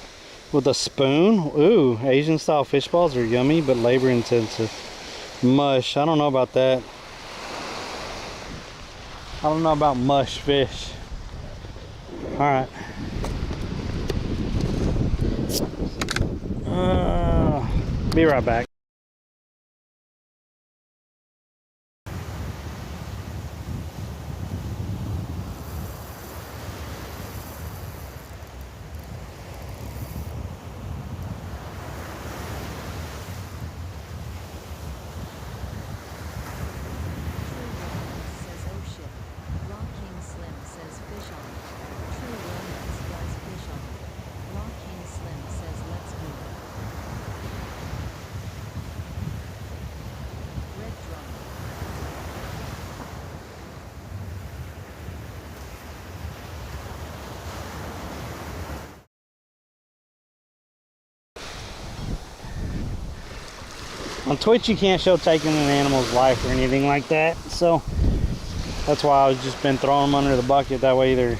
with a spoon. Ooh, Asian style fish balls are yummy but labor intensive. Mush, I don't know about that. I don't know about mush fish. Alright. Be right back. Says oh shit. Raw King Slim says fish on. True Romance does fish on. Raw King Slim says let's move. Red drum. On Twitch you can't show taking an animal's life or anything like that, so that's why I've just been throwing them under the bucket. That way either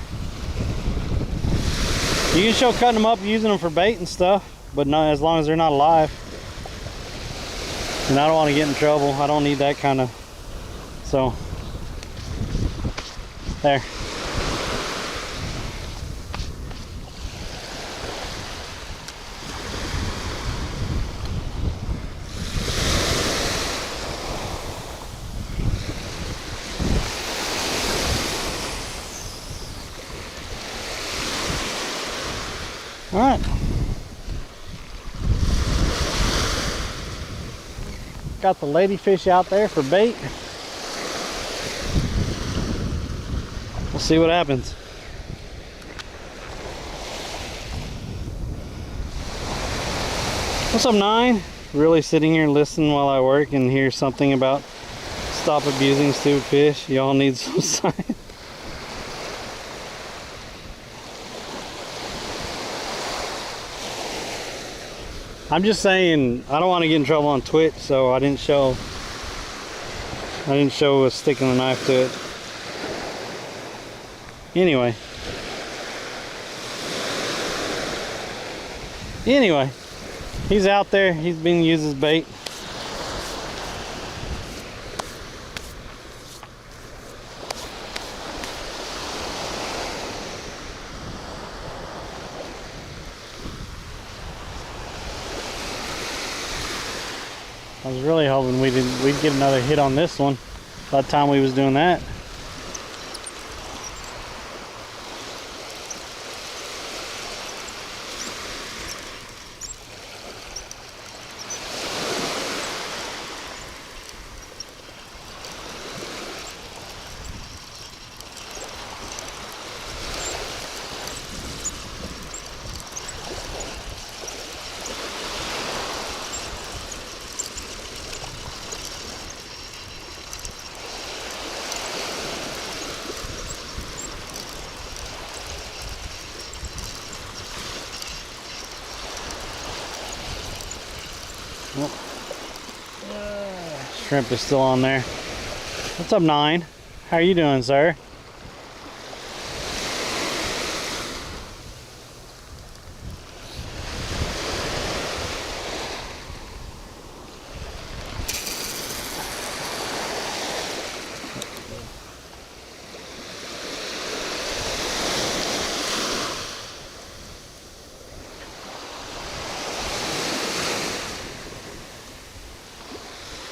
you can show cutting them up, using them for bait and stuff, but not as long as they're not alive. And I don't want to get in trouble. I don't need that kind of, so there. All right. Got the ladyfish out there for bait. We'll see what happens. What's up, 9? Really sitting here listening while I work and hear something about stop abusing stupid fish. Y'all need some science. I'm just saying, I don't want to get in trouble on Twitch, so I didn't show us sticking the knife to it. Anyway, he's out there. He's being used as bait. I was really hoping we'd get another hit on this one by the time we was doing that. Shrimp is still on there. What's up, 9? How are you doing, sir?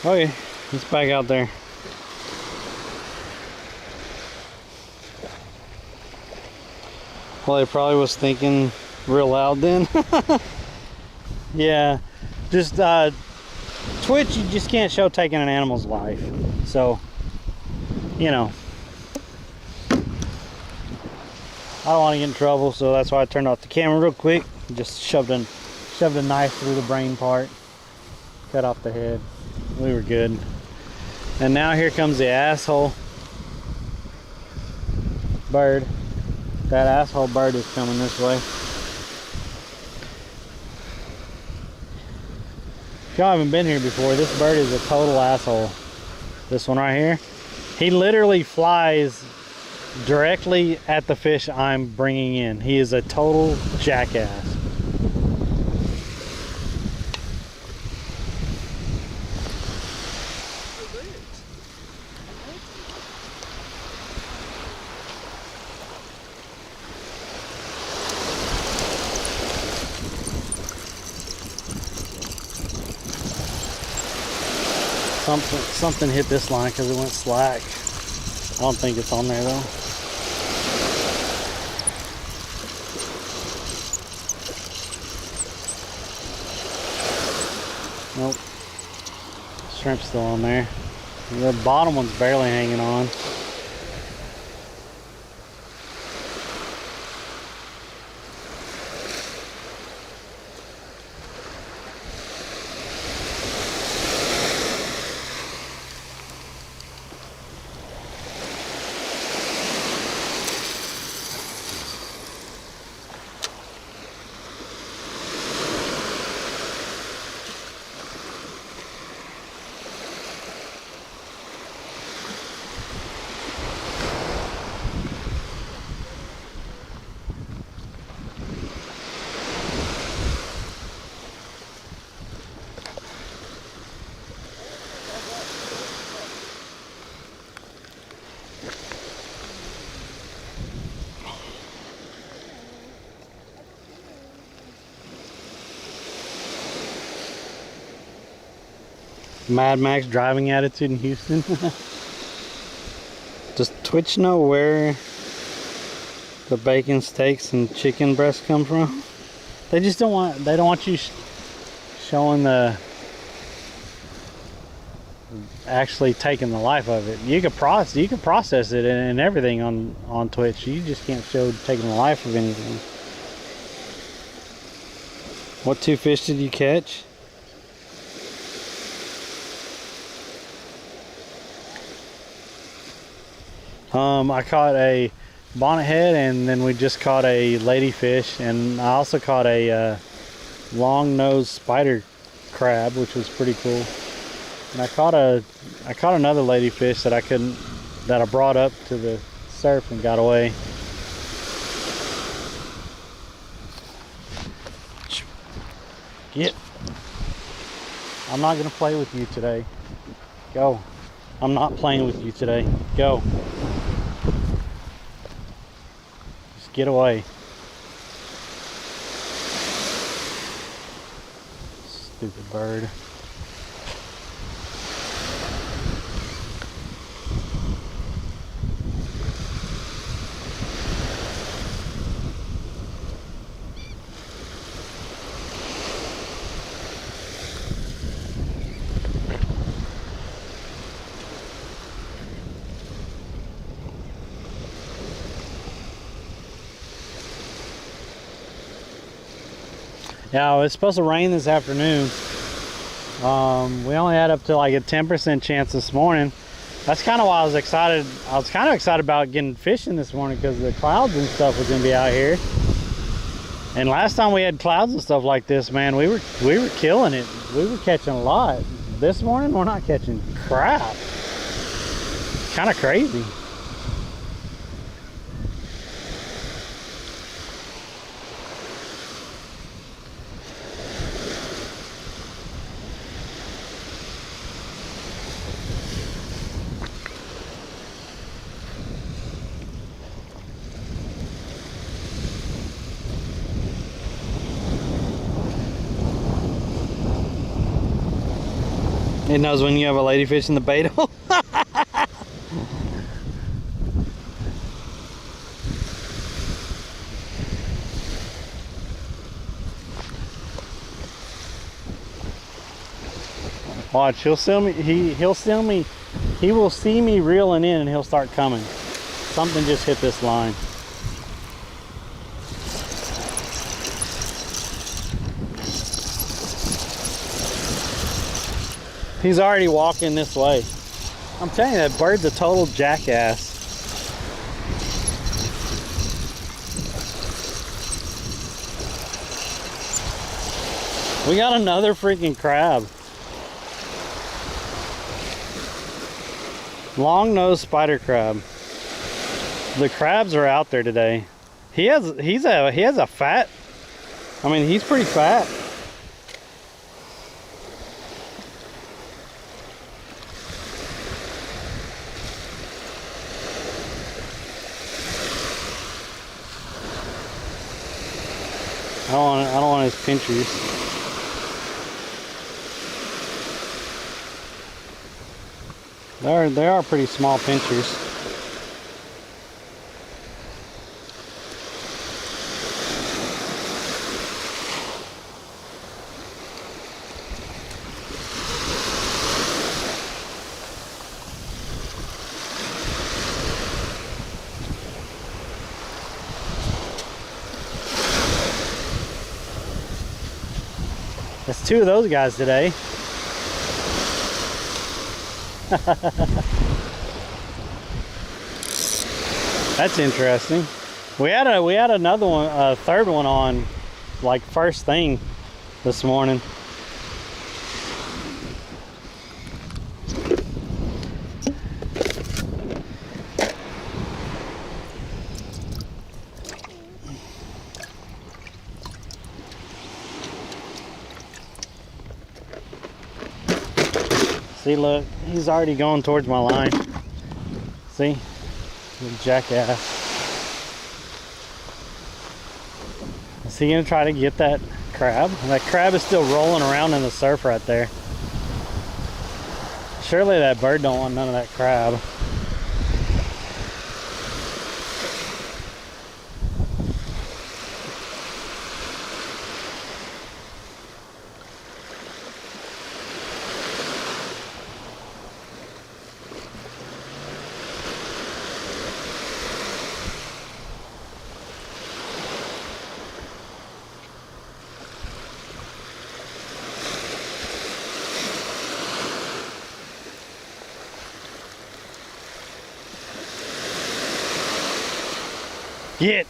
Okay, it's back out there. Well, he probably was thinking real loud then. Yeah, just Twitch, you just can't show taking an animal's life. So, you know, I don't want to get in trouble, so that's why I turned off the camera real quick. Just shoved a knife through the brain part, cut off the head. We were good. And now here comes the asshole bird. That asshole bird is coming this way. If y'all haven't been here before, this bird is a total asshole. This one right here. He literally flies directly at the fish I'm bringing in. He is a total jackass. Something hit this line because it went slack. I don't think it's on there though. Nope. Shrimp's still on there. The bottom one's barely hanging on. Mad Max driving attitude in Houston. Does Twitch know where the bacon, steaks, and chicken breasts come from? They just don't want. They don't want you showing the actually taking the life of it. You could process it and everything on Twitch. You just can't show taking the life of anything. What 2 fish did you catch? I caught a bonnethead, and then we just caught a ladyfish, and I also caught a long-nosed spider crab, which was pretty cool. And I caught another ladyfish that I brought up to the surf and got away. Get. I'm not gonna play with you today. Go. I'm not playing with you today. Go. Just get away. Stupid bird. Yeah, it's supposed to rain this afternoon. We only had up to like a 10% chance this morning. That's kind of why I was excited. I was kind of excited about getting fishing this morning because the clouds and stuff was gonna be out here. And last time we had clouds and stuff like this, man, we were killing it. We were catching a lot. This morning we're not catching crap. Kind of crazy. It knows when you have a ladyfish in the bait hole. Watch, he'll see me. He will see me reeling in, and he'll start coming. Something just hit this line. He's already walking this way. I'm telling you, that bird's a total jackass. We got another freaking crab. Long-nosed spider crab. The crabs are out there today. He has a fat. I mean, he's pretty fat. I don't want his pinchers. They are pretty small pinchers. That's two of those guys today. That's interesting. We had another one, a third one on like first thing this morning. See, look, he's already going towards my line. See? Little jackass. Is he gonna try to get that crab? That crab is still rolling around in the surf right there. Surely that bird don't want none of that crab. Get!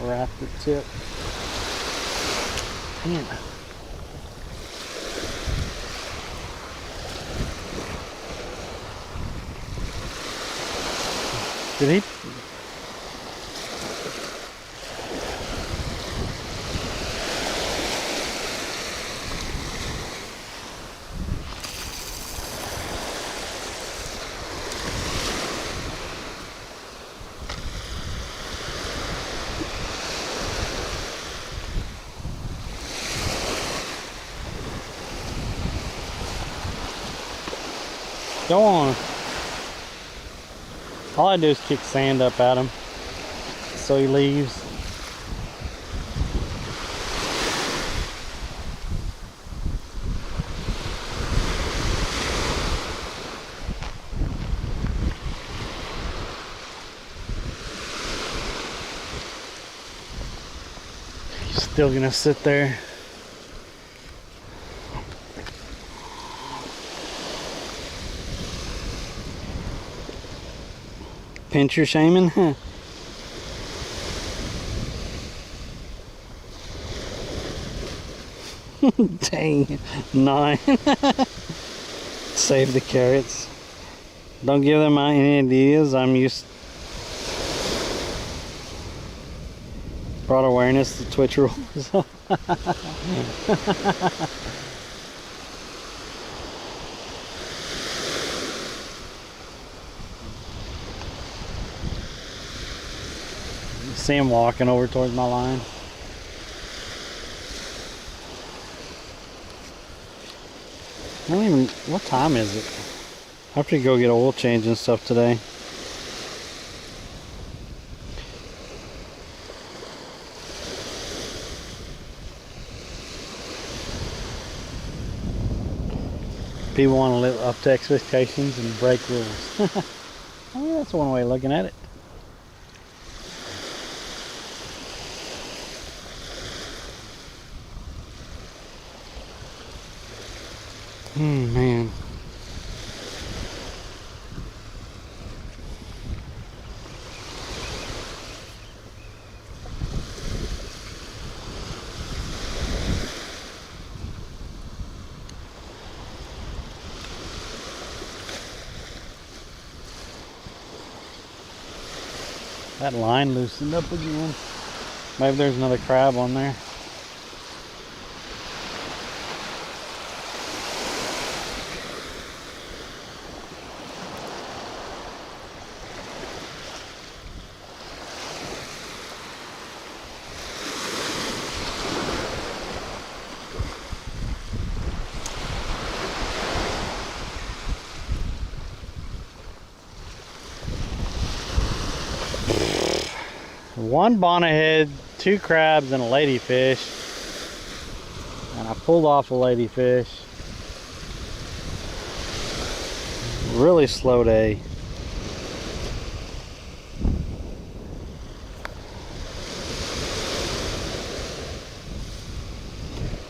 Wrap the tip. Man. Did he? Go on. All I do is kick sand up at him so he leaves. He's still gonna sit there. Pincher shaming? Huh. Dang. 9. Save the carrots. Don't give them any ideas. I'm used. Brought awareness to Twitch rules. See him walking over towards my line. I don't even, what time is it? I have to go get oil change and stuff today. People want to live up to expectations and break rules. I mean, that's one way of looking at it. Man. That line loosened up again. Maybe there's another crab on there. One bonnethead, 2 crabs, and a ladyfish. And I pulled off a ladyfish. Really slow day.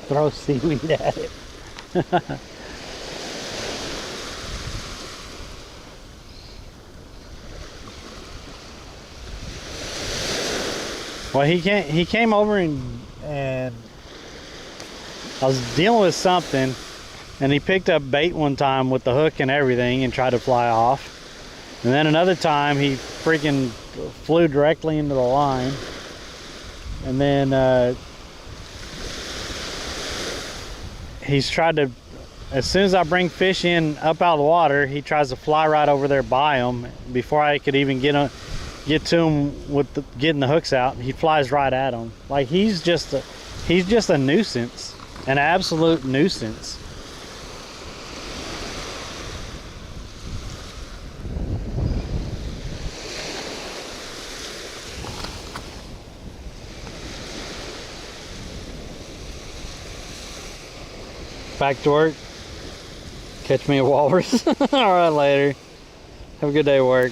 Throw seaweed at it. Well, he came over and I was dealing with something, and he picked up bait one time with the hook and everything and tried to fly off. And then another time he freaking flew directly into the line. And then he's tried to, as soon as I bring fish in up out of the water, he tries to fly right over there by him. Before I could even get to him with getting the hooks out, he flies right at him. Like he's just a nuisance, an absolute nuisance. Back to work. Catch me a walrus. All right, later. Have a good day at work.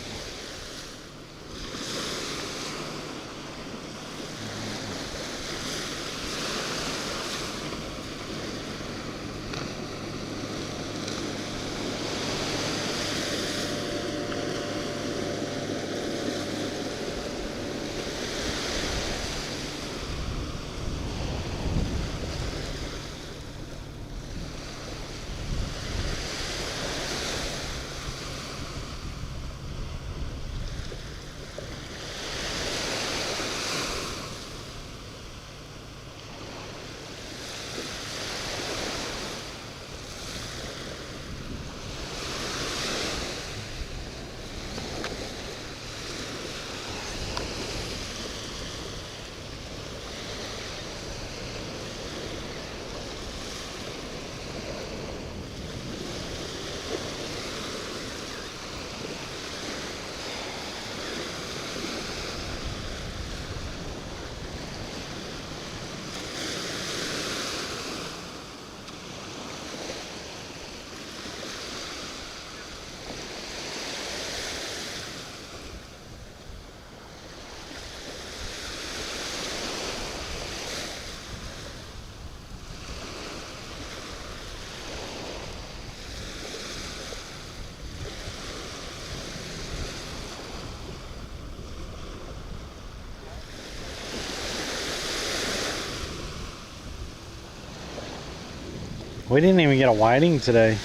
We didn't even get a whiting today.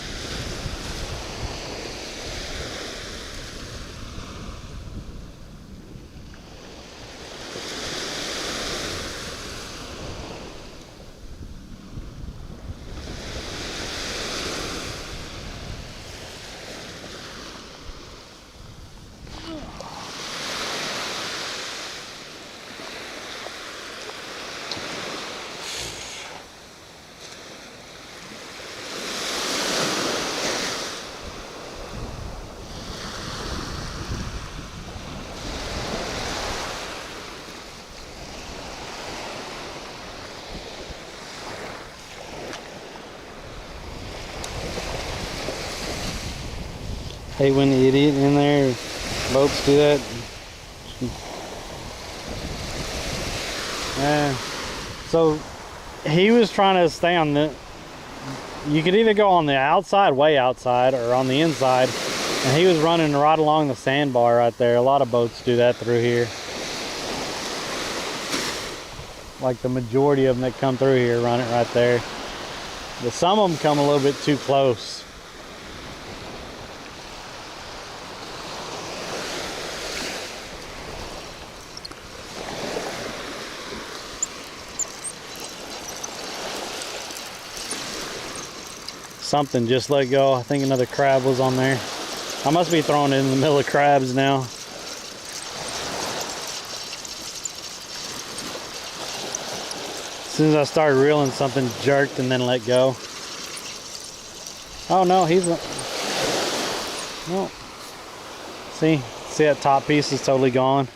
Hate when the idiot in there boats do that. Yeah. So he was trying to stay on the, you could either go on the outside, way outside, or on the inside, and he was running right along the sandbar right there. A lot of boats do that through here. Like the majority of them that come through here run it right there. But some of them come a little bit too close. Something just let go. I think another crab was on there. I must be throwing it in the middle of crabs now. As soon as I started reeling, something jerked and then let go. Oh no, he's... No. See that top piece is totally gone.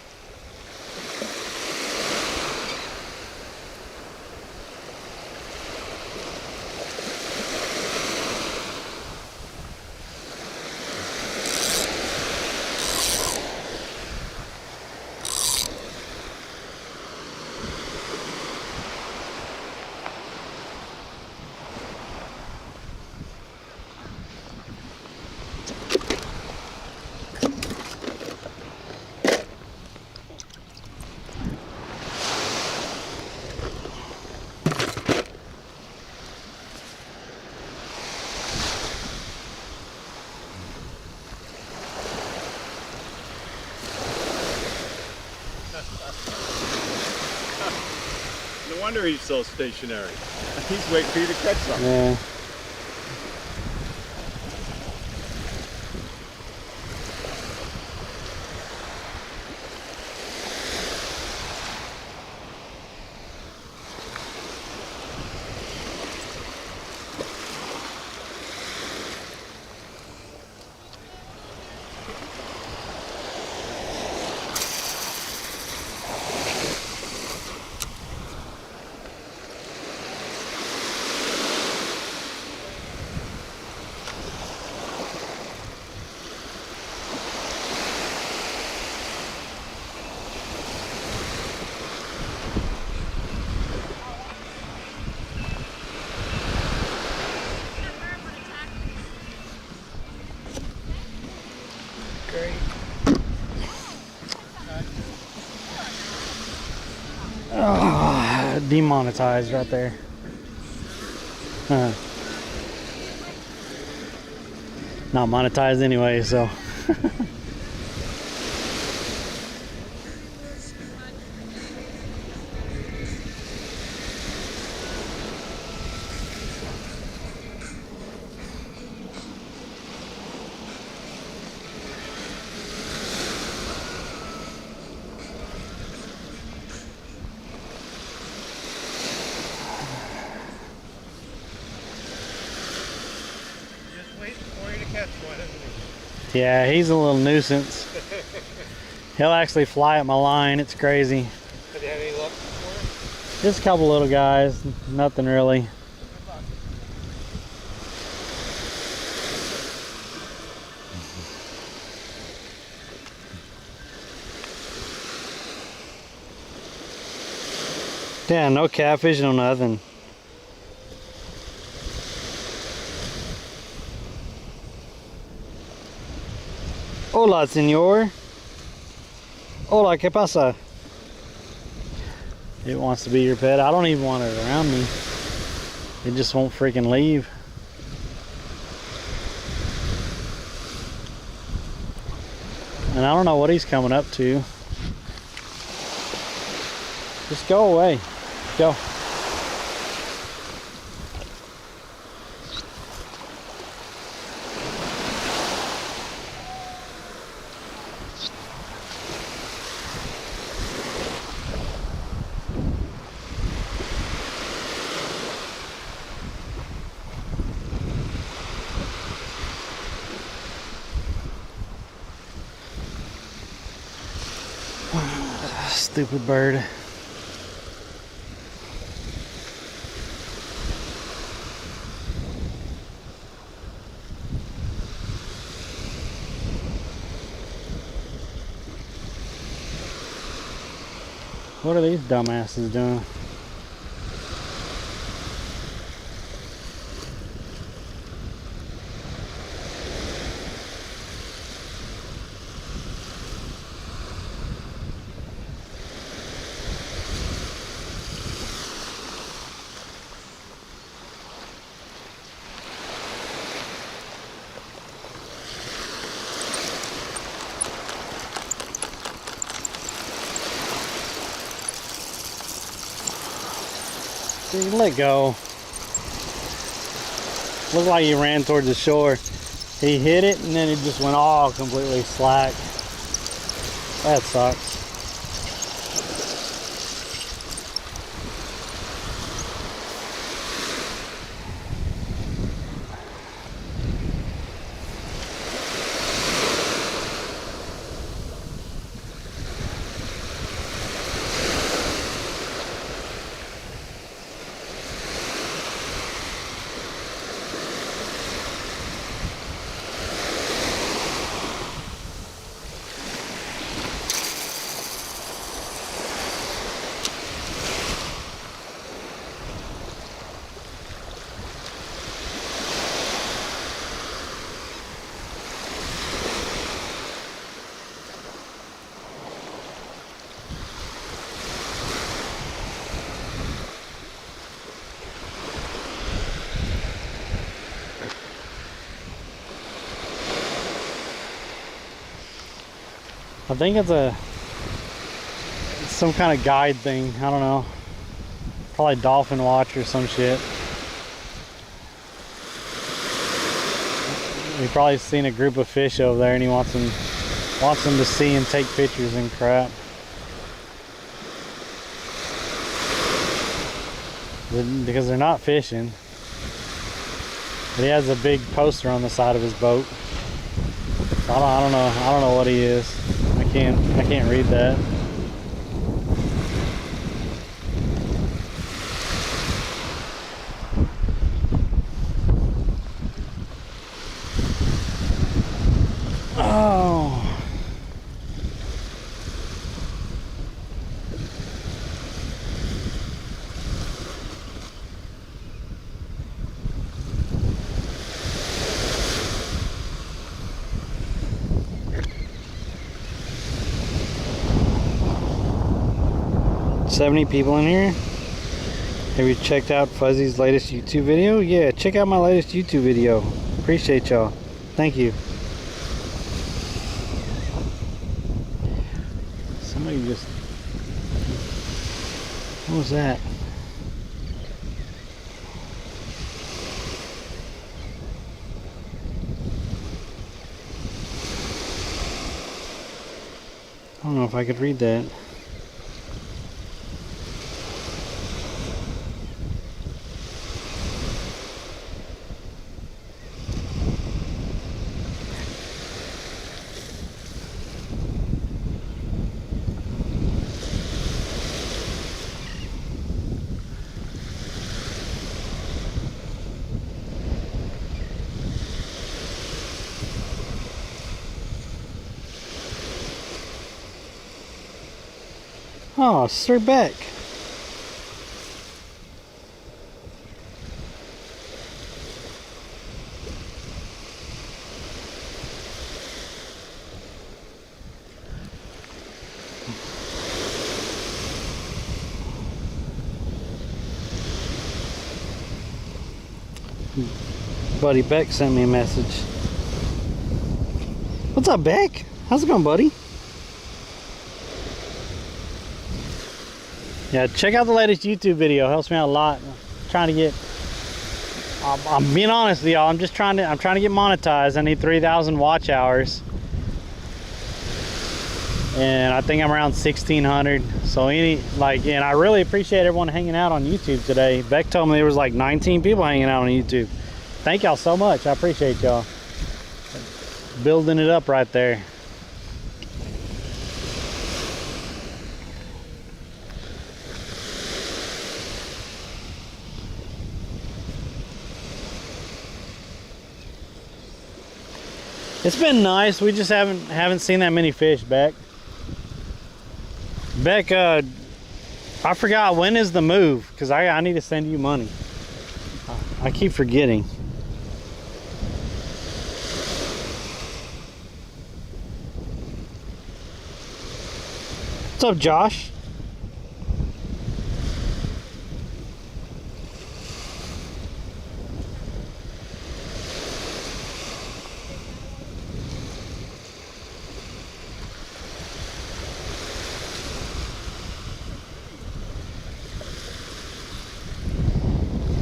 No wonder he's so stationary. He's waiting for you to catch something. Yeah. Oh, demonetized right there. Not monetized anyway, so. Yeah, he's a little nuisance. He'll actually fly at my line. It's crazy. Have you had any luck before? Just a couple little guys. Nothing really. Yeah, no catfish, no nothing. Hola, señor. Hola, ¿qué pasa? It wants to be your pet. I don't even want it around me. It just won't freaking leave. And I don't know what he's coming up to. Just go away. Go. Stupid bird. What are these dumbasses doing? Dude, let go. Looked like he ran towards the shore. He hit it and then it just went all completely slack. That sucks. I think it's some kind of guide thing. I don't know. Probably dolphin watch or some shit. He probably seen a group of fish over there and he wants them to see and take pictures and crap. Because they're not fishing. But he has a big poster on the side of his boat. I don't know what he is. I can't read that. Oh. $70 people in here. Have you checked out Fuzzy's latest YouTube video? Yeah, check out my latest YouTube video. Appreciate y'all. Thank you. Somebody just... What was that? I don't know if I could read that. Oh, Sir Beck. Buddy Beck sent me a message. What's up, Beck? How's it going, buddy? Yeah, check out the latest YouTube video. It helps me out a lot. I'm trying to get... I'm being honest with y'all. I'm trying to get monetized. I need 3,000 watch hours. And I think I'm around 1,600. So and I really appreciate everyone hanging out on YouTube today. Beck told me there was like 19 people hanging out on YouTube. Thank y'all so much. I appreciate y'all. Building it up right there. It's been nice. We just haven't seen that many fish, Beck. Beck, I forgot, when is the move? Because I need to send you money. I keep forgetting. What's up, Josh?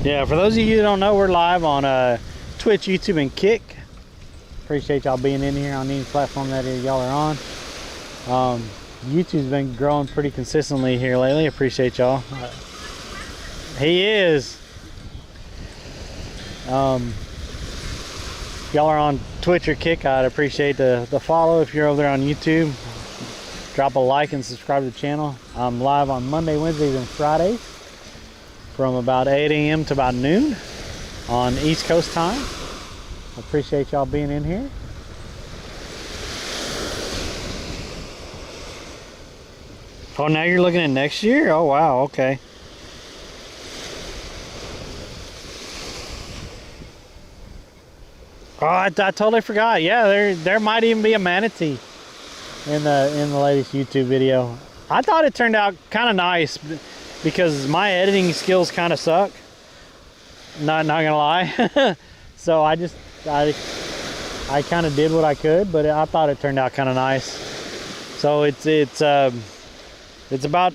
Yeah, for those of you who don't know, we're live on Twitch, YouTube, and Kick. Appreciate y'all being in here on any platform that y'all are on. YouTube's been growing pretty consistently here lately. Appreciate y'all. He is. Y'all are on Twitch or Kick, I'd appreciate the follow. If you're over there on YouTube, drop a like and subscribe to the channel. I'm live on Monday, Wednesdays, and Fridays from about 8 a.m. to about noon on East Coast time. Appreciate y'all being in here. Oh, now you're looking at next year? Oh, wow, okay. Oh, I totally forgot. Yeah, there might even be a manatee in the latest YouTube video. I thought it turned out kind of nice because my editing skills kind of suck. Not gonna lie. So I kind of did what I could, but I thought it turned out kind of nice. So it's about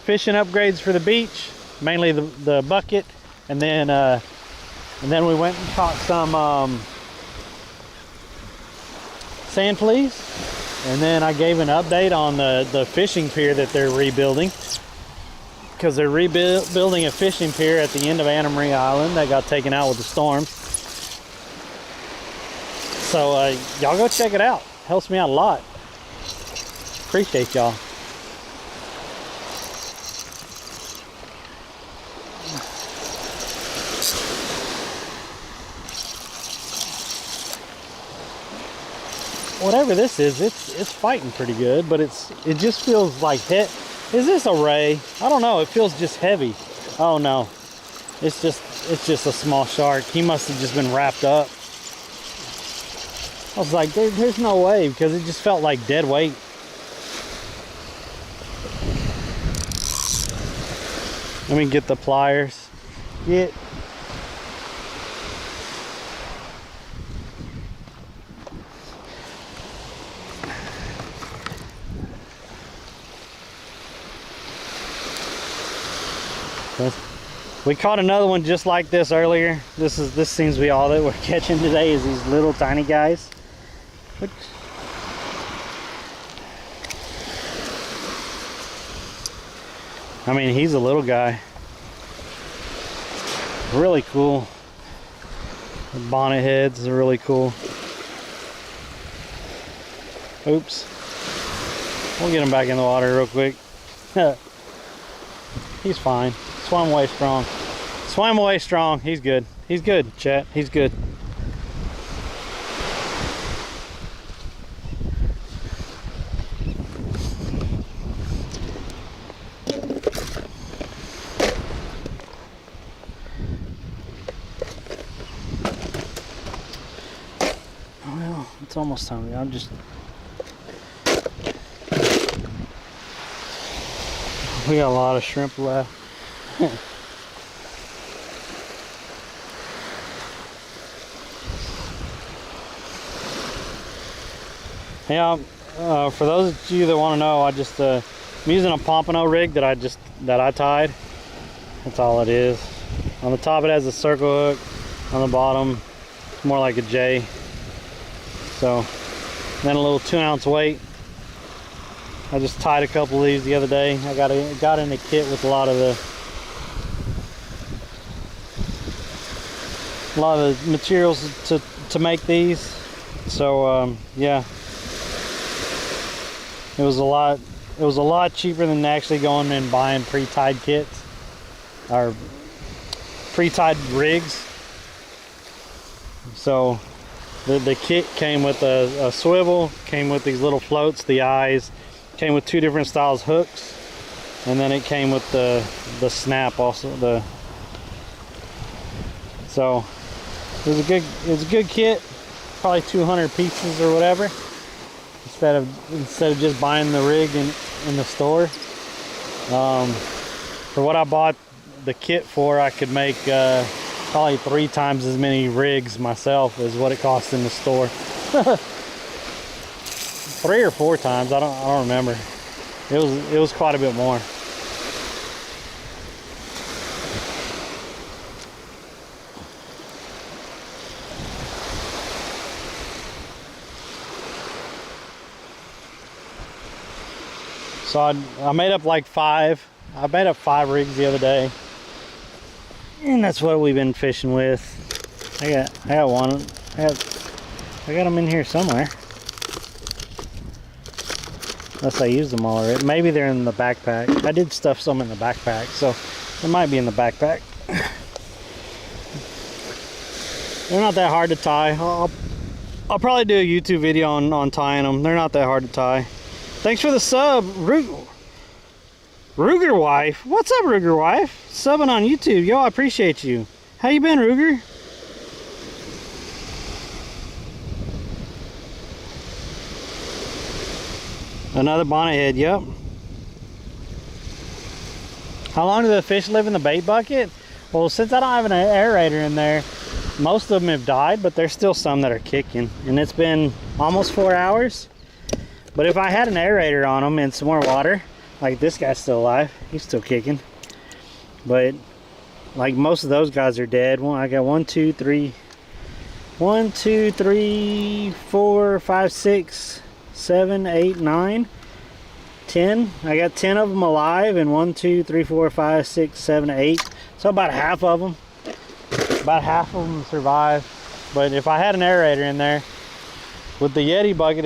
fishing upgrades for the beach, mainly the bucket, and then we went and caught some sand fleas, and then I gave an update on the fishing pier that they're rebuilding, because they're rebuilding a fishing pier at the end of Anna Maria Island that got taken out with the storm. So y'all go check it out. Helps me out a lot. Appreciate y'all. Whatever this is, it's fighting pretty good, but it just feels like is this a ray? I don't know. It feels just heavy. Oh no, it's just a small shark. He must have just been wrapped up. I was like, there's no way, because it just felt like dead weight. Let me get the pliers. Get. We caught another one just like this earlier. This seems to be all that we're catching today, is these little tiny guys. I mean, he's a little guy. Really cool. The bonnet heads are really cool. Oops. We'll get him back in the water real quick. He's fine. Swam away strong. Swam away strong. He's good. He's good, chat. He's good. Well, it's almost time. I'm just... We got a lot of shrimp left. Yeah, for those of you that want to know, I'm using a pompano rig that I tied. That's all it is. On the top it has a circle hook. On the bottom it's more like a J. So then a little 2-ounce weight. I just tied a couple of these the other day. I got in a kit with a lot of the materials to make these. So yeah, it was a lot cheaper than actually going and buying pre-tied kits or pre-tied rigs. So the kit came with a swivel, came with these little floats, the eyes, came with 2 different styles hooks, and then it came with the snap also. So it was a good kit, probably 200 pieces or whatever, instead of just buying the rig in the store. For what I bought the kit for, I could make probably 3 times as many rigs myself as what it cost in the store. 3 or 4 times, I don't remember. It was quite a bit more. So I made up like 5. I made up 5 rigs the other day. And that's what we've been fishing with. I got one. I got them in here somewhere. Unless I used them all already. Maybe they're in the backpack. I did stuff some in the backpack, so they might be in the backpack. They're not that hard to tie. I'll probably do a YouTube video on tying them. They're not that hard to tie. Thanks for the sub, Ruger Wife. What's up, Ruger Wife? Subbing on YouTube. Yo, I appreciate you. How you been, Ruger? Another bonnet head, yep. How long do the fish live in the bait bucket? Well, since I don't have an aerator in there, most of them have died, but there's still some that are kicking. And it's been almost 4 hours. But if I had an aerator on them and some more water, like this guy's still alive, he's still kicking. But like most of those guys are dead. Well, I got 1, 2, 3, 4, 5, 6, 7, 8, 9, 10. I got 10 of them alive, and 1, 2, 3, 4, 5, 6, 7, 8. So about half of them survive. But if I had an aerator in there with the Yeti bucket,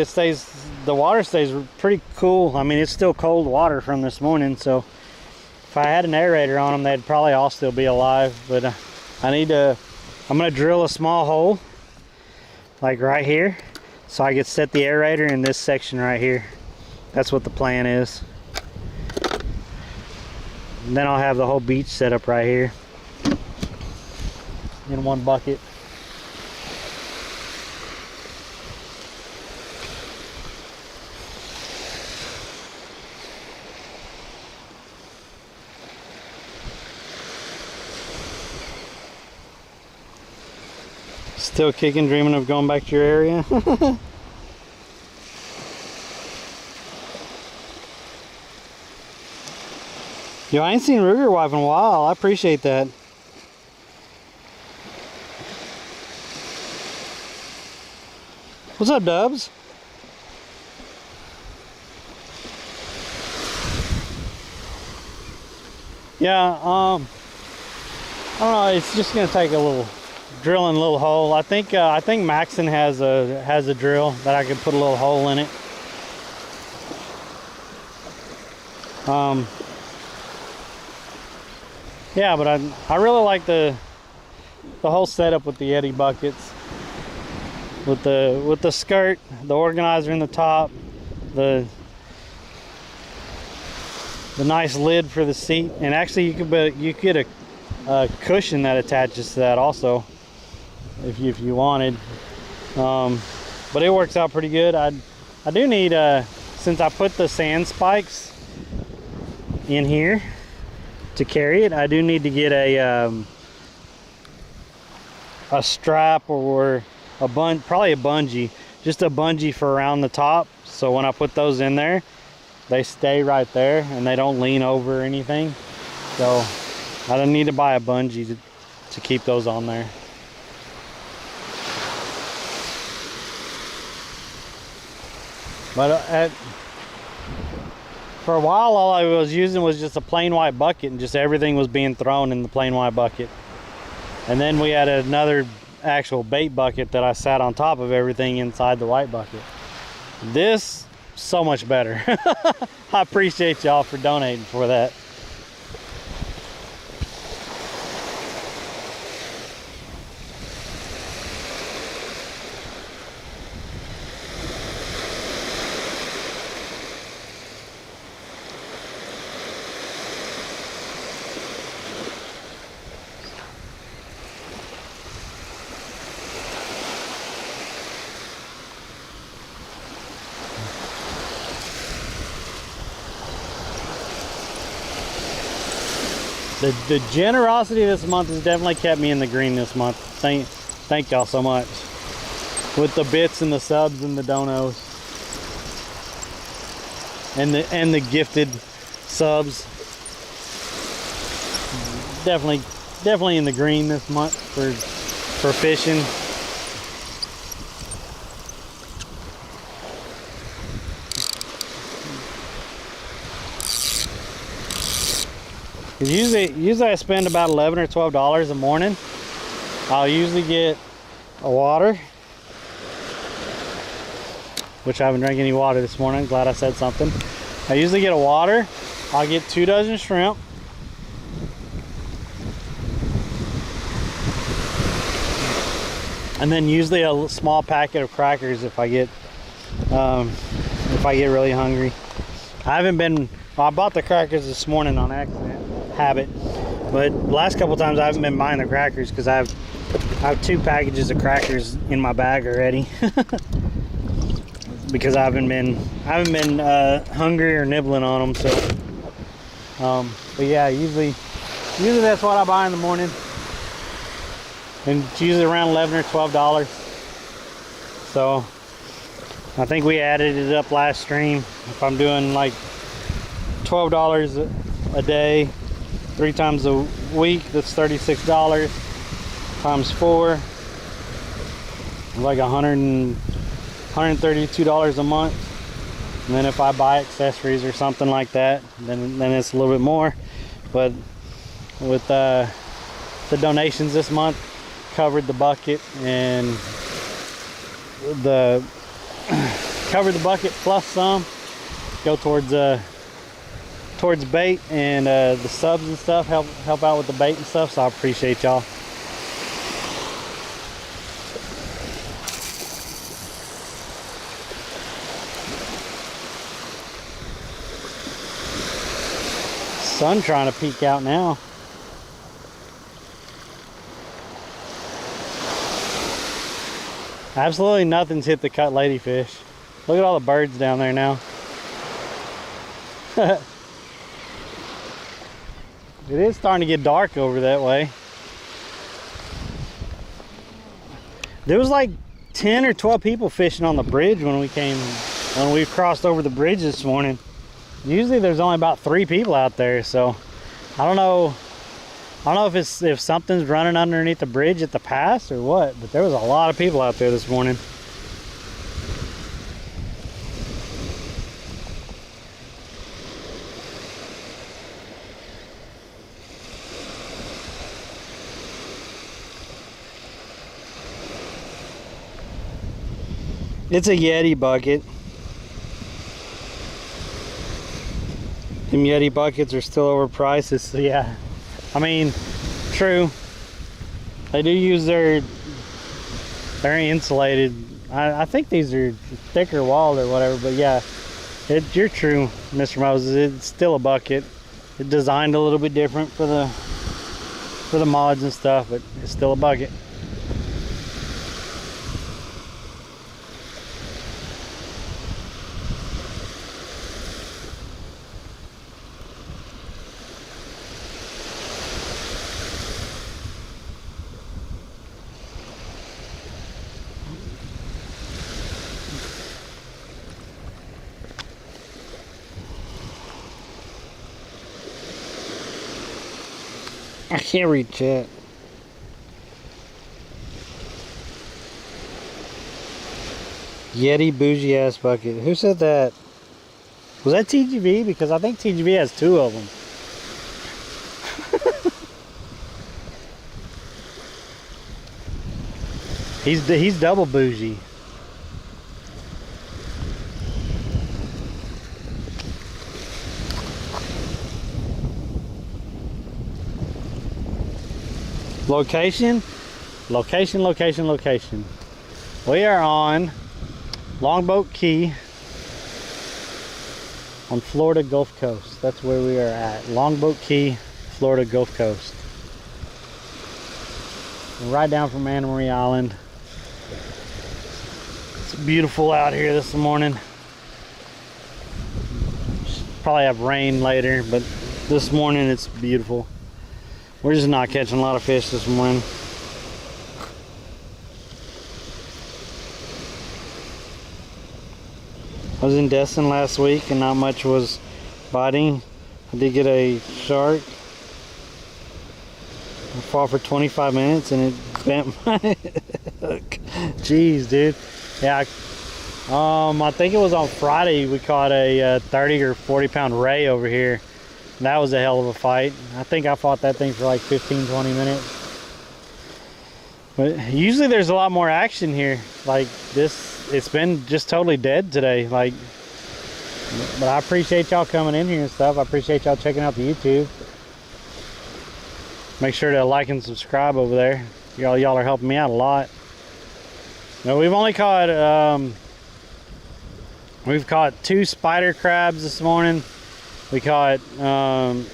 the water stays pretty cool. I mean, it's still cold water from this morning, so if I had an aerator on them, they'd probably all still be alive. But I'm gonna drill a small hole like right here, so I could set the aerator in this section right here. That's what the plan is. And then I'll have the whole beach set up right here in one bucket. Still kicking, dreaming of going back to your area? Yo, I ain't seen Ruger Wife in a while. I appreciate that. What's up, Dubs? Yeah, I don't know, it's just gonna take a little drilling a little hole. I think Maxon has a drill that I could put a little hole in it. Yeah, but I really like the whole setup with the Yeti buckets, with the skirt, the organizer in the top, the nice lid for the seat, and actually you could get a cushion that attaches to that also, if you wanted. But it works out pretty good. I do need since I put the sand spikes in here to carry it, I do need to get a strap or probably a bungee, just a bungee for around the top, so when I put those in there, they stay right there and they don't lean over or anything. So I don't need to buy a bungee to keep those on there. But for a while, all I was using was just a plain white bucket, and just everything was being thrown in the plain white bucket. And then we had another actual bait bucket that I sat on top of everything inside the white bucket. This, so much better. I appreciate y'all for donating for that. The generosity this month has definitely kept me in the green this month. Thank y'all so much. With the bits and the subs and the donos. And the gifted subs. Definitely in the green this month for fishing. 'Cause usually I spend about $11 or $12 a morning. I'll usually get a water, which I haven't drank any water this morning. Glad I said something. I usually get a water. I'll get 2 dozen shrimp. And then usually a small packet of crackers if I get really hungry. I bought the crackers this morning on accident, habit, but the last couple times I haven't been buying the crackers because I have 2 packages of crackers in my bag already. Because I haven't been hungry or nibbling on them. So, but yeah, usually that's what I buy in the morning. And it's usually around $11 or $12. So I think we added it up last stream. If I'm doing like $12 a day, 3 times a week, that's $36 times 4, like $132 a month. And then if I buy accessories or something like that, then it's a little bit more. But with the donations this month, covered the bucket, and covered the bucket plus some go towards bait and the subs and stuff, help out with the bait and stuff. So I appreciate y'all. Sun trying to peek out now. Absolutely nothing's hit the cut ladyfish. Look at all the birds down there now. It is starting to get dark over that way. There was like 10 or 12 people fishing on the bridge when we crossed over the bridge this morning. Usually there's only about 3 people out there, so I don't know if something's running underneath the bridge at the pass or what, but there was a lot of people out there this morning. It's a Yeti bucket. Them Yeti buckets are still overpriced. So yeah, I mean, true. They do use they're insulated. I think these are thicker walled or whatever, but yeah, you're true, Mr. Moses. It's still a bucket. It's designed a little bit different for the mods and stuff, but it's still a bucket. I can't reach it. Yeti bougie ass bucket. Who said that? Was that TGV? Because I think TGV has 2 of them. He's double bougie. Location. We are on Longboat Key on Florida Gulf Coast. That's where we are at. Longboat Key, Florida Gulf Coast. Right down from Anna Marie Island. It's beautiful out here this morning. Probably have rain later, but this morning it's beautiful. We're just not catching a lot of fish this morning. I was in Destin last week and not much was biting. I did get a shark. I fought for 25 minutes and it bent my hook. Jeez, dude. Yeah, I think it was on Friday we caught a 30 or 40 pound ray over here. That was a hell of a fight. I think I fought that thing for like 15-20 minutes. But usually there's a lot more action here. Like this, it's been just totally dead today. Like, but I appreciate y'all coming in here and stuff. I appreciate y'all checking out the YouTube. Make sure to like and subscribe over there. Y'all are helping me out a lot. Now, we've only caught we've caught 2 spider crabs this morning. We caught 1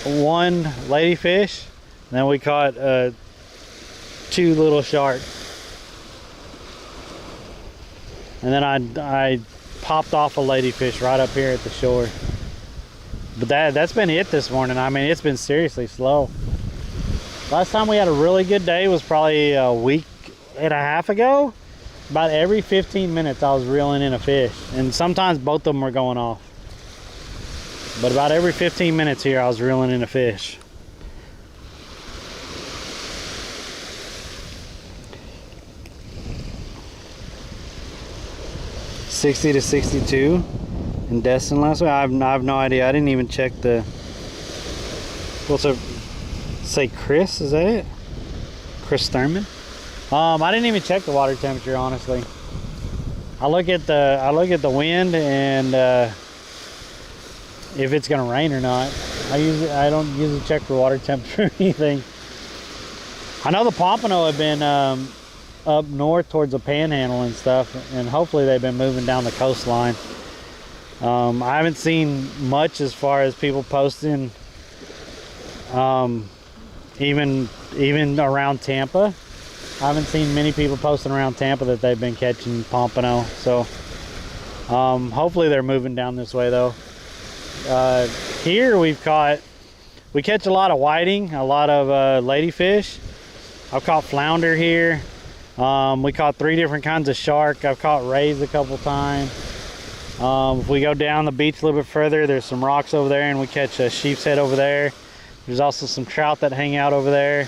ladyfish. Then we caught 2 little sharks. And then I popped off a ladyfish right up here at the shore. But that's been it this morning. I mean, it's been seriously slow. Last time we had a really good day was probably a week and a half ago. About every 15 minutes I was reeling in a fish. And sometimes both of them were going off. But about every 15 minutes here I was reeling in a fish. $60 to $62 in Destin last week. I have no idea. I didn't even check the. What's it say? Chris, is that it? Chris Thurman. I didn't even check the water temperature, honestly. I look at the wind and if it's gonna rain or not. I don't usually check for water temperature or anything. I know the pompano have been up north towards the panhandle and stuff, and hopefully they've been moving down the coastline. I haven't seen much as far as people posting even around Tampa. I haven't seen many people posting around Tampa that they've been catching pompano, so hopefully they're moving down this way though. Here we catch a lot of whiting, a lot of ladyfish. I've caught flounder here. We caught 3 different kinds of shark. I've caught rays a couple times. If we go down the beach a little bit further, there's some rocks over there, and we catch a sheep's head over there. There's also some trout that hang out over there,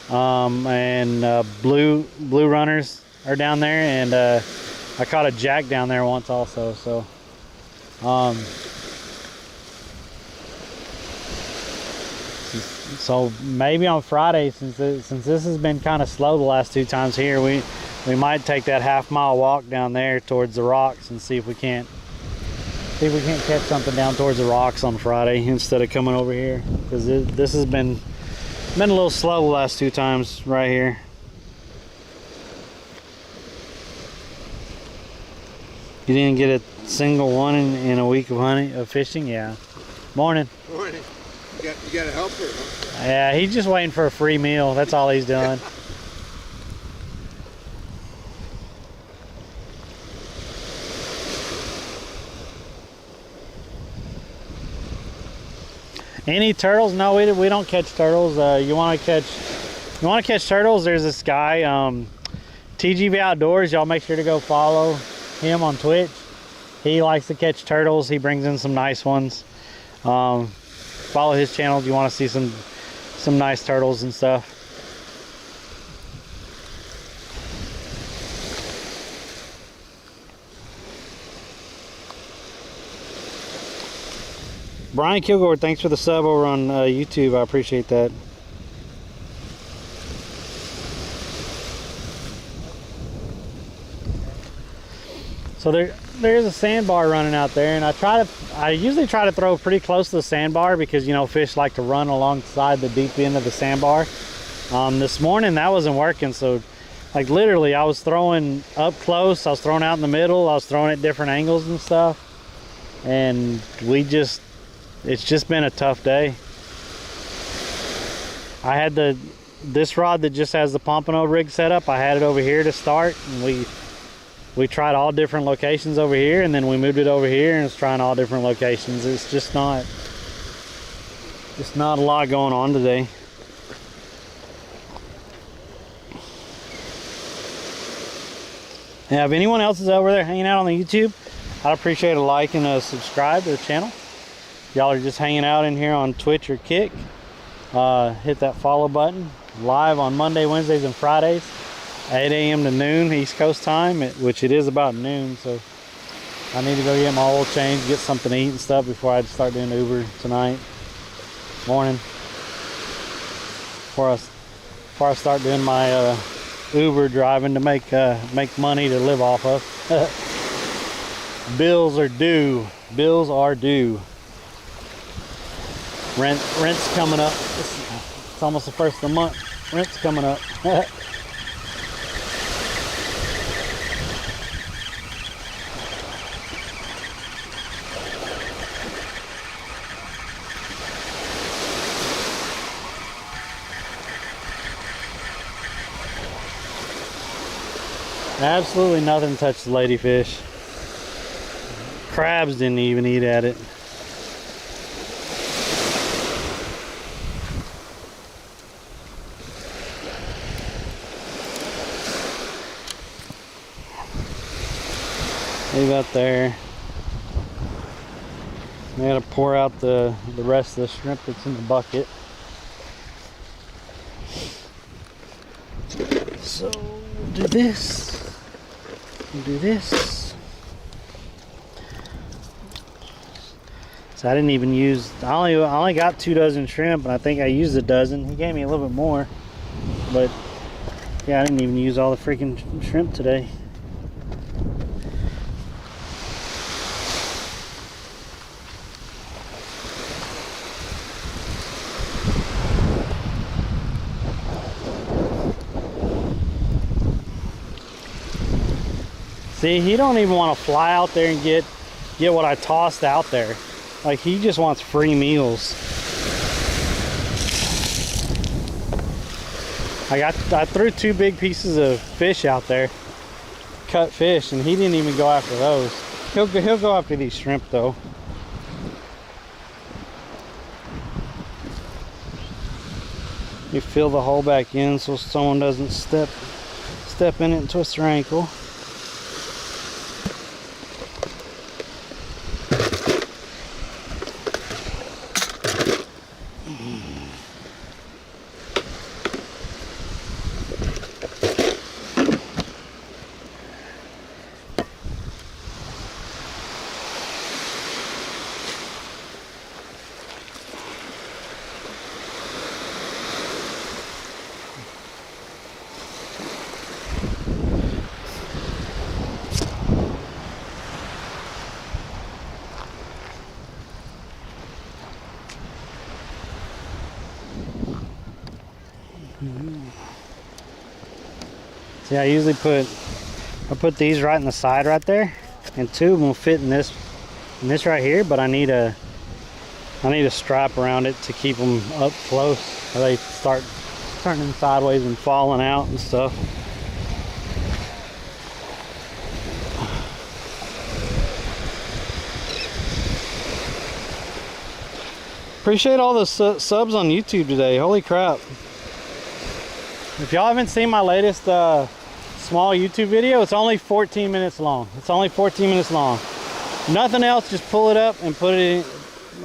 and blue runners are down there, and I caught a jack down there once also. So maybe on Friday, since this has been kind of slow the last 2 times here, we might take that half-mile walk down there towards the rocks and see if we can't catch something down towards the rocks on Friday instead of coming over here, because this has been a little slow the last 2 times right here. You didn't get a single one in a week of fishing? Yeah. Morning. Morning. You got a helper, huh? Yeah, he's just waiting for a free meal. That's all he's doing. Any turtles? No, we don't catch turtles. You want to catch turtles? There's this guy, TGV Outdoors. Y'all make sure to go follow him on Twitch. He likes to catch turtles. He brings in some nice ones. Follow his channel if you want to see some nice turtles and stuff. Brian Kilgore, thanks for the sub over on YouTube. I appreciate that. So there's a sandbar running out there, and I usually try to throw pretty close to the sandbar because, you know, fish like to run alongside the deep end of the sandbar. This morning that wasn't working, so like literally I was throwing up close, I was throwing out in the middle, I was throwing at different angles and stuff, and it's just been a tough day. I had this rod that just has the pompano rig set up. I had it over here to start, and we tried all different locations over here, and then we moved it over here and it's trying all different locations. It's just not a lot going on today. Yeah, if anyone else is over there hanging out on the YouTube, I'd appreciate a like and a subscribe to the channel. Y'all are just hanging out in here on Twitch or Kick, hit that follow button. Live on Monday, Wednesdays, and Fridays, 8 a.m. to noon East Coast time, which it is about noon. So I need to go get my oil change, get something to eat and stuff before I start doing Uber tonight morning. Before I start doing my Uber driving to make money to live off of. Bills are due. Bills are due. Rent's coming up. It's almost the first of the month. Rent's coming up. Absolutely nothing touched the ladyfish. Crabs didn't even eat at it. Leave that there. I gotta pour out the rest of the shrimp that's in the bucket. So we'll do this. We'll do this. So I didn't even use. I only got 2 dozen shrimp, and I think I used a dozen. He gave me a little bit more, but yeah, I didn't even use all the freaking shrimp today. See, he don't even want to fly out there and get what I tossed out there. Like, he just wants free meals. I threw 2 big pieces of fish out there, cut fish, and he didn't even go after those. He'll go after these shrimp though. You fill the hole back in so someone doesn't step in it and twist their ankle. See, I usually put these right in the side right there, and 2 of them will fit in this right here, but I need a strap around it to keep them up close, or they start turning sideways and falling out and stuff. Appreciate all the subs on YouTube today. Holy crap. If y'all haven't seen my latest small YouTube video, it's only 14 minutes long. It's only 14 minutes long. Nothing else, just pull it up and put it in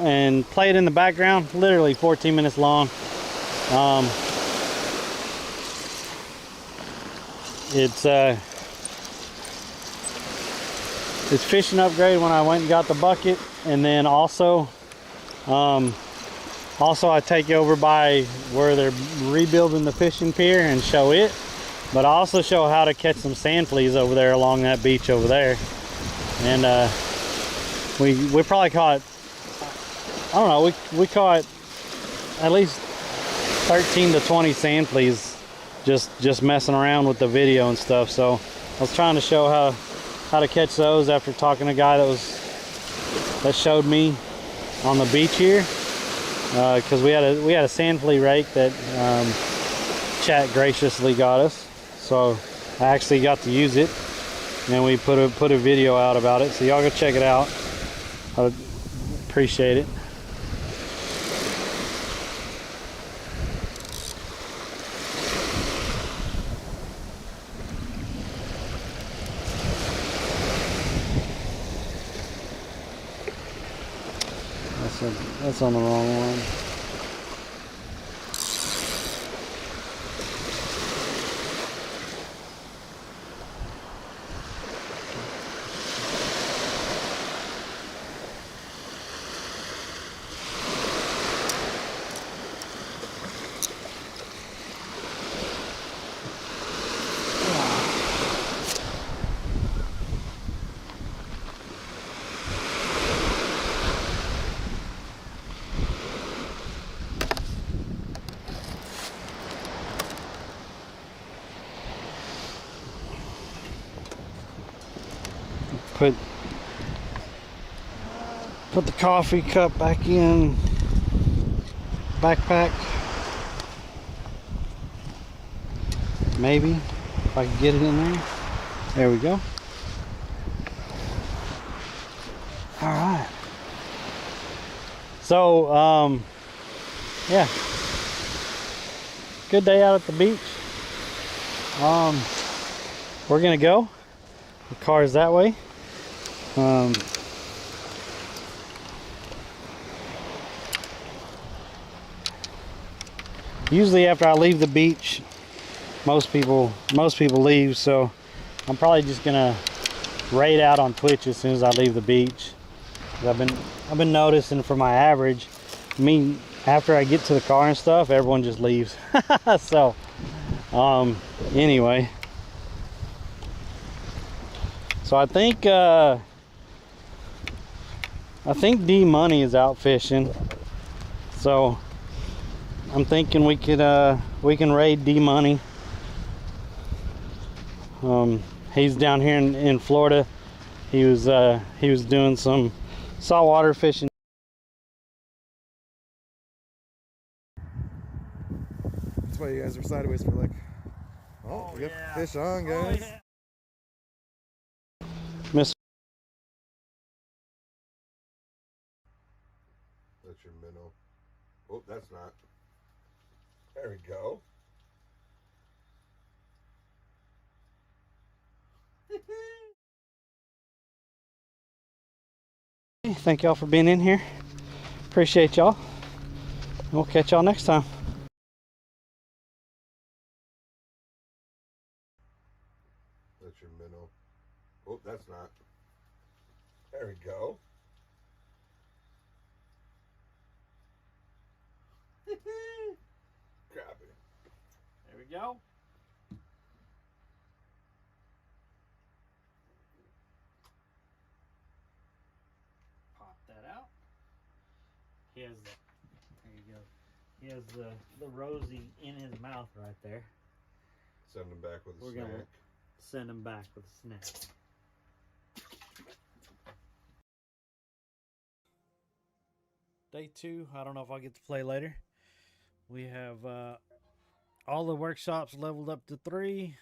and play it in the background. Literally 14 minutes long. It's fishing upgrade when I went and got the bucket, and then also I take you over by where they're rebuilding the fishing pier and show it, but I also show how to catch some sand fleas over there along that beach over there. And we probably caught, I don't know, we caught at least 13 to 20 sand fleas just messing around with the video and stuff. So I was trying to show how to catch those after talking to a guy that showed me on the beach here, because we had a sand flea rake that chat graciously got us, so I actually got to use it, and we put a video out about it, so y'all go check it out. I would appreciate it. That's on the wrong one. put the coffee cup back in backpack. Maybe if I can get it in there. There we go. All right. So, yeah. Good day out at the beach. We're gonna go. The car's that way. Usually after I leave the beach, most people leave, so I'm probably just gonna raid out on Twitch as soon as I leave the beach. I've been noticing for my average, after I get to the car and stuff, everyone just leaves. So anyway, so I think D Money is out fishing, so I'm thinking we can raid D Money. He's down here in Florida. He was doing some saltwater fishing. That's why you guys are sideways for like. Oh, we got fish on, guys. Oh, yeah. That's your minnow. Oh, that's not. There we go. Thank y'all for being in here. Appreciate y'all. We'll catch y'all next time. That's your minnow. Oh, that's not. There we go. Crappie. There we go. Pop that out. He has, there you go. He has the Rosie in his mouth right there. Send him back with a We're snack. gonna send him back with a snack. Day 2. I don't know if I'll get to play later. We have all the workshops leveled up to 3.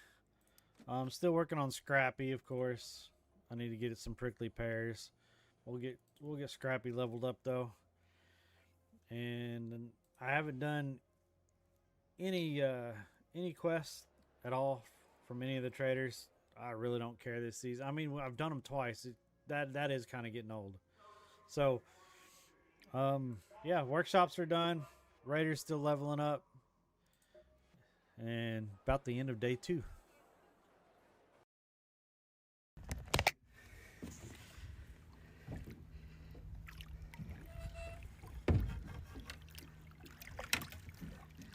I'm still working on Scrappy, of course. I need to get it some prickly pears. We'll get Scrappy leveled up though. And I haven't done any quests at all from any of the traders. I really don't care this season. I mean, I've done them twice. That is kind of getting old. So, yeah, workshops are done. Raiders still leveling up. And about the end of day 2.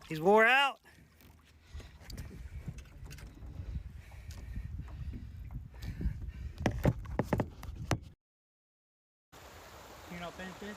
He's wore out. You're not paying attention?